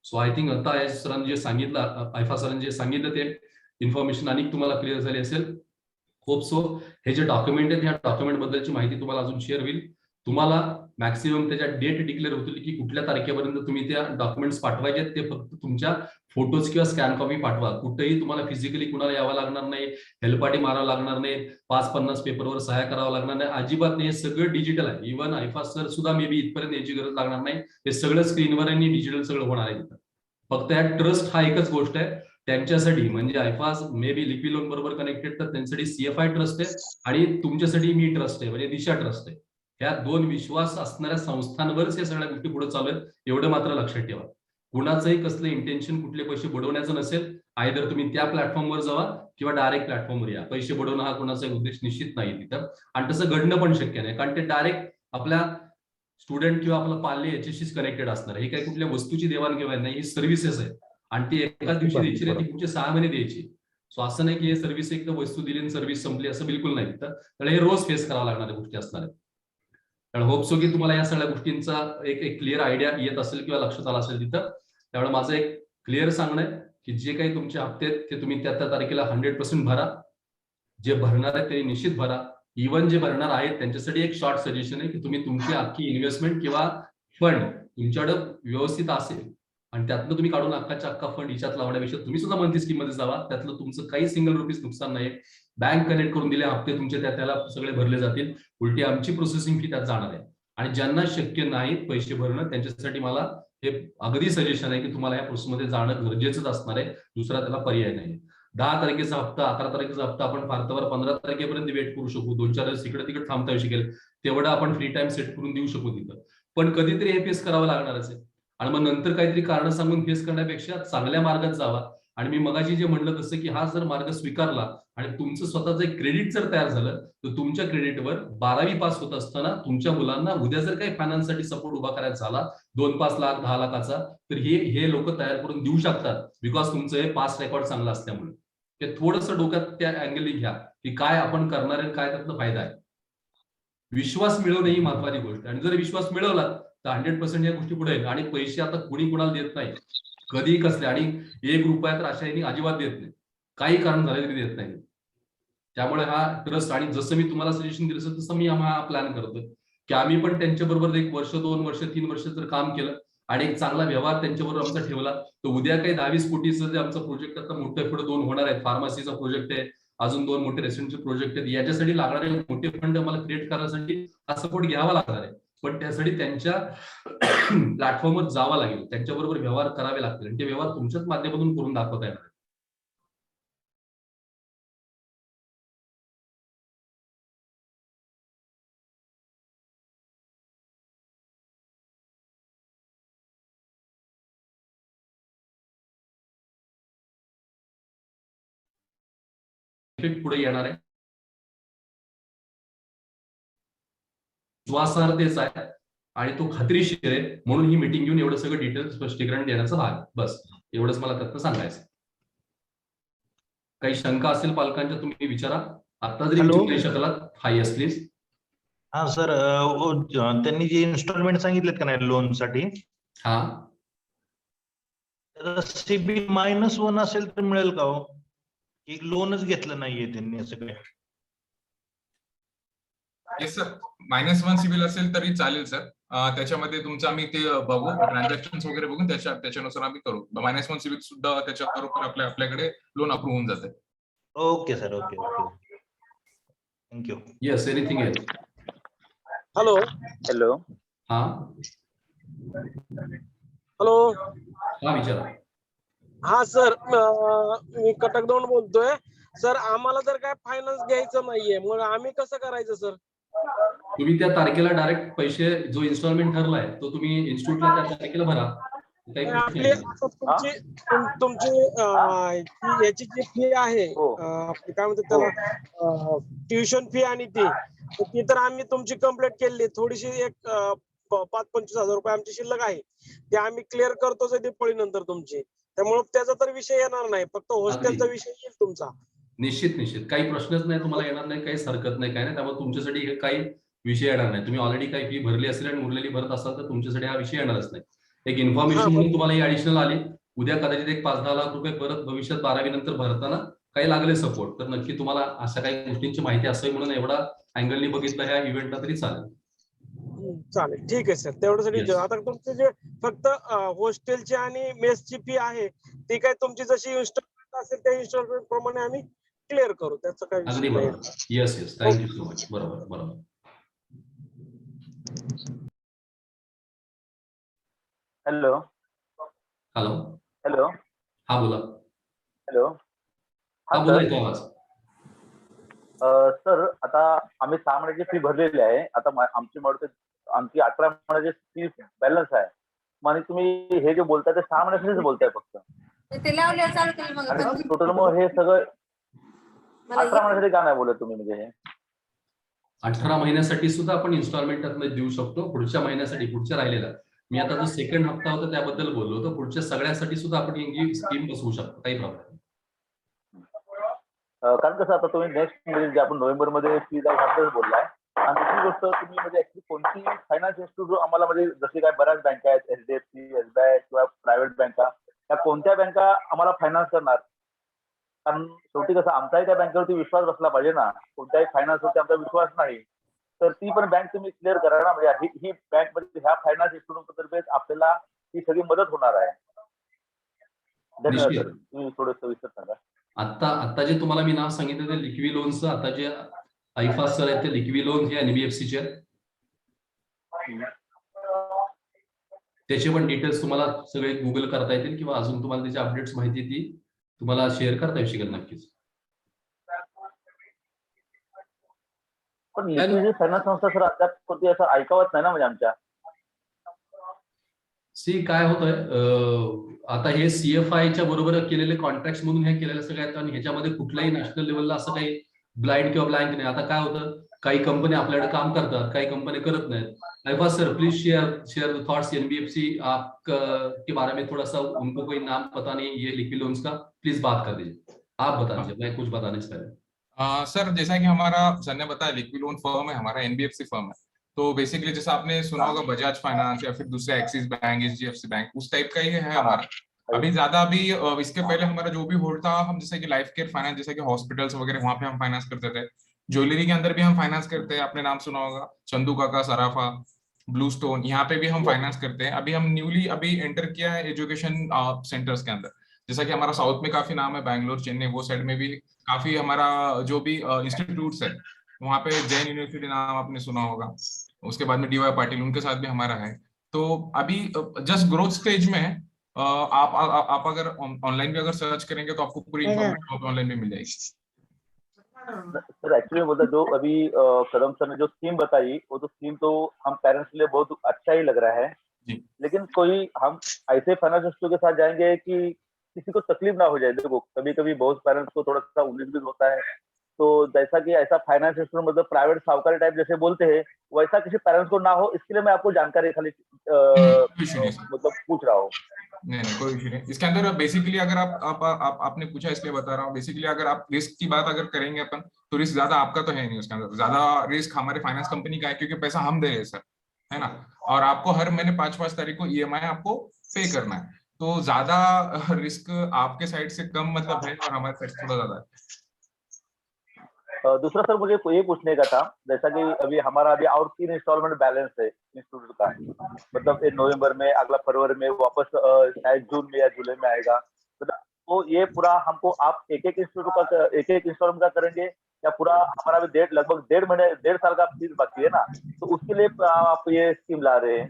सो आय थिंक आता सरांनी जे सांगितलं, आयफा सरांनी जे सांगितलं ते इन्फॉर्मेशन आणि तुम्हाला क्लिअर झाली असेल. Hope so. हे जे डॉक्युमेंट आहेत, ह्या डॉक्युमेंट बद्दलची माहिती तुम्हाला अजून शेअर होईल. तुम्हाला मॅक्सिमम त्याच्या डेट डिक्लेअर होतील की कुठल्या तारखेपर्यंत तुम्ही त्या डॉक्युमेंट्स पाठवायचे. ते फक्त तुमच्या फोटोज किंवा स्कॅन कॉपी पाठवा. कुठेही तुम्हाला फिजिकली कुणाला यावं लागणार नाही, हेलपाटी मारावं लागणार नाही, 5-50 पेपरवर सह्या करावं लागणार नाही, अजिबात नाही. हे सगळं डिजिटल आहे. इव्हन आयफा सर सुद्धा मे बी इथपर्यंत याची गरज लागणार नाही. हे सगळं स्क्रीनवर आणि डिजिटल सगळं होणार आहे. फक्त या ट्रस्ट हा एकच गोष्ट आहे त्यांच्यासाठी, म्हणजे आयफास मे बी लिपी लोन बरोबर कनेक्टेड, तर त्यांच्यासाठी सीएफआय ट्रस्ट आहे आणि तुमच्यासाठी मी ट्रस्ट आहे, म्हणजे दिशा ट्रस्ट आहे. ह्या दोन विश्वास असणाऱ्या संस्थांवरच या सगळ्या गोष्टी पुढे चालू आहेत. एवढं मात्र लक्षात ठेवा. कुणाचंही कसलं इंटेन्शन कुठले पैसे बुडवण्याचं नसेल. आयदर तुम्ही त्या प्लॅटफॉर्मवर जावा किंवा डायरेक्ट प्लॅटफॉर्मवर या. पैसे बुडवणं हा कुणाचा उद्देश निश्चित नाही तिथं, आणि तसं घडणं पण शक्य नाही, कारण ते डायरेक्ट आपल्या स्टुडंट किंवा आपला पाल्य याच्याशीच कनेक्टेड असणार. हे काही कुठल्या वस्तूची देवाणघेवाण नाही, ही सर्व्हिसेस आहे आणि ती एकाच दिवशी द्यायची नाही, ती पुढचे 6 महिने द्यायची. सो असं नाही की हे सर्व्हिस एकदा वस्तू दिली आणि सर्व्हिस संपली, असं बिलकुल नाही. तर हे रोज फेस करावं लागणाऱ्या गोष्टी असणार आहेत. कारण होप सो की तुम्हाला या सगळ्या गोष्टींचा एक क्लिअर आयडिया येत असेल किंवा लक्षात आला असेल तिथं. त्यामुळे माझं एक क्लिअर सांगणं आहे की जे काही तुमचे हप्ते आहेत ते तुम्ही त्या तारखेला 100% भरा. जे भरणार आहेत ते निश्चित भरा. इव्हन जे भरणार आहेत त्यांच्यासाठी एक शॉर्ट सजेशन आहे की तुम्ही तुमची अख्खी इन्व्हेस्टमेंट किंवा फंड तुमच्याकडे व्यवस्थित असेल आणि त्यातनं तुम्ही काढून अख्खाच्या अख्खा फंड हिच्यात लावण्यापेक्षा तुम्ही सुद्धा मंथली स्कीममध्ये जावा. त्यातलं तुमचं काही सिंगल रुपीज नुकसान नाही. बँक कनेक्ट करून दिले हप्ते तुमचे त्याला सगळे भरले जातील. उलटी आमची प्रोसेसिंग फी त्यात जाणार आहे. आणि ज्यांना शक्य नाहीत पैसे भरणं त्यांच्यासाठी मला हे अगदी सजेशन आहे की तुम्हाला या प्रोसेसमध्ये जाणं गरजेचंच असणार आहे. दुसरा त्याला पर्याय नाही. 10 तारखेचा हप्ता, 11 तारखेचा हप्ता आपण फार तर 15 तारखेपर्यंत वेट करू शकू. 2-4 दिवस इकडे तिकडे थांबता येऊ शकेल. तेवढं आपण फ्री टाइम सेट करून देऊ शकू तिथं. पण कधीतरी हे फेस करावं लागणारच आहे. आणि मग नंतर काहीतरी कारण सांगून फेस करण्यापेक्षा चांगल्या मार्गात जावा. आणि मी मगाशी जे म्हणलं तसं की हा जर मार्ग स्वीकारला आणि तुमचं स्वतःचं एक क्रेडिट जर तयार झालं तर तुमच्या क्रेडिटवर 12वी पास होत असताना तुमच्या मुलांना उद्या जर काही फायनान्ससाठी सपोर्ट उभा करायचा झाला 2-5 लाख 10 लाखाचा, तर हे लोक तयार करून देऊ शकतात. बिकॉज तुमचं हे पास रेकॉर्ड चांगलं असल्यामुळे. ते थोडंसं डोक्यात त्या अँगलने घ्या की काय आपण करणार आहे, काय त्यातनं फायदा आहे. विश्वास मिळवणे ही महत्वाची गोष्ट आहे. आणि जर विश्वास मिळवला तर 100% या गोष्टी पुढे आहेत. आणि पैसे आता कुणी कुणाला देत नाही, कधीही कसले. आणि 1 रुपया तर अशाने अजिबात देत नाही, काही कारण झाले तरी देत नाही. त्यामुळे हा ट्रस्ट, आणि जसं मी तुम्हाला सजेशन दिलं तसं मी हा प्लॅन करतोय की आम्ही पण त्यांच्याबरोबर 1 वर्ष 2 वर्ष 3 वर्ष जर काम केलं आणि एक चांगला व्यवहार त्यांच्याबरोबर आमचा ठेवला तर उद्या काही 10-20 कोटीचं जे आमचं प्रोजेक्ट आता मोठं पुढे 2 होणार आहेत. फार्मसीचा प्रोजेक्ट आहे, अजून 2 मोठे रेसिडेन्शियल प्रोजेक्ट आहेत. याच्यासाठी लागणारे मोठे फंड मला क्रिएट करण्यासाठी हा सपोर्ट घ्यावा लागणार आहे. पण त्यासाठी त्यांच्या प्लॅटफॉर्मवर जावं लागेल, त्यांच्याबरोबर व्यवहार करावे लागतील आणि ते व्यवहार तुमच्याच माध्यमातून करून दाखवता येणार. पुढे येणार आहे. विश्वासार्हतेच आहे आणि तो खात्रीशीर आहे. म्हणून ही मीटिंग घेऊन एवढं सगळं डिटेल स्पष्टीकरण देण्याचा भाग. बस एवढंच मला त्यातनं सांगायचं. काही शंका असेल पालकांच्या तुम्ही विचारा. आता जरी विचारू नाही शकलात. हा यस प्लीज. हा सर, त्यांनी जे इन्स्टॉलमेंट सांगितलेत का नाही लोन साठी, हा सिबिल -1 असेल तर मिळेल का हो? एक लोनच घेतलं नाहीये त्यांनी असं काय? येस सर, -1 सिबिल असेल तरी चालेल सर. त्याच्यामध्ये तुमचं आम्ही ते बघू, ट्रान्झॅक्शन वगैरे बघून त्याच्यानुसार आम्ही करू. -1 सिबिल सुद्धा त्याच्या बरोबर आपल्याकडे लोन अप्रूव्ह होऊन जाते. Okay sir, okay okay, thank you. Yes, anything else? Hello hello. हा हॅलो. हा विचारा. हा सर, मी कटकदौंड बोलतोय. सर आम्हाला जर काय फायनान्स घ्यायचं नाहीये मग आम्ही कसं करायचं सर? तुम्ही त्या तारखेला डायरेक्ट पैसे जो इन्स्टॉलमेंट ठरलाय तो तुम्ही इन्स्टिट्यूटला त्या तारखेला भरा, काही प्रश्न आपली नाही. आता तुमची याची जी फी आहे आपली काय म्हणतात त्याला ट्युशन फी आणि ती तर आम्ही तुमची कंप्लीट केली. थोडीशी एक 5-25 हजार रुपये आमची शिल्लक आहे ते आम्ही क्लिअर करतोच आहे दिवाळी नंतर तुमची. त्यामुळे त्याचा तर विषय येणार नाही, फक्त हॉस्टेलचा विषय येईल तुमचा. निश्चित काही प्रश्नच नाही, तुम्हाला येणार नाही, काहीच हरकत नाही, काय नाही. त्यामुळे तुमच्यासाठी हे काही विषय येणार नाही. तुम्ही ऑलरेडी काही फी भरली असेल आणि उरलेली भरत असाल तर तुमच्यासाठी हा विषय येणारच नाही. एक इन्फॉर्मेशन म्हणून तुम्हाला ही ऍडिशनल आली. उद्या कदाचित एक 5-10 लाख रुपये परत भविष्यात 12वी नंतर भरताना काही लागले सपोर्ट तर नक्की तुम्हाला अशा काही गोष्टींची माहिती असावी म्हणून एवढा अँगलनी बघितलं ह्या इव्हेंटला तरी चालेल. चालेल, ठीक आहे सर. तेवढ्यासाठी Yes. आता तुमचे जे फक्त हॉस्टेलची आणि मेसची फी आहे ती काय तुमची जशी इन्स्टॉलमेंट असेल त्या इन्स्टॉलमेंट प्रमाणे आम्ही क्लिअर करू, त्याचं काही अगदी विषय नाही. बरोबर. Yes thank you so much. बरोबर. हॅलो हॅलो हा बोला. हॅलो हा बोला, येतो आवाज. सर आता आम्ही 6 महिन्याची फी भरलेली आहे. आता आमची 18 महिन्याची फी बॅलन्स आहे. मग तुम्ही हे जे बोलताय ते 6 महिन्यासाठीच बोलताय फक्त, आणि टोटल मग हे सगळं 18 महिन्यासाठी का नाही बोलत तुम्ही? म्हणजे हे 18 महिन्यासाठी सुद्धा आपण इन्स्टॉलमेंट त्यातनं देऊ शकतो. पुढच्या महिन्यासाठी, पुढच्या राहिलेला मी आता जो सेकंड हप्ता होता त्याबद्दल बोललो होतो. पुढच्या सगळ्यासाठी सुद्धा आपण ही स्कीम बसवू शकतो, काही प्रॉब्लेम नाही. कारण कसं आता तुम्ही नेक्स्ट म्हणजे जे आपण नोव्हेंबर मध्ये फी घालतच बोललाय. आणि दुसरी गोष्ट तुम्ही म्हणजे ऍक्च्युली कोणती फायनान्स इन्स्टिट्यूट आम्हाला म्हणजे जसे काय बऱ्याच बँका आहेत, HDFC, SBI किंवा प्रायव्हेट बँका, त्या कोणत्या बँका आम्हाला फायनान्स करणार? कारण शेवटी कसं आमचाही त्या बँकेवरती विश्वास बसला पाहिजे ना. कोणत्याही फायनान्सवरती आमचा विश्वास नाही तर ती पण बँक तुम्ही क्लिअर करा ना. म्हणजे ही बँक म्हणजे ह्या फायनान्स इन्स्टिट्यूट तर्फे आपल्याला ही सगळी मदत होणार आहे. धन्यवाद सर. तुम्ही थोडं सविस्तर सांगा. आता जे तुम्हाला मी नाव सांगितलं ते लिक्वी लोनचं, आता जे आयफा सर आहेत ते लिक्वी लोन हे NBFC चे त्याचे पण डिटेल्स तुम्हाला सगळे गुगल करता येतील किंवा अजून तुम्हाला त्याची अपडेट्स माहिती ती तुम्हाला शेअर करता येऊ शकेल नक्कीच. पण लिक्विड फायनान्स संस्था सर अद्याप कोणती असं ऐकावत नाही ना म्हणजे आमच्या. काय होतंय, आता हे CFI च्या बरोबर केलेले कॉन्ट्रॅक्ट म्हणून हे केलेलं सगळं आहेत आणि ह्याच्यामध्ये कुठल्याही नॅशनल लेवलला असं काही ब्लाइंड किंवा ब्लँक नाही. आता काय होतं, काही कंपनी आपल्याकडे काम करतात, काही कंपनी करत नाहीत. IIFA sir please share the thoughts NBFC के बारे में थोड़ा सा, उनको कोई नाम पता नहीं ये लिक्विड लोन्स का, प्लीज बात कर दीजिए. आप बता दीजिए, मैं कुछ बताने से पहले. सर जैसा कि हमारा सर ने बताया लिक्विड लोन फर्म है, हमारा NBFC फर्म है. तो बेसिकली जैसे आपने सुना होगा बजाज फाइनेंस या फिर दूसरे एक्सिस बैंक, HDFC बैंक, उस टाइप का ही है हमारा. अभी ज्यादा इसके पहले हमारा जो भी होल्ड था, हम जैसे कि लाइफ केयर फाइनेंस, जैसे कि हॉस्पिटल्स वगैरह वहां पे हम फाइनेंस करते थे. ज्वेलरी के अंदर भी हम फाइनेंस करते हैं, आपने नाम सुना होगा चंदू काका, सराफा, ब्लू स्टोन, यहाँ पे भी हम फाइनेंस करते हैं. अभी हम न्यूली एंटर किया है एजुकेशन सेंटर्स के अंदर. जैसा कि हमारा साउथ में काफी नाम है, बैंगलोर, चेन्नई, वो साइड में भी काफी हमारा जो भी इंस्टीट्यूट्स है, वहाँ पे जैन यूनिवर्सिटी नाम आपने सुना होगा. उसके बाद में DY पाटिल, उनके साथ भी हमारा है. तो अभी जस्ट ग्रोथ स्टेज में है. आप अगर ऑनलाइन भी अगर सर्च करेंगे तो आपको पूरी इन्फॉर्मेशन ऑनलाइन भी मिल जाएगी. सर एक्चुअली बोलता जो अभी कदम सर ने जो स्कीम बताई वो तो स्कीम तो हम पेरेंट्स के लिए बहुत अच्छा ही लग रहा है. लेकिन कोई हम ऐसे फाइनेंस इंस्टीट्यूट के साथ जाएंगे कि किसी को तकलीफ ना हो जाए. देखो कभी कभी बहुत पेरेंट्स को थोड़ा सा 19-20 होता है, तो जैसा कि ऐसा फाइनेंस इंस्टीट्यूट मतलब प्राइवेट साहूकारी टाइप जैसे बोलते हैं वैसा किसी पेरेंट्स को ना हो, इसके लिए मैं आपको जानकारी खाली मतलब पूछ रहा हूँ. नहीं कोई इशू नहीं. इसके अंदर बेसिकली अगर आपने पूछा इसलिए बता रहा हूँ. बेसिकली अगर आप रिस्क की बात अगर करेंगे अपन, तो रिस्क ज्यादा आपका तो है नहीं. उसके अंदर ज्यादा रिस्क हमारे फाइनेंस कंपनी का है, क्योंकि पैसा हम दे रहे हैं सर, है ना. और आपको हर महीने 5-5 तारीख को EMI आपको पे करना है. तो ज्यादा रिस्क आपके साइड से कम मतलब है और हमारे साइड थोड़ा ज्यादा है. दूसरा सर मुझे ये पूछने का था, जैसा कि अभी हमारा अभी और 3 इंस्टॉलमेंट बैलेंस है इंस्टीट्यूट का, मतलब एक नवंबर में, अगला फरवरी में, वापस शायद जून में या जुलाई में आएगा. तो ये पूरा हमको आप एक इंस्टीट्यूट का एक इंस्टॉलमेंट का करेंगे या पूरा हमारा भी लगभग 1.5 साल का फीस बाकी है ना, तो उसके लिए आप ये स्कीम ला रहे हैं?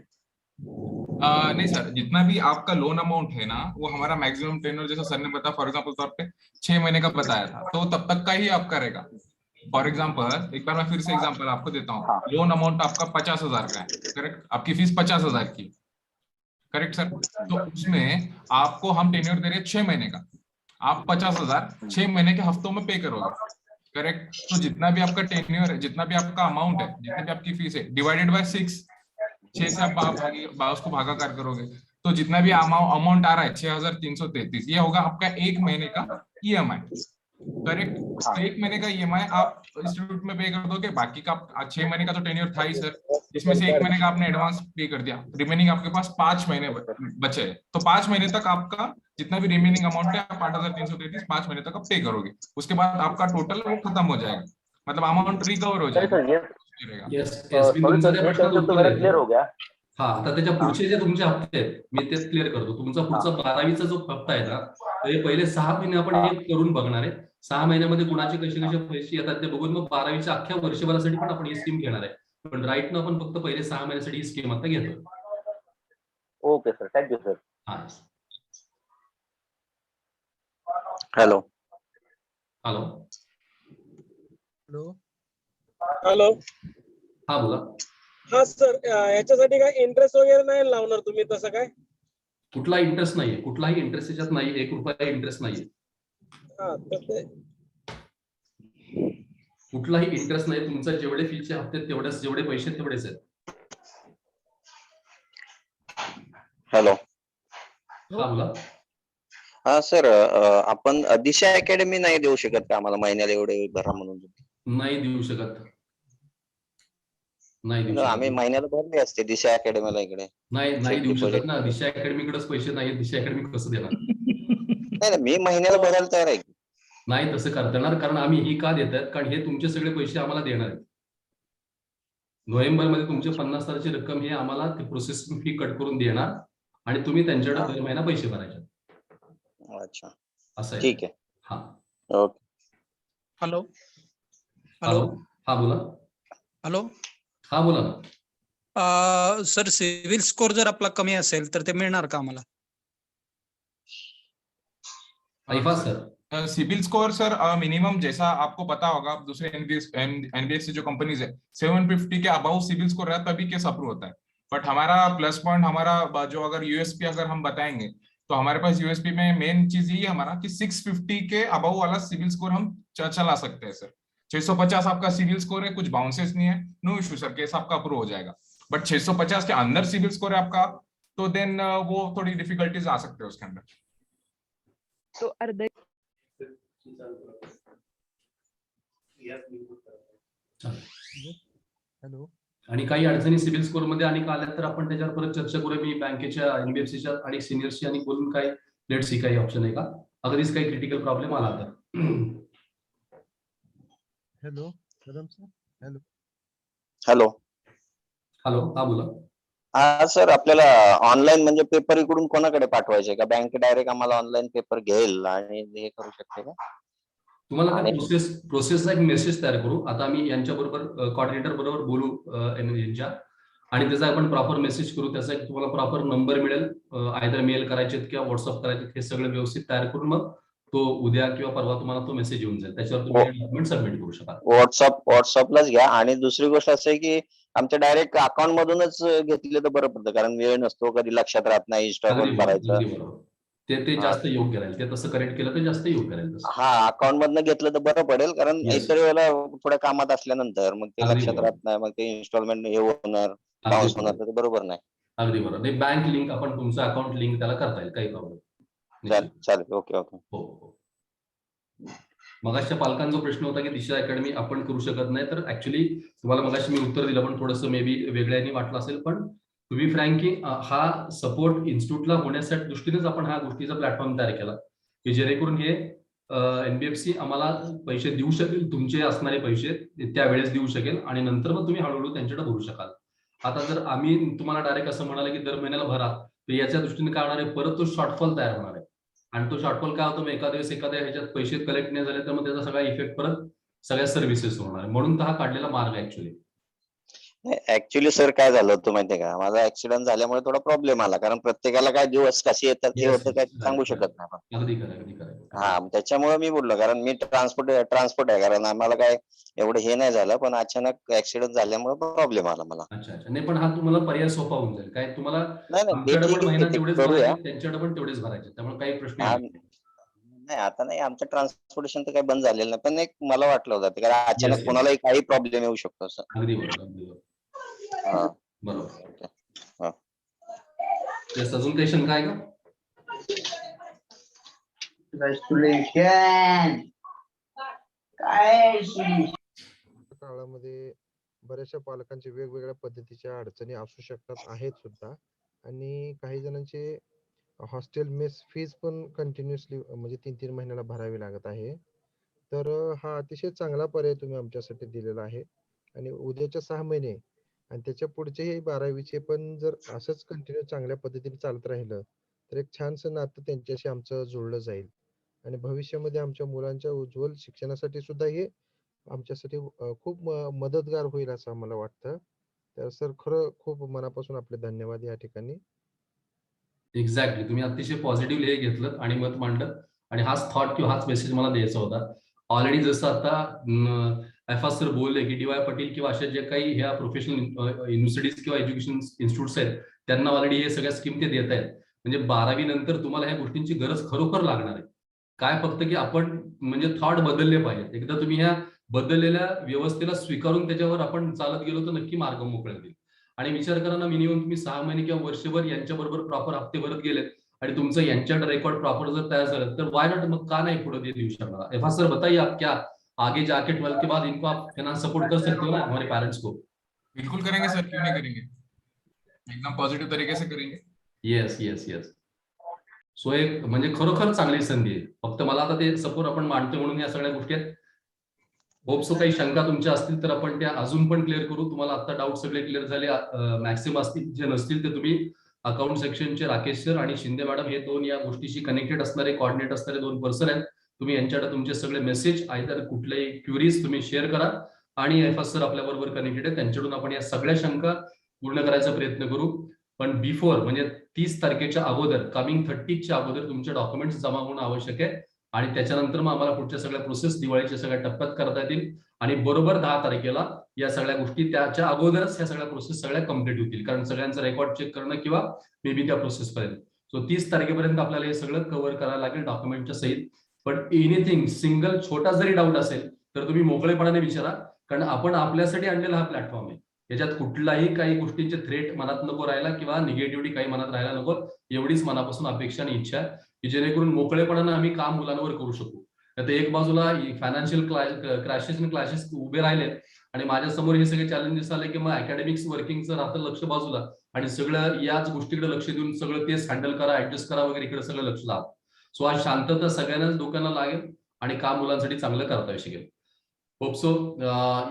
नहीं सर, जितना भी आपका लोन अमाउंट है ना, वो हमारा मैक्सिमम टेन्योर, जैसा सर ने बताया, फॉर एग्जांपल तौर पे 6 महीने का बताया था, तो तब तक का ही आपका रहेगा। फॉर एग्जांपल एक बार मैं फिर से एग्जांपल आपको देता हूँ, हाँ। लोन अमाउंट आपका 50,000 का है, करेक्ट, आपकी फीस 50,000 की, करेक्ट सर। तो उसमें आपको हम टेन्योर दे रहे हैं 6 महीने का, आप 50,000 6 महीने के हफ्तों में पे करोगे, करेक्ट। तो जितना भी आपका टेन्योर है, जितना भी आपका अमाउंट है, जितनी भी आपकी फीस है, डिवाइडेड बाय 6, 6 से आप उसको भागाकार करोगे, तो जितना भी अमाउंट आ रहा है 6,333, ये होगा आपका 1 महीने का ईएमआई, करेक्ट। तो 1 महीने का ईएमआई आप इंस्टीट्यूट में पे कर दोगे, बाकी का 6 महीने का तो टेन्योर था ही सर, इसमें से 1 महीने का आपने एडवांस पे कर दिया, रिमेनिंग आपके पास 5 महीने बचे हैं, तो 5 महीने तक आपका जितना भी रिमेनिंग अमाउंट है, आप 8,333 5 महीने तक आप पे करोगे, उसके बाद आपका टोटल वो खत्म हो जाएगा, मतलब अमाउंट रिकवर हो जाएगा। सर, ये येस सॉरी तुमचं सर, त्या ये प्रश्नाचं कन्सेप्ट तो उत्तर मेरा देतो. क्लियर हो गया. हा, आता त्याच्या पुढचे जे तुमचे हप्ते आहेत मी ते क्लिअर करतो. तुमचा पुढचा 12वीचा जो हप्ता आहे ना, तर हे पहिले 6 महिने आपण हे करून बघणार आहे. 6 महिन्यामध्ये कुणाचे कसे कसे पैसे येतात ते बघून मग 12वीच्या अख्ख्या वर्षभरासाठी पण आपण ही स्कीम घेणार आहे. पण राईट ना आपण फक्त पहिले 6 महिन्यासाठी ही स्कीम आता घेतोय. Okay sir, thank you sir. हा. Hello hello. हॅलो. हा बोला. हा सर, याच्यासाठी काय इंटरेस्ट वगैरे नाही लावणार तुम्ही तसं काय? कुठला इंटरेस्ट नाहीये, कुठलाही इंटरेस्ट याच्यात नाही, 1 रुपया इंटरेस्ट नाहीये. हा, तर ते कुठलाही इंटरेस्ट नाही. तुमचा जेवढे फीचे हप्ते तेवढेच, जेवढे पैसे तेवढेच आहेत. हॅलो. हा बोला. हा सर, आपण दिशा अकॅडमी नाही देऊ शकत का आम्हाला महिन्याला एवढे भरा म्हणून? नाही देऊ शकत. नाही देऊ आम्ही शकत. महिन्याला भरले असते दिशा अकॅडमीला इकडे. नाही देऊ शकत ना. दिशा अकॅडमीकडेच पैसे नाही, दिशा अकॅडमी कसं देणार? नाही, मी महिन्याला भरायला तयार आहे. नाही तसं करता येणार, कारण आम्ही ही का देत आहेत, कारण हे तुमचे सगळे पैसे आम्हाला देणार आहेत. नोव्हेंबरमध्ये तुमचे 50,000ची रक्कम हे आम्हाला प्रोसेसिंग फी कट करून देणार आणि तुम्ही त्यांच्याकडे दर महिना पैसे भरायचे. अच्छा, असं आहे. ठीक आहे. हा. ओके. हॅलो. हॅलो. हा बोला. हॅलो. हा बोला ना. सर, सिव्हिल स्कोर जर आपला कमी असेल तर ते मिळणार का आम्हाला? ऐफा sir, CIBIL score sir minimum जैसा आपको पता होगा, दूसरे एनबीएफसी जो कंपनीज है 750 के अबाउ सिबिल स्कोर रहता तभी केस अप्रूव होता है। बट हमारा प्लस पॉइंट, हमारा जो अगर यूएसपी अगर हम बताएंगे तो हमारे पास यूएसपी में मेन चीज यही है हमारा कि 650 के अबाउ वाला सिबिल स्कोर हम चला सकते हैं सर। 650 आपका सिबिल स्कोर है, कुछ बाउंसेस नहीं है, नो इश्यू सर, केस आपका अप्रूव हो जाएगा। बट 650 के अंदर सिबिल स्कोर है आपका तो देन वो थोड़ी डिफिकल्टीज आ सकते हैं उसके अंदर। तो अर्ध हॅलो. आणि काही अडचणी सिबिल स्कोर मध्ये आणि आल्या तर आपण त्याच्यावर परत चर्चा करूया. मी बँकेच्या एनबीएफसीच्या आणि सिनियरशी आणि बोलून काय लेट सी काही ऑप्शन आहे का, अगदीच काही क्रिटिकल प्रॉब्लेम आला तर. Hello Kadam sir. Hello. Hello. Hello. हा बोला. हा सर, आपल्याला ऑनलाईन म्हणजे पेपर इकडून कोणाकडे पाठवायचे का? बँक डायरेक्ट आम्हाला ऑनलाईन पेपर घेईल आणि हे करू शकते का? तुम्हाला काय प्रोसेसचा एक मेसेज तयार करू. आता आम्ही यांच्या बरोबर कोऑर्डिनेटर बरोबर बोलू यांच्या, आणि त्याचा आपण प्रॉपर मेसेज करू. त्याचा एक तुम्हाला प्रॉपर नंबर मिळेल, आयदर मेल करायचे किंवा व्हॉट्सअप करायचे, हे सगळं व्यवस्थित तयार करून मग तो उद्या किंवा परवा तुम्हाला तो मेसेज येऊन जाईल. त्याच्यावर तुम्ही डॉक्युमेंट सबमिट करू शकाल. व्हॉट्सअपलाच घ्या. आणि दुसरी गोष्ट असं आहे की आमच्या डायरेक्ट अकाउंट मधूनच घेतले तर बरं पडतं, कारण वेळ नसतो, कधी लक्षात राहत नाही इन्स्टॉलमेंट करायचं. ते जास्त योग्य राहील. ते तसं करेक्ट केलं तर जास्त योग्य राहील. हा, अकाउंट मधनं घेतलं तर बरं पडेल, कारण इतर वेळेला थोड्या कामात असल्यानंतर मग ते लक्षात राहत नाही, मग ते इन्स्टॉलमेंट हे होणार, बाउन्स होणार, तर बरोबर नाही. अगदी बरोबर. नाही, बँक लिंक आपण तुमचं अकाउंट लिंक त्याला करता येईल, काही प्रॉब्लेम. चालेल. ओके. हो. मगाशच्या पालकांचा प्रश्न होता की दिशा अकॅडमी आपण करू शकत नाही, तर ऍक्च्युली तुम्हाला मगाशी मी उत्तर दिलं, पण थोडंसं मे बी वेगळ्याने वाटलं असेल. पण टू बी फ्रँक की हा सपोर्ट इन्स्टिट्यूटला होण्यासाठी दृष्टीनेच आपण हा गोष्टीचा प्लॅटफॉर्म तयार केला, की जेणेकरून हे एनबीएफसी आम्हाला पैसे देऊ शकेल, तुमचे असणारे पैसे त्यावेळेस देऊ शकेल, आणि नंतर मग तुम्ही हळूहळू त्यांच्याकडे भरू शकाल. आता जर आम्ही तुम्हाला डायरेक्ट असं म्हणाले की दर महिन्याला भरा, तर याच्या दृष्टीने काय होणार आहे, परत तो शॉर्टफॉल तयार होणार आहे. आणि तो शॉर्टफॉल काय होतो, मग एखाद्या ह्याच्यात पैसे कलेक्ट नाही झाले तर मग त्याचा सगळा इफेक्ट परत सगळ्या सर्व्हिसेस होणार आहे. म्हणून तर हा काढलेला मार्ग ऍक्च्युली. ऍक्च्युली सर काय झालं होतं माहितीये का, माझा ऍक्सिडेंट झाल्यामुळे थोडा प्रॉब्लेम आला, कारण प्रत्येकाला काय दिवस कसे येतात ते Yes, होतं काय yes, सांगू correct, शकत नाही आपण. अगदी खरं, अगदी खरं. हा, त्याच्यामुळे मी बोललो, कारण मी ट्रान्सपोर्ट आहे, कारण आम्हाला काय एवढं हे नाही झालं, पण अचानक ऍक्सिडेंट झाल्यामुळे प्रॉब्लेम आला मला. अच्छा अच्छा. नाही पण हा तुम्हाला पर्याय सोपा होऊन जाईल. काय तुम्हाला नाही नाही, ते तुमच्याकडे ठीक पण आहे, महिना ते तेवढेच करूया. भरायचे, त्यांच्याकडे पण तेवढेच भरायचे, त्यामुळे काही प्रश्न हा, येणार नाही. नाही आता नाही, आमचं ट्रान्सपोर्टेशन तर काही बंद झालेलं नाही, पण एक मला वाटलं होतं ते, कारण Yes, अचानक yes. कोणालाही काही प्रॉब्लेम येऊ शकतो असं. अगदी बरोबर, अगदी बरोबर. हा, बरोबर. हा. Yes, अजून काही शंका आहे का? काळामध्ये बऱ्याचशा पालकांचे वेगवेगळ्या पद्धतीच्या अडचणी असू शकतात, आहेत सुद्धा. आणि काही जणांचे हॉस्टेल मेस फीज पण कंटिन्युअसली म्हणजे 3-3 महिन्याला भरावी लागत आहे. तर हा अतिशय चांगला पर्याय तुम्ही आमच्यासाठी दिलेला आहे. आणि उद्याच्या 6 महिने आणि त्याच्या पुढचेही 12वीचे पण जर असंच कंटिन्यू चांगल्या पद्धतीने चालत राहिलं, तर एक छानसं नातं त्यांच्याशी आमचं जुळलं जाईल. आणि भविष्यामध्ये आमच्या मुलांच्या उज्ज्वल शिक्षणासाठी सुद्धा हे आमच्यासाठी खूप मदतगार होईल असं आम्हाला वाटतं. तर सर खरं खूप मनापासून आपले धन्यवाद या ठिकाणी. एक्झॅक्टली. तुम्ही अतिशय पॉझिटिव्ह हे घेतलं आणि मत मांडलं, आणि हाच थॉट किंवा हाच मेसेज मला द्यायचा होता. ऑलरेडी जसं आता एफास सर बोलले की डी.वाय. पाटील किंवा अशा जे काही ह्या प्रोफेशनल युनिव्हर्सिटीज किंवा एज्युकेशन इन्स्टिट्यूट्स आहेत, त्यांना ऑलरेडी हे सगळ्या स्कीम ते देत आहेत. म्हणजे 12वी नंतर तुम्हाला ह्या गोष्टींची गरज खरोखर लागणार आहे. काय फक्त की आपण म्हणजे थॉट बदलले पाहिजेत. एकदा तुम्ही ह्या बदललेल्या व्यवस्थेला स्वीकारून त्याच्यावर आपण चालत गेलो तर नक्की मार्ग मोकळे होतील. आणि विचार करा ना, मिनिमम तुम्ही 6 महिने किंवा वर्षभर यांच्याबरोबर प्रॉपर हप्ते भरत गेलेत आणि तुमचं यांच्याकडे रेकॉर्ड प्रॉपर जर तयार झालं, तर वाय नॉट, मग का नाही पुढे देऊ शकणार? एफा सर बताइए, आप क्या आगे जाके 12th के बाद इनको आप फाइनेंस सपोर्ट कर सकते हो ना हमारे पेरेंट्स को? बिल्कुल करेंगे सर, क्यों नहीं करेंगे, एकदम पॉझिटिव्ह तरीके से करेंगे. Yes yes yes. सो एक म्हणजे खरोखर चांगली संधी आहे. फक्त मला आता ते सपोर्ट आपण मांडतो म्हणून या सगळ्या गोष्टी आहेत. होप सो काही शंका तुमच्या असतील तर आपण त्या अजून पण क्लिअर करू. तुम्हाला आता डाऊट सगळे क्लिअर झाले मॅक्सिमम असतील, जे नसतील ते तुम्ही अकाउंट सेक्शनचे राकेश सर आणि शिंदे मॅडम हे दोन या गोष्टीशी कनेक्टेड असणारे, कोऑर्डिनेट असणारे 2 पर्सन आहेत. तुम्ही यांच्याकडे तुमचे सगळे मेसेज आयदर कुठल्याही क्युरीज तुम्ही शेअर करा, आणि एफएस सर आपल्या बरोबर कनेक्टेड आहेत, त्यांच्याकडून आपण या सगळ्या शंका पूर्ण करायचा प्रयत्न करू. पण बिफोर म्हणजे 30 तारखेच्या अगोदर, कमिंग 30च्या अगोदर तुमचे डॉक्युमेंट्स जमा होणं आवश्यक आहे. आणि त्याच्यानंतर मग आम्हाला पुढच्या सगळ्या प्रोसेस दिवाळीच्या सगळ्या टप्प्यात करता येतील, आणि बरोबर 10 तारखेला या सगळ्या गोष्टी त्याच्या अगोदरच ह्या सगळ्या प्रोसेस सगळ्या कम्प्लीट होतील, कारण सगळ्यांचं रेकॉर्ड चेक करणं किंवा मे बी त्या प्रोसेस पर्यंत. सो 30 तारखेपर्यंत आपल्याला हे सगळं कव्हर करायला लागेल डॉक्युमेंटच्या सहित. पण एनिथिंग सिंगल छोटा जरी डाऊट असेल तर तुम्ही मोकळेपणाने विचारा, कारण आपण आपल्यासाठी आणलेला हा प्लॅटफॉर्म आहे. याच्यात कुठलाही काही गोष्टींचे थ्रेट मनात नको राहायला किंवा निगेटिव्हिटी काही मनात राहायला नको, एवढीच मनापासून अपेक्षा आणि इच्छा आहे की जेणेकरून मोकळेपणानं आम्ही काम मुलांवर करू शकू. तर एक बाजूला फायनान्शियल क्रॅशेस आणि क्लॅशेस उभे राहिले आणि माझ्या समोर हे सगळे चॅलेंजेस आले की मग अकॅडमिक्स वर्किंगचं राहतं लक्ष बाजूला, आणि सगळं याच गोष्टीकडे लक्ष देऊन सगळं तेच हँडल करा, ऍडजस्ट करा वगैरे, इकडे सगळं लक्ष लावा. सो आज शांतता सगळ्यांनाच डोक्याला लागेल आणि काम मुलांसाठी चांगलं करता येऊ शकेल. Hope so.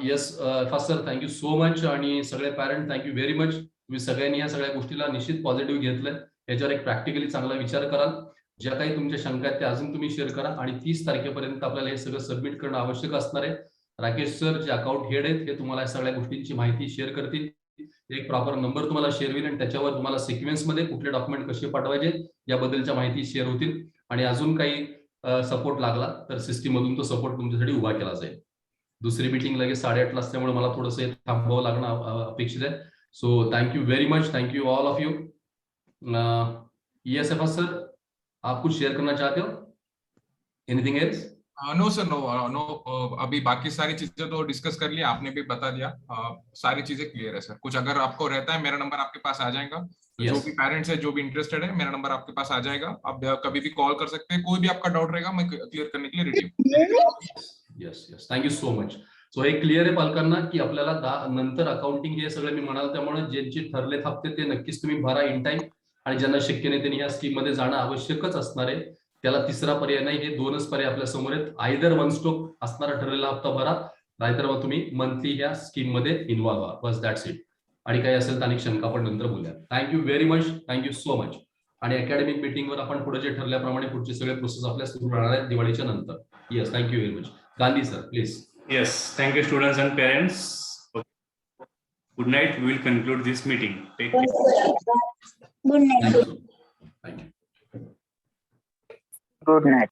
Yes first sir, thank you so much, आणि सगळे पॅरेंट थँक्यू व्हेरी मच. तुम्ही सगळ्यांनी या सगळ्या गोष्टीला निश्चित पॉझिटिव्ह घेतलंय. याच्यावर एक प्रॅक्टिकली चांगला विचार कराल. ज्या काही तुमच्या शंका आहेत त्या अजून तुम्ही शेअर करा, आणि 30 तारखेपर्यंत आपल्याला हे सगळं सबमिट करणं आवश्यक असणार आहे. राकेश सर जे अकाउंट हेड आहेत हे तुम्हाला या सगळ्या गोष्टींची माहिती शेअर करतील. एक प्रॉपर नंबर तुम्हाला शेअर होईल, आणि त्याच्यावर तुम्हाला सिक्वेन्समध्ये कुठले डॉक्युमेंट कसे पाठवायचे याबद्दलच्या माहिती शेअर होतील. आणि अजून काही सपोर्ट लागला तर सिस्टीम मधून तो सपोर्ट तुमच्यासाठी उभा केला जाईल. दुसरी मीटिंग लगेच 8:30 असल्यामुळे मला थोडंसं थांबावं लागणं अपेक्षित आहे. So thank you very much. Thank you all of you. Yes एफा सर, आप कुछ शेयर करना चाहते हो? Anything else? No sir, no. अभी बाकी सारी चीजें तो डिस्कस कर लिया, आपने भी बता दिया. सारी चीजें क्लियर है सर. कुछ अगर आपको रहता है, मेरा नंबर आपके पास आ जाएगा. Yes. जो भी पेरेंट्स है, जो भी इंटरेस्टेड है, मेरा नंबर आपके पास आ जाएगा. आप कभी भी कॉल कर सकते हैं. कोई भी आपका डाउट रहेगा मैं क्लियर करने के लिए रेडी हूँ. Yes yes, thank you so much. So हे क्लिअर आहे पालकांना की आपल्याला नंतर अकाउंटिंग हे सगळं मी म्हणाल, त्यामुळे ज्यांचे ठरलेत हप्ते ते नक्कीच तुम्ही भरा इन टाइम, आणि ज्यांना शक्य नाही त्यांनी या स्कीम मध्ये जाणं आवश्यकच असणार आहे. त्याला तिसरा पर्याय नाही, हे 2च पर्याय आपल्या समोर आहेत. आयदर 1 स्टॉक असणारा ठरलेला हप्ता भरा, नाहीतर मग तुम्ही मंथली ह्या स्कीम मध्ये इन्व्हॉल्व्ह व्हा. बस दॅट्स इट. आणि काही असेल तर अनेक शंका आपण नंतर बोलूया. Thank you very much. Thank you so much. आणि अकॅडमिक मीटिंगवर आपण पुढे जे ठरल्याप्रमाणे पुढचे सगळे प्रोसेस आपल्या सुरू राहणार आहेत दिवाळीच्या नंतर. Yes, thank you very much. Gandhi sir please. Yes, thank you students and parents. Good night. We will conclude this meeting. Take care. Thank you. Thank you. Good night.